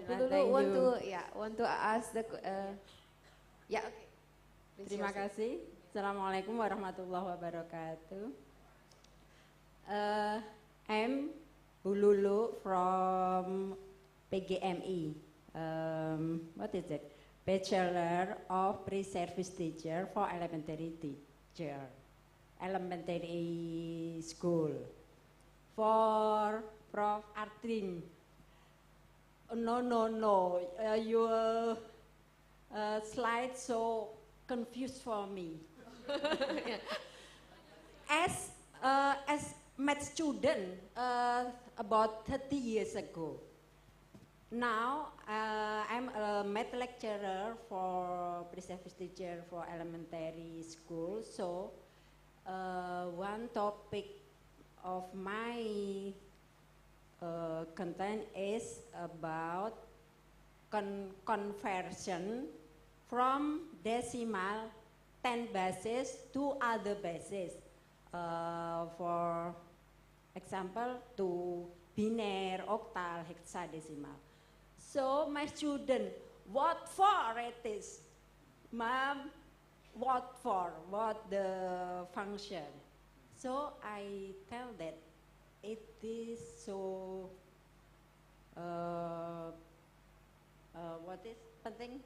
Pululu want to ask the yeah. Okay. Terima kasih. Assalamualaikum warahmatullahi wabarakatuh. I'm Bululu from PGME. What is it? Bachelor of Pre-Service Teacher for Elementary Teacher, Elementary School. For Prof. Atrim. No. Your slide so confused for me. As math student about 30 years ago. Now I'm a math lecturer for pre-service teacher for elementary school. So one topic of my content is about conversion from decimal 10 bases to other bases. For example, to binary, octal, hexadecimal. So my student, what for it is? Ma'am, what for? What the function? So I tell that it is so, what is penting?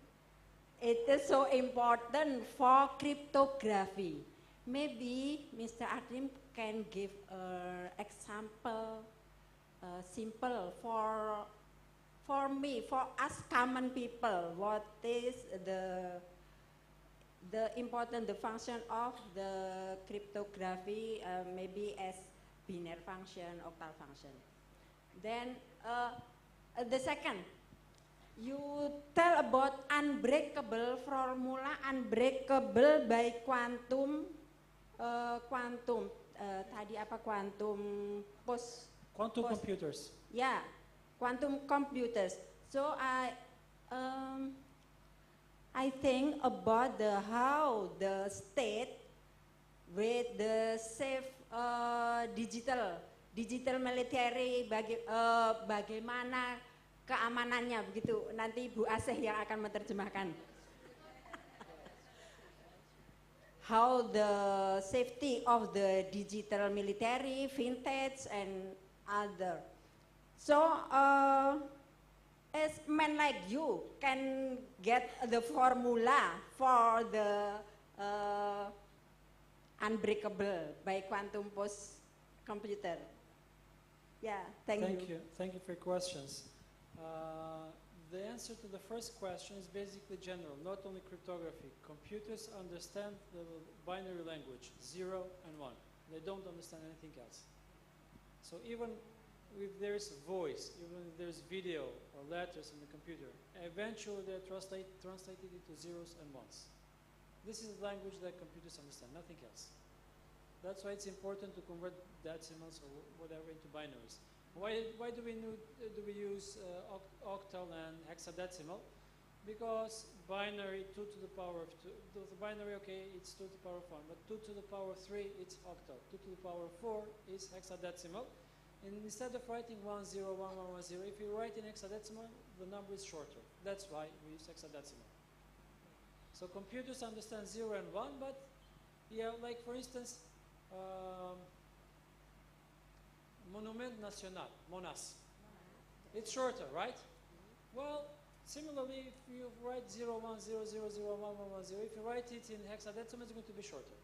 it is so important for cryptography. Maybe Mr. Atrim can give an example, simple for me, for us common people, what is the important, the function of the cryptography, maybe as binary function, octal function. Then the second, you tell about unbreakable formula, unbreakable by quantum, tadi apa quantum Quantum computers. Yeah, quantum computers. So I think about how the state with the safe digital military bagaimana keamanannya begitu. Nanti Bu Asih yang akan menerjemahkan. How the safety of the digital military, vintage and other. So as men like you can get the formula for the unbreakable by quantum post computer. Yeah, thank you. Thank you for your questions. The answer to the first question is basically general, not only cryptography. Computers understand the binary language, 0 and 1. They don't understand anything else. So even if there's voice, even if there's video or letters in the computer, eventually they're translated into zeros and ones. This is the language that computers understand, nothing else. That's why it's important to convert decimals or whatever into binaries. Why do we use octal and hexadecimal? Because binary 2 to the power of 2, the binary, okay, it's 2 to the power of 1, but 2 to the power of 3, it's octal. 2 to the power of 4 is hexadecimal. And instead of writing 1, 0, 1, 1, 1, 0, if you write in hexadecimal, the number is shorter. That's why we use hexadecimal. So computers understand 0 and 1, but yeah, like for instance, Monument Nacional, MONAS. It's shorter, right? Well, similarly, if you write 0, 1, 0, 0, 0, 1, 1, 1, 0, if you write it in hexadecimal, it's going to be shorter.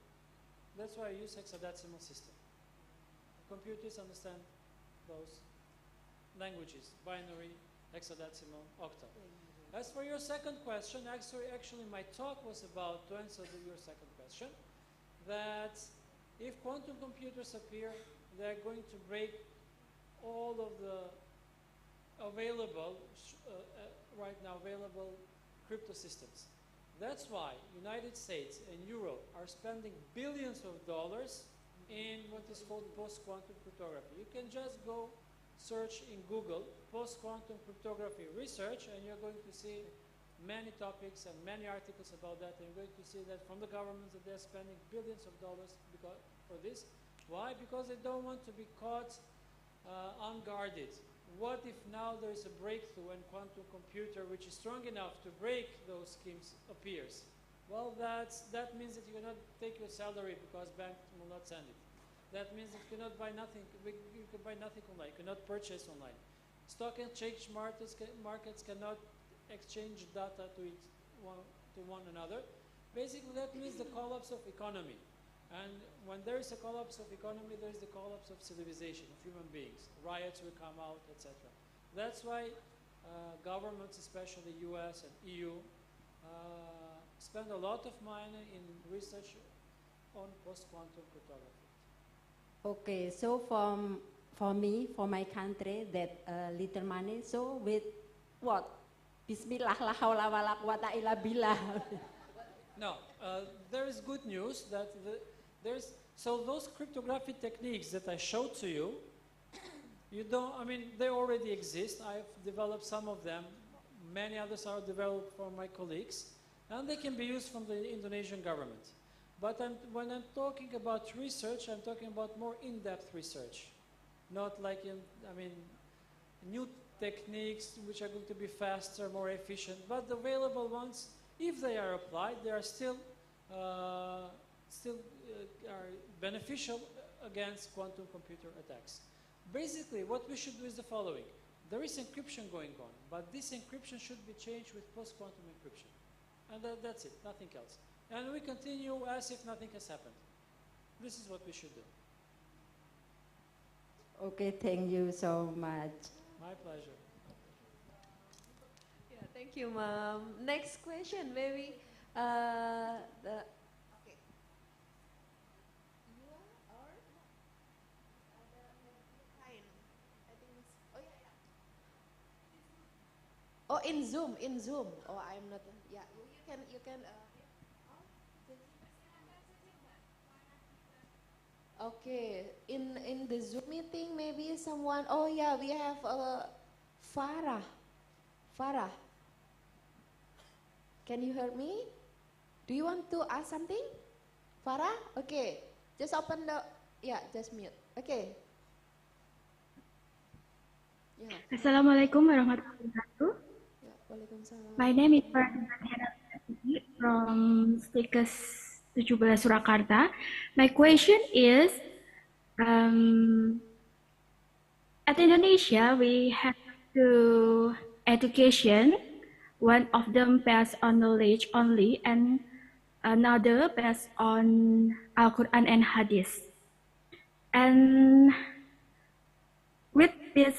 That's why I use hexadecimal system. Computers understand those languages, binary, hexadecimal, octal. As for your second question, actually my talk was about, to answer your second question, that if quantum computers appear, they're going to break all of the available, right now available crypto systems. That's why United States and Europe are spending billions of dollars in what is called post-quantum cryptography. You can just go search in Google post-quantum cryptography research and you're going to see many topics and many articles about that, and you're going to see that from the governments that they're spending billions of dollars for this. Why? Because they don't want to be caught unguarded. What if now there's a breakthrough and quantum computer which is strong enough to break those schemes appears? Well, that means that you cannot take your salary because bank will not send it. That means that you cannot buy nothing. You can buy nothing online. You cannot purchase online. Stock and exchange markets cannot exchange data to one another. Basically, that means the collapse of economy. And when there is a collapse of economy, there is the collapse of civilization, of human beings. Riots will come out, etc. That's why governments, especially US and EU, spend a lot of money in research on post-quantum cryptography. Okay, so for me, for my country, that little money, so with what? Bismillah la hawla wa la quwwata illa billah. No, there is good news that so those cryptography techniques that I showed to you, they already exist. I've developed some of them. Many others are developed from my colleagues, and they can be used from the Indonesian government. But when I'm talking about research, I'm talking about more in-depth research, not like new techniques which are going to be faster, more efficient. But the available ones, if they are applied, they are still are beneficial against quantum computer attacks. Basically, what we should do is the following. There is encryption going on, but this encryption should be changed with post-quantum encryption. And that's it, nothing else. And we continue as if nothing has happened. This is what we should do. Okay, thank you so much. My pleasure. Yeah, thank you, Ma'am. Next question, maybe okay. You are or no? Fine. I think it's, oh yeah, yeah. Oh, in Zoom, in Zoom. Oh, I'm not. Yeah, you can. Okay, in the Zoom meeting, maybe someone. Oh yeah, we have Farah. Farah. Can you hear me? Do you want to ask something? Farah? Okay. Just open the, yeah, just mute. Okay. Yeah. Assalamualaikum warahmatullahi wabarakatuh. Yeah, Waalaikumsalam. My name is Farah from Stikes 17 Surakarta. My question is, at Indonesia, we have two education. One of them based on knowledge only, and another based on Al-Quran and Hadith. And with this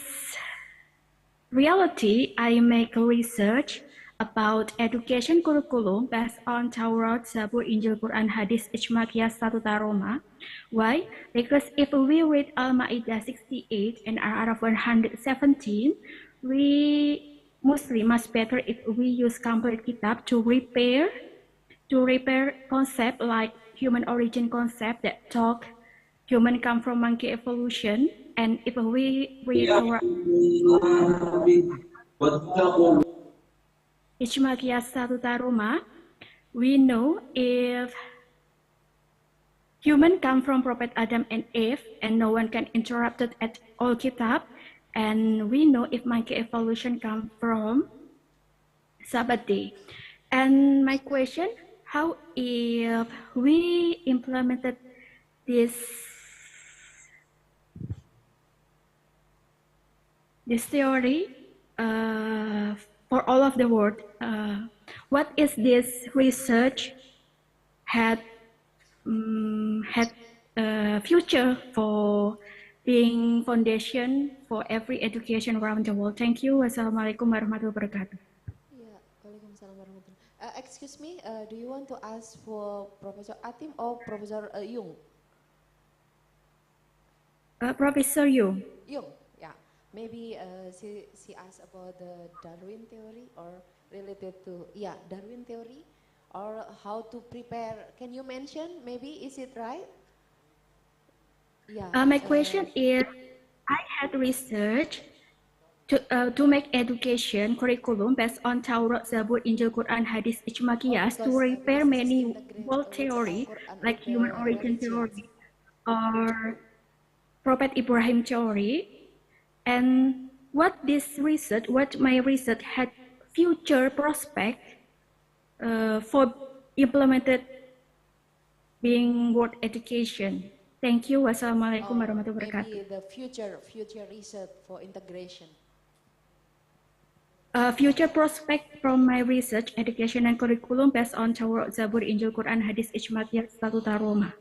reality, I make research about education curriculum based on Taurat, Zabur, Injil, Quran, Hadith, Ijma, Qiyas, Statuta Roma. Why? Because if we read Al-Ma'idah 68 and Al-Araf 117, we Muslim must better if we use complete kitab to repair concept like human origin concept that talk human come from monkey evolution, and if we read our Ijma Qiyas Statuta Roma, we know if human come from Prophet Adam and Eve, and no one can interrupt it at all kitab. And we know if monkey evolution come from Sabbath day. And my question, how if we implemented this theory for all of the world? What is this research had future for being foundation for every education around the world? Thank you. Wassalamualaikum warahmatullahi wabarakatuh. Yeah, Waalaikumsalam warahmatullahi. Excuse me, do you want to ask for Professor Atrim or Professor Jung? Professor Jung. Jung, yeah. Maybe she asked about the Darwin theory or related to, yeah, Darwin theory or how to prepare. Can you mention, maybe, is it right? Yeah. My question is, I had research to make education curriculum based on Taurat, Zabur, Injil, Quran, Hadith, Ijma, Qiyas to repair many world theory like human origin theory or Prophet Ibrahim theory. And what my research had future prospect for implemented being world education. Thank you. Wassalamualaikum warahmatullahi wabarakatuh. Maybe the future research for integration. Future prospect from my research, education and curriculum based on Taurat, Zabur, Injil, Quran, Hadith, Ijma, Qiyas, Statuta Roma.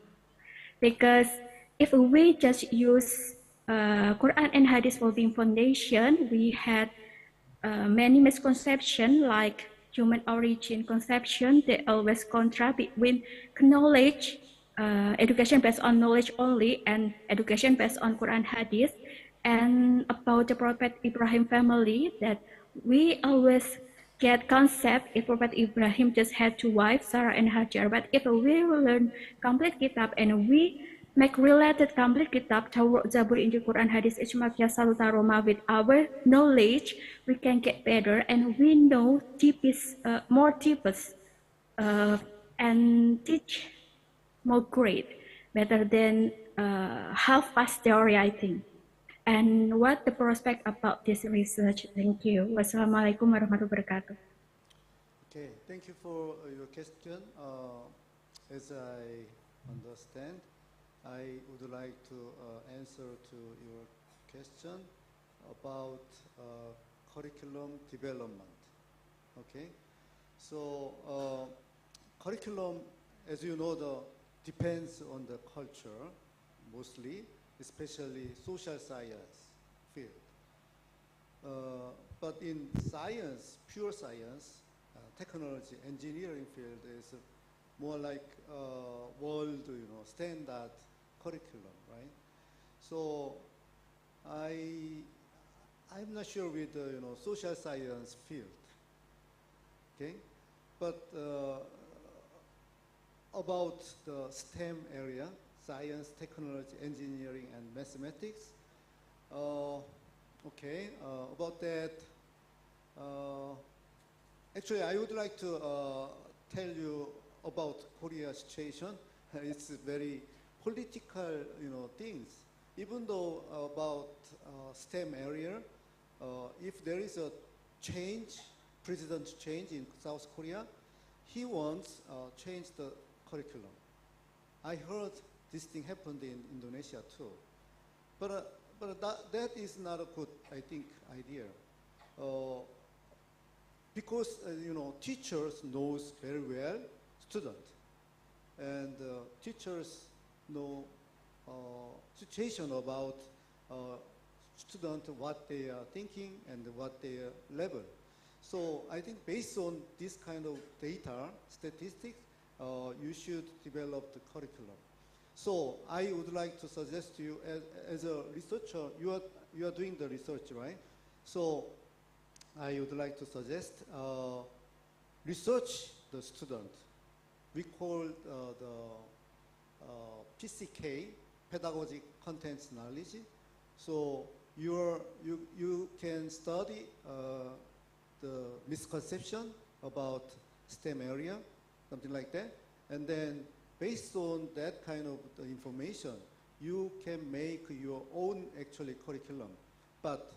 Because if we just use Quran and Hadith for being foundation, we had many misconceptions like human origin conception. They always contrast between knowledge, education based on knowledge only, and education based on Quran Hadith. And about the Prophet Ibrahim family, that we always get concept if Prophet Ibrahim just had two wives, Sarah and Hajar. But if we learn complete kitab and we make related complete kitab, Taurat, Zabur, Injil, Quran, Hadith, Ijma, Qiyas, Statuta Roma with our knowledge, we can get better and we know more deepest and teach more great, better than half-past theory, I think. And what the prospect about this research? Thank you. Wassalamualaikum warahmatullahi wabarakatuh. Okay, thank you for your question. As I understand, I would like to answer to your question about curriculum development. Okay, So curriculum, as you know, depends on the culture mostly, especially social science field. But in science, pure science, technology, engineering field is more like world, standard curriculum, right? So I'm not sure with the social science field, okay? But about the STEM area, science, technology, engineering, and mathematics. Okay, about that, actually I would like to tell you about Korea's situation. It's very political, things. Even though about STEM area, if there is a change, president change in South Korea, he wants change the curriculum. I heard this thing happened in Indonesia too. But that is not a good, I think, idea. Because, teachers knows very well student. And teachers know situation about student, what they are thinking and what their level. So I think based on this kind of data, statistics, you should develop the curriculum. So I would like to suggest to you, as a researcher, you are doing the research, right? So I would like to suggest research the student. We call the PCK, pedagogic contents knowledge. So you can study the misconception about STEM area, something like that, and then based on that kind of the information, you can make your own actually curriculum. But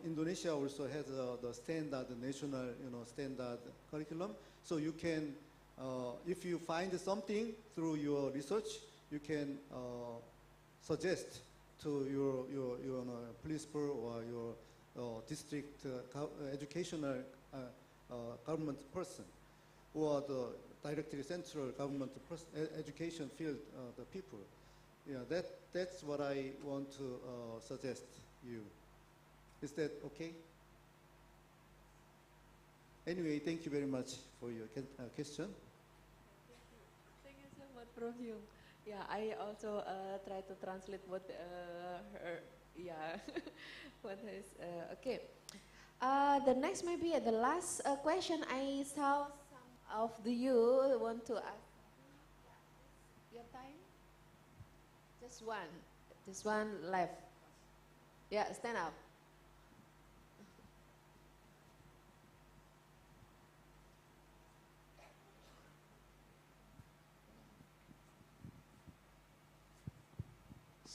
Indonesia also has the standard, the national, standard curriculum. So you can, if you find something through your research, you can suggest to your principal or your district educational government person, or the directly central government education field, the people. Yeah, that's what I want to suggest you. Is that okay? Anyway, thank you very much for your question. Thank you so much, Prof. Jung. Yeah, I also try to translate what her, what is, okay. The next maybe the last question I saw some of you want to ask. Your time? Just one left. Yeah, stand up.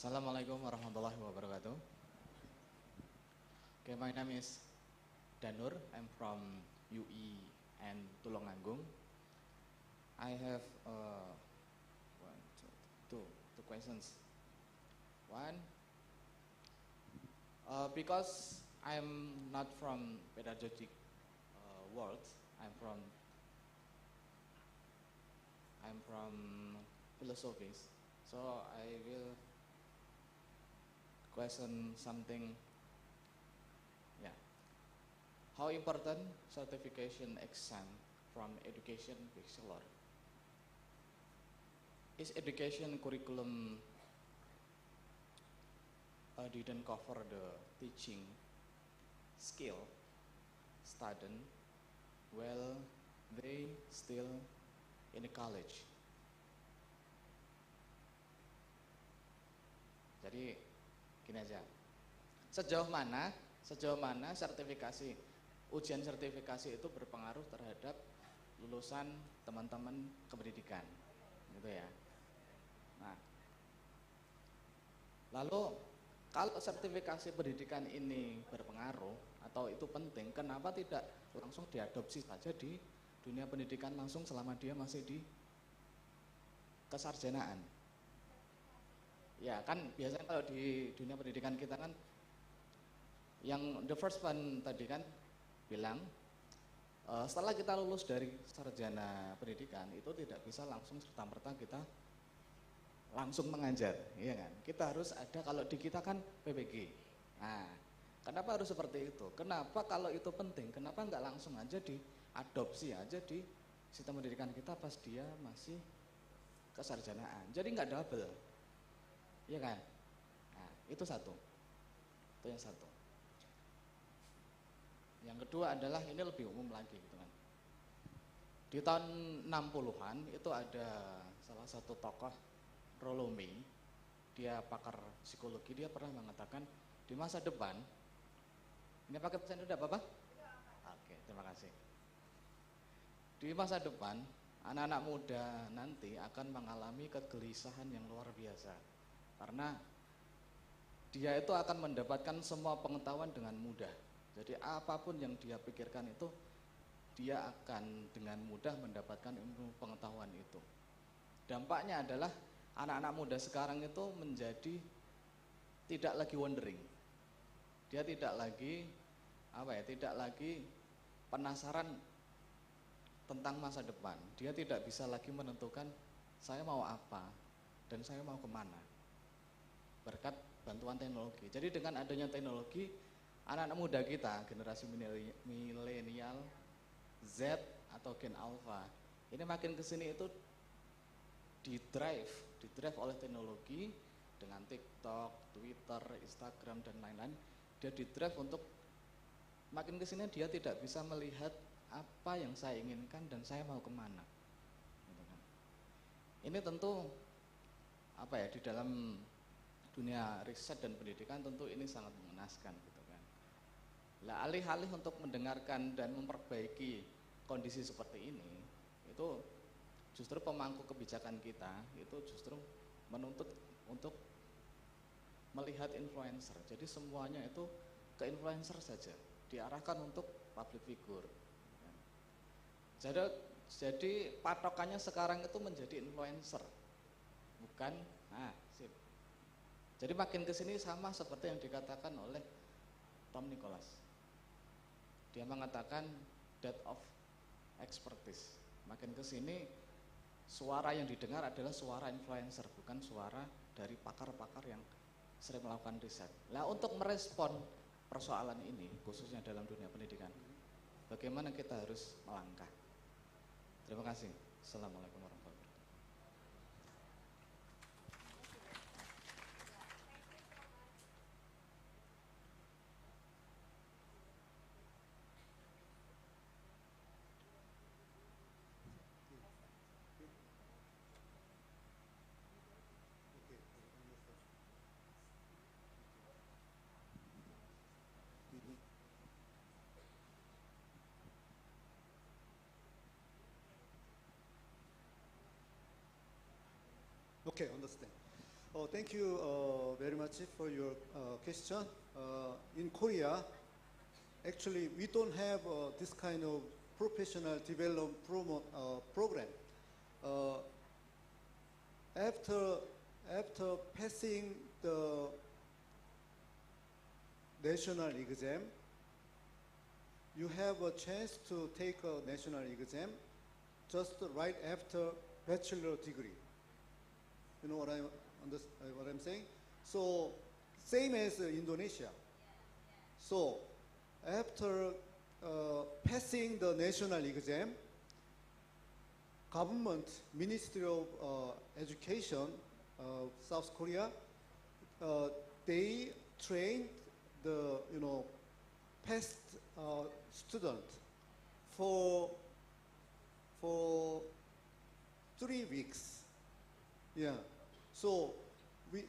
Assalamualaikum warahmatullahi wabarakatuh. Okay, my name is Danur. I'm from UE and Tulungagung. I have two questions. One, because I'm not from pedagogic world, I'm from philosophies. So I will question something. Yeah, how important certification exam from education bachelor? Is education curriculum didn't cover the teaching skill student while they still in the college? Jadi gini aja, sejauh mana sertifikasi, ujian sertifikasi itu berpengaruh terhadap lulusan teman-teman kependidikan, gitu ya. Nah, lalu kalau sertifikasi pendidikan ini berpengaruh atau itu penting, kenapa tidak langsung diadopsi saja di dunia pendidikan langsung selama dia masih di kesarjanaan? Ya kan biasanya kalau di dunia pendidikan kita kan yang the first one tadi kan bilang Setelah kita lulus dari sarjana pendidikan itu tidak bisa langsung serta-merta kita langsung mengajar, iya kan? Kita harus ada, kalau di kita kan PPG. Nah, kenapa harus seperti itu? Kenapa kalau itu penting? Kenapa nggak langsung aja diadopsi aja di sistem pendidikan kita pas dia masih kesarjanaan? Jadi nggak double, iya kan? Nah, itu satu. Itu yang satu. Yang kedua adalah ini lebih umum lagi gitu kan. Di tahun 60-an itu ada salah satu tokoh Rollomi, dia pakar psikologi, dia pernah mengatakan di masa depan, ini pakai bahasa Indonesia Bapak? Oke, terima kasih. Di masa depan, anak-anak muda nanti akan mengalami kegelisahan yang luar biasa. Karena dia itu akan mendapatkan semua pengetahuan dengan mudah. Jadi apapun yang dia pikirkan itu, dia akan dengan mudah mendapatkan ilmu pengetahuan itu. Dampaknya adalah anak-anak muda sekarang itu menjadi tidak lagi wondering. Dia tidak lagi tidak lagi penasaran tentang masa depan. Dia tidak bisa lagi menentukan saya mau apa dan saya mau kemana. Berkat bantuan teknologi. Jadi dengan adanya teknologi, anak-anak muda kita, generasi milenial, Z atau Gen Alpha, ini makin kesini itu didrive oleh teknologi dengan TikTok, Twitter, Instagram dan lain-lain. Dia didrive untuk makin kesini dia tidak bisa melihat apa yang saya inginkan dan saya mau kemana. Ini tentu di dalam dunia riset dan pendidikan tentu ini sangat mengenaskan. Nah, alih-alih untuk mendengarkan dan memperbaiki kondisi seperti ini, itu justru pemangku kebijakan kita itu justru menuntut untuk melihat influencer. Jadi semuanya itu ke influencer saja, diarahkan untuk public figure. Jadi patokannya sekarang itu menjadi influencer, bukan. Jadi makin kesini sama seperti yang dikatakan oleh Tom Nicholas. Dia mengatakan death of expertise. Makin ke sini suara yang didengar adalah suara influencer, bukan suara dari pakar-pakar yang sering melakukan riset. Nah, untuk merespon persoalan ini, khususnya dalam dunia pendidikan, bagaimana kita harus melangkah? Terima kasih. Assalamualaikum warahmatullahi wabarakatuh. Okay, understand. Thank you very much for your question. In Korea, actually, we don't have this kind of professional development program. After passing the national exam, you have a chance to take a national exam just right after bachelor degree. You know what I'm saying? So same as Indonesia. So after passing the national exam, government, Ministry of Education of South Korea, they trained the past student for 3 weeks. Yeah. So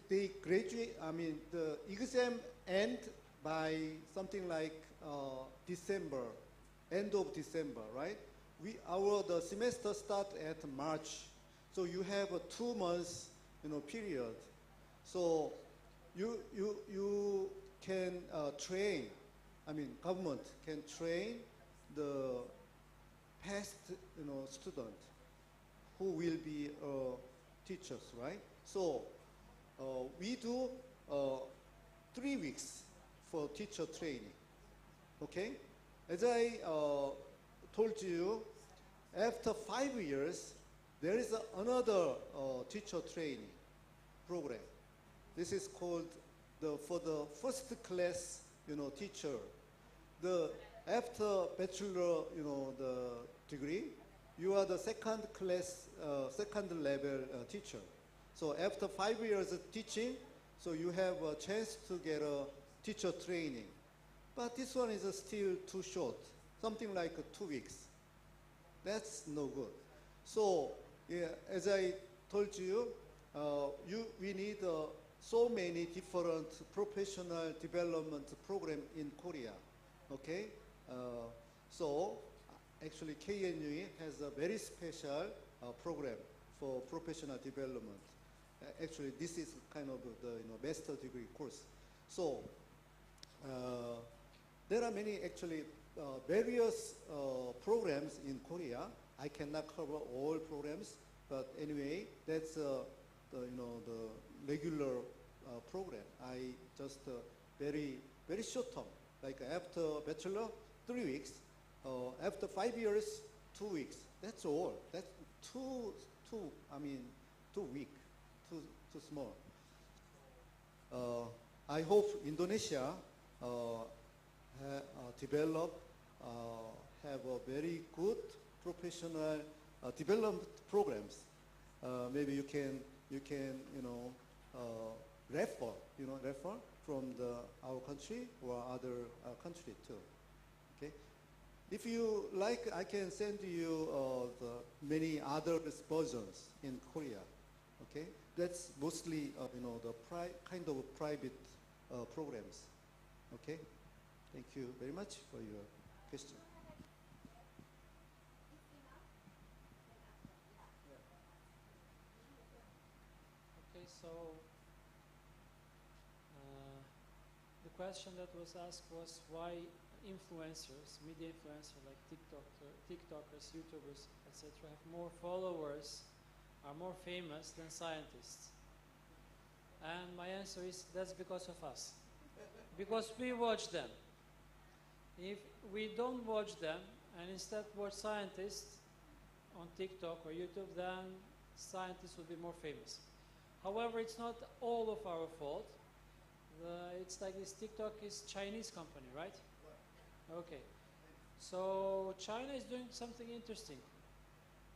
they graduate. I mean, the exam end by something like December, end of December, right? The semester start at March, so you have a 2 months, period. So you can train. I mean, government can train the past, student who will be teachers, right? So we do 3 weeks for teacher training. Okay, as I told you, after 5 years, there is another teacher training program. This is called for the first class, teacher. After bachelor, the degree, you are the second class, second level teacher. So after 5 years of teaching, so you have a chance to get a teacher training. But this one is still too short, something like 2 weeks. That's no good. So yeah, as I told you, we need so many different professional development programs in Korea. Okay, so actually KNUE has a very special program for professional development. Actually, this is kind of the master degree course. So there are many actually various programs in Korea. I cannot cover all programs, but anyway, that's the regular program. I just very short term, like after bachelor, 3 weeks. After 5 years, 2 weeks. That's all. That's too weak, too small. I hope Indonesia have a very good professional development programs. Maybe you can refer from our country or other country too. Okay. If you like, I can send you the many other versions in Korea. Okay, that's mostly the kind of private programs. Okay, thank you very much for your question. Okay, so the question that was asked was why influencers, media influencers like TikTokers, YouTubers, etc. have more followers, are more famous than scientists. And my answer is that's because of us. Because we watch them. If we don't watch them and instead watch scientists on TikTok or YouTube, then scientists will be more famous. However, it's not all of our fault. It's like this TikTok is Chinese company, right? Okay. So China is doing something interesting.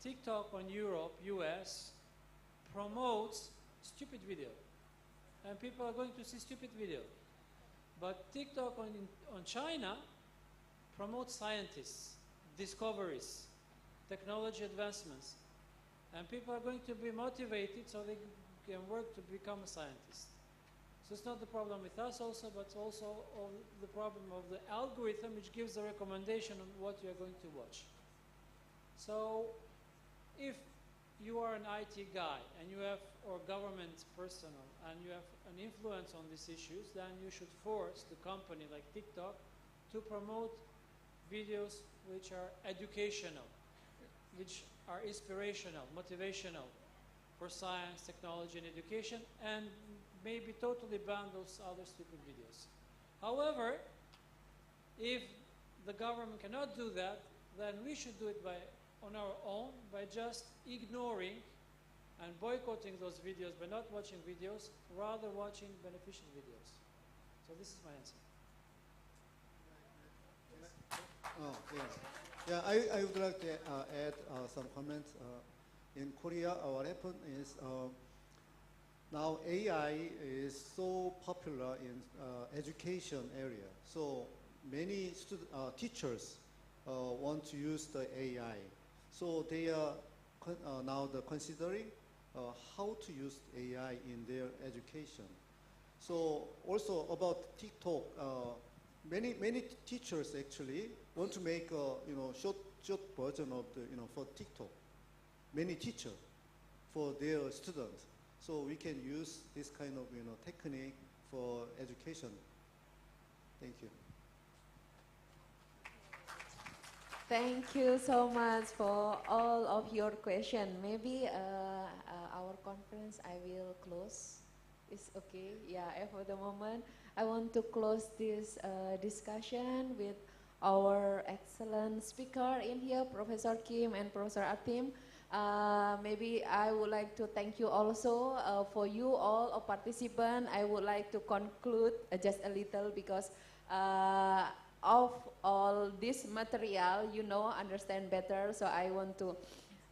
TikTok on Europe, US, promotes stupid video. And people are going to see stupid video. But TikTok on China promotes scientists, discoveries, technology advancements. And people are going to be motivated so they can work to become a scientist. So it's not the problem with us also, but also the problem of the algorithm which gives a recommendation on what you are going to watch. So if you are an IT guy and you have, or government person, and you have an influence on these issues, then you should force the company like TikTok to promote videos which are educational, which are inspirational, motivational for science, technology, and education, and maybe totally ban those other stupid videos. However, if the government cannot do that, then we should do it on our own by just ignoring and boycotting those videos by not watching videos, rather watching beneficial videos. So this is my answer. Oh, yeah. I would like to add some comments. In Korea, what happened is now AI is so popular in education area. So many teachers want to use the AI. So they are now considering how to use AI in their education. So also about TikTok, many teachers actually want to make a short version of the for TikTok. Many teachers for their students. So we can use this kind of technique for education. Thank you. Thank you so much for all of your questions. Maybe our conference I will close. It's okay. Yeah, for the moment, I want to close this discussion with our excellent speaker in here, Professor Kim and Professor Atrim. Maybe I would like to thank you also for you all participants. I would like to conclude just a little because of all this material, you know, understand better. So I want to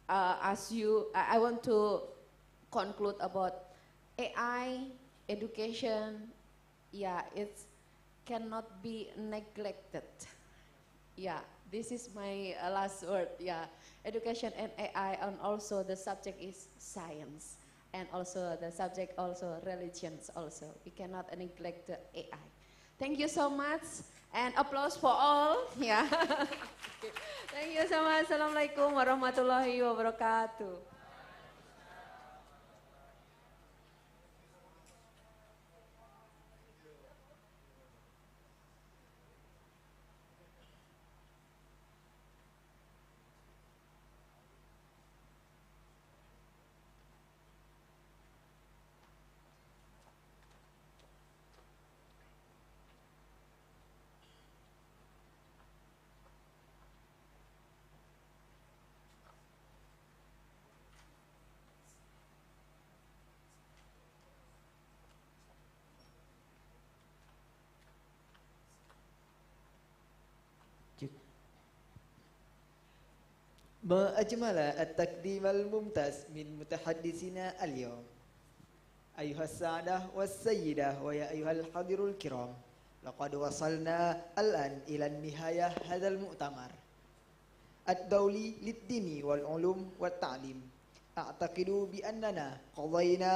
ask you, I want to conclude about AI, education. Yeah, it cannot be neglected. Yeah, this is my last word. Yeah, education and AI, and also the subject is science, and also the subject also religions also. We cannot neglect the AI. Thank you so much, and applause for all. Yeah. Thank you so much. Assalamualaikum warahmatullahi wabarakatuh. ما أجمل التقديم الممتاز من متحدثنا اليوم. أيها السادة والسيدة ويا أيها الحاضر الكرام، لقد وصلنا الآن إلى النهاية هذا المؤتمر الدولي للدين والعلوم والتعليم. أعتقد بأننا قضينا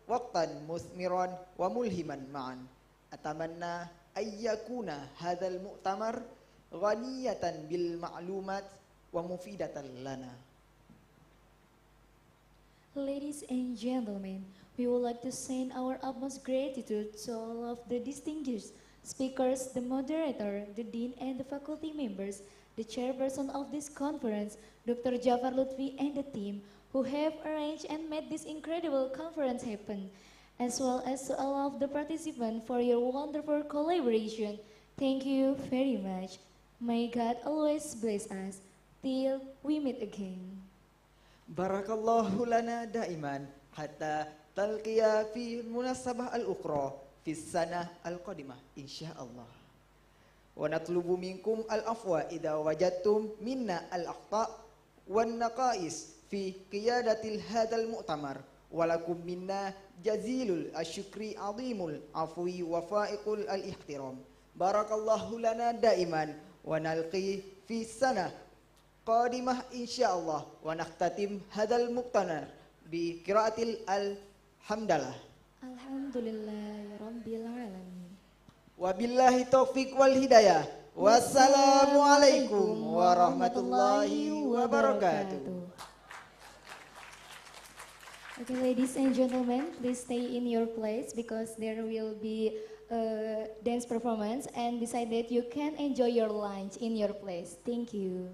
وقتا مثمرا وملهما معا. أتمنى أن يكون هذا المؤتمر غنية بالمعلومات ومفيدة لنا. Ladies and gentlemen, we would like to send our utmost gratitude to all of the distinguished speakers, the moderator, the dean and the faculty members, the chairperson of this conference, Dr. Jafar Lutfi and the team who have arranged and made this incredible conference happen, as well as to all of the participants for your wonderful collaboration. Thank you very much. May God always bless us. Till we meet again. Barakallahu lana daiman hatta talqiya fi munasabah al-ukhra fi sanah al-qadimah insyaallah. Wa natlubu minkum al-afwa idza wajadtum minna al-akhta' wan naqais fi qiyadatil hadzal mu'tamar. Walakum minna jazilul asyukri azimul afwi wa fa'iqul al-ihtiram. Barakallahu lana daiman wa nalqi fi sanah qadimah insyaallah wa nakhtatim hadzal muqtanar bi qiraatil alhamdalah. Alhamdulillahirabbil alamin. Wabillahi taufik wal hidayah. Wassalamualaikum warahmatullahi wabarakatuh. Okay, ladies and gentlemen, please stay in your place because there will be a dance performance, and beside that you can enjoy your lunch in your place. Thank you.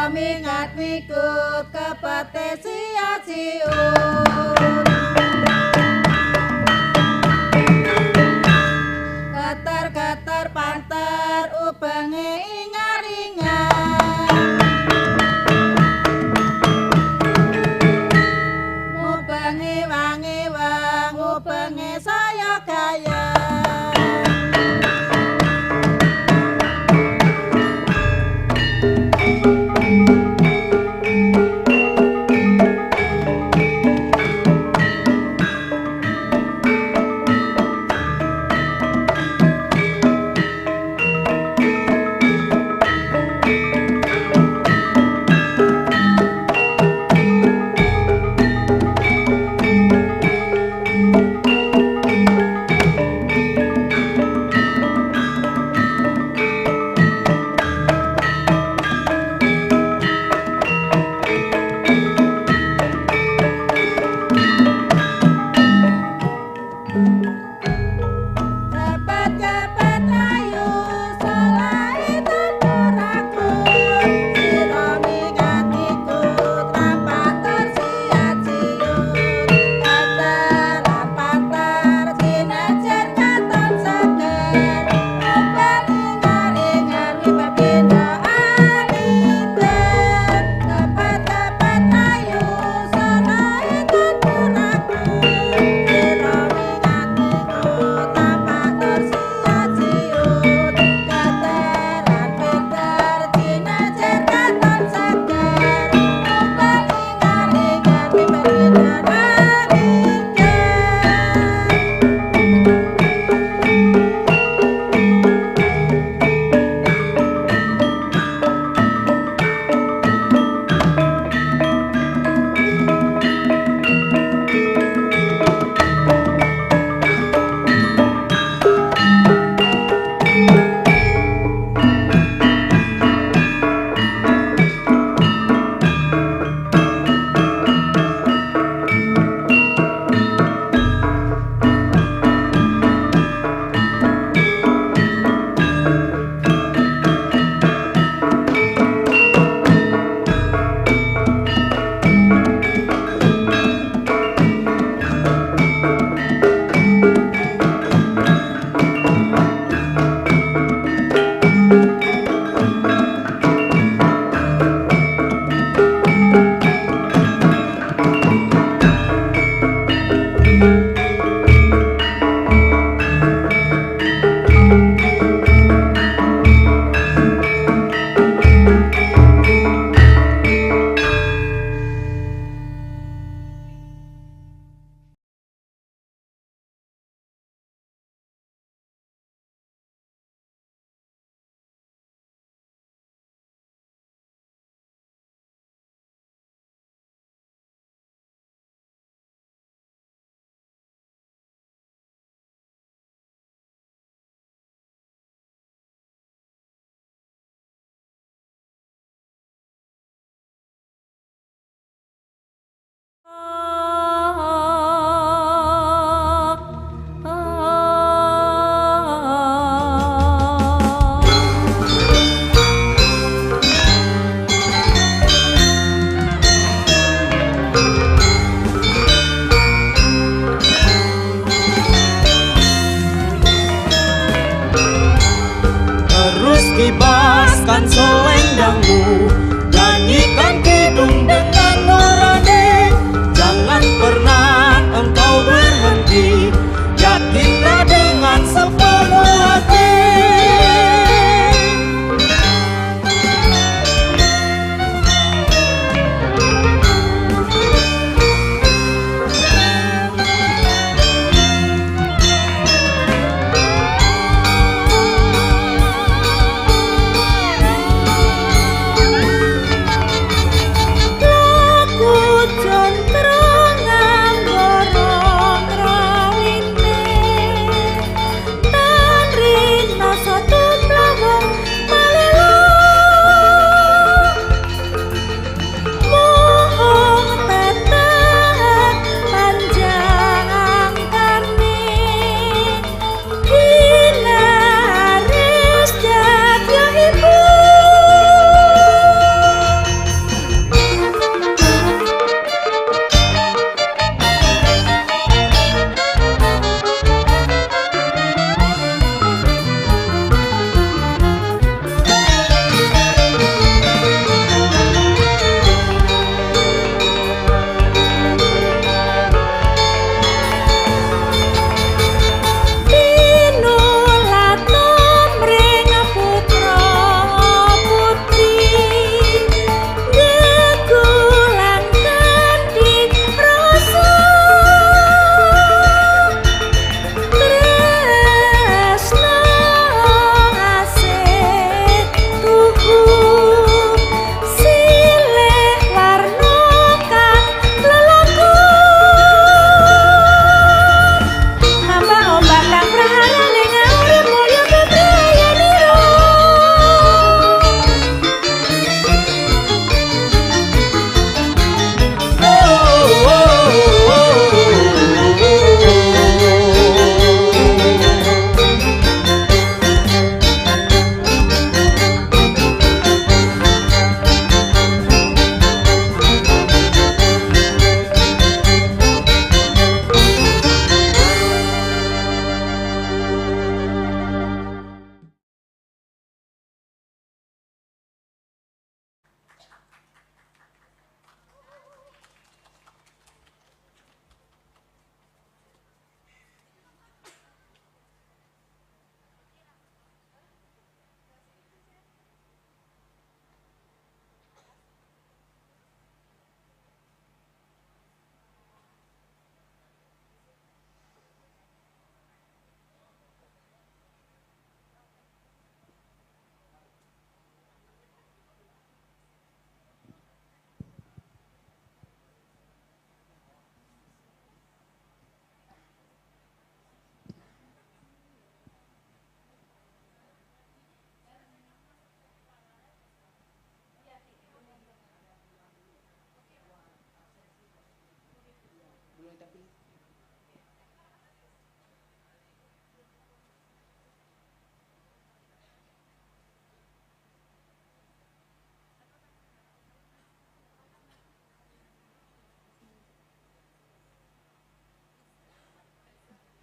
mingat mikut kepete sia-siun. Keter-keter panter ubenge ingar-ingar. Ngubengi wangi wang, ngubengi saya gaya.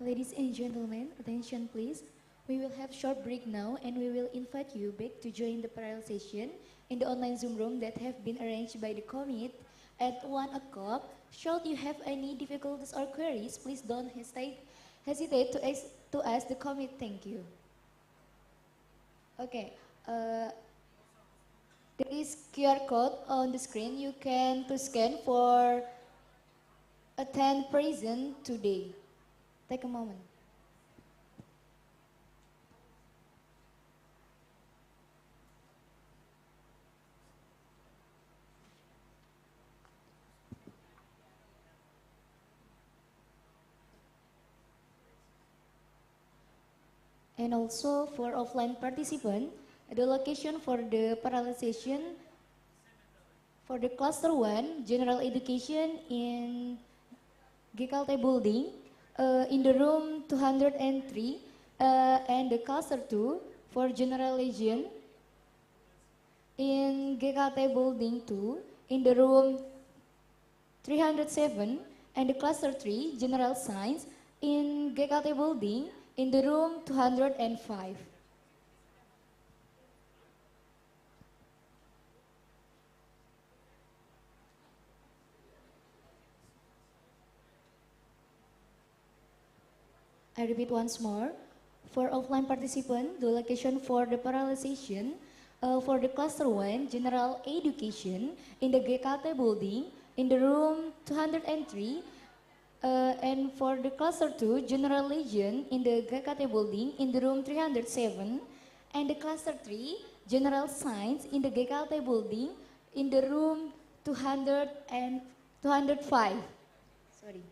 Ladies and gentlemen, attention please. We will have short break now and we will invite you back to join the parallel session in the online Zoom room that have been arranged by the committee at 1 o'clock. Should you have any difficulties or queries, please don't hesitate to ask the committee. Thank you. Okay. There is QR code on the screen. You can to scan for attend present today. Take a moment. And also for offline participant, the location for the parallel session for the cluster 1, general education in GKLT building, in the room 203, and the cluster 2 for general religion in GKLT building 2, in the room 307, and the cluster 3, general science in GKLT building in the room 205. I repeat once more. For offline participant, the location for the parallel session for the cluster 1, general education in the GKLT building in the room 203, and for the cluster 2, general religion in the GKLT building in the room 307, and the cluster 3, general science in the GKLT building in the room 200 and 205. Sorry.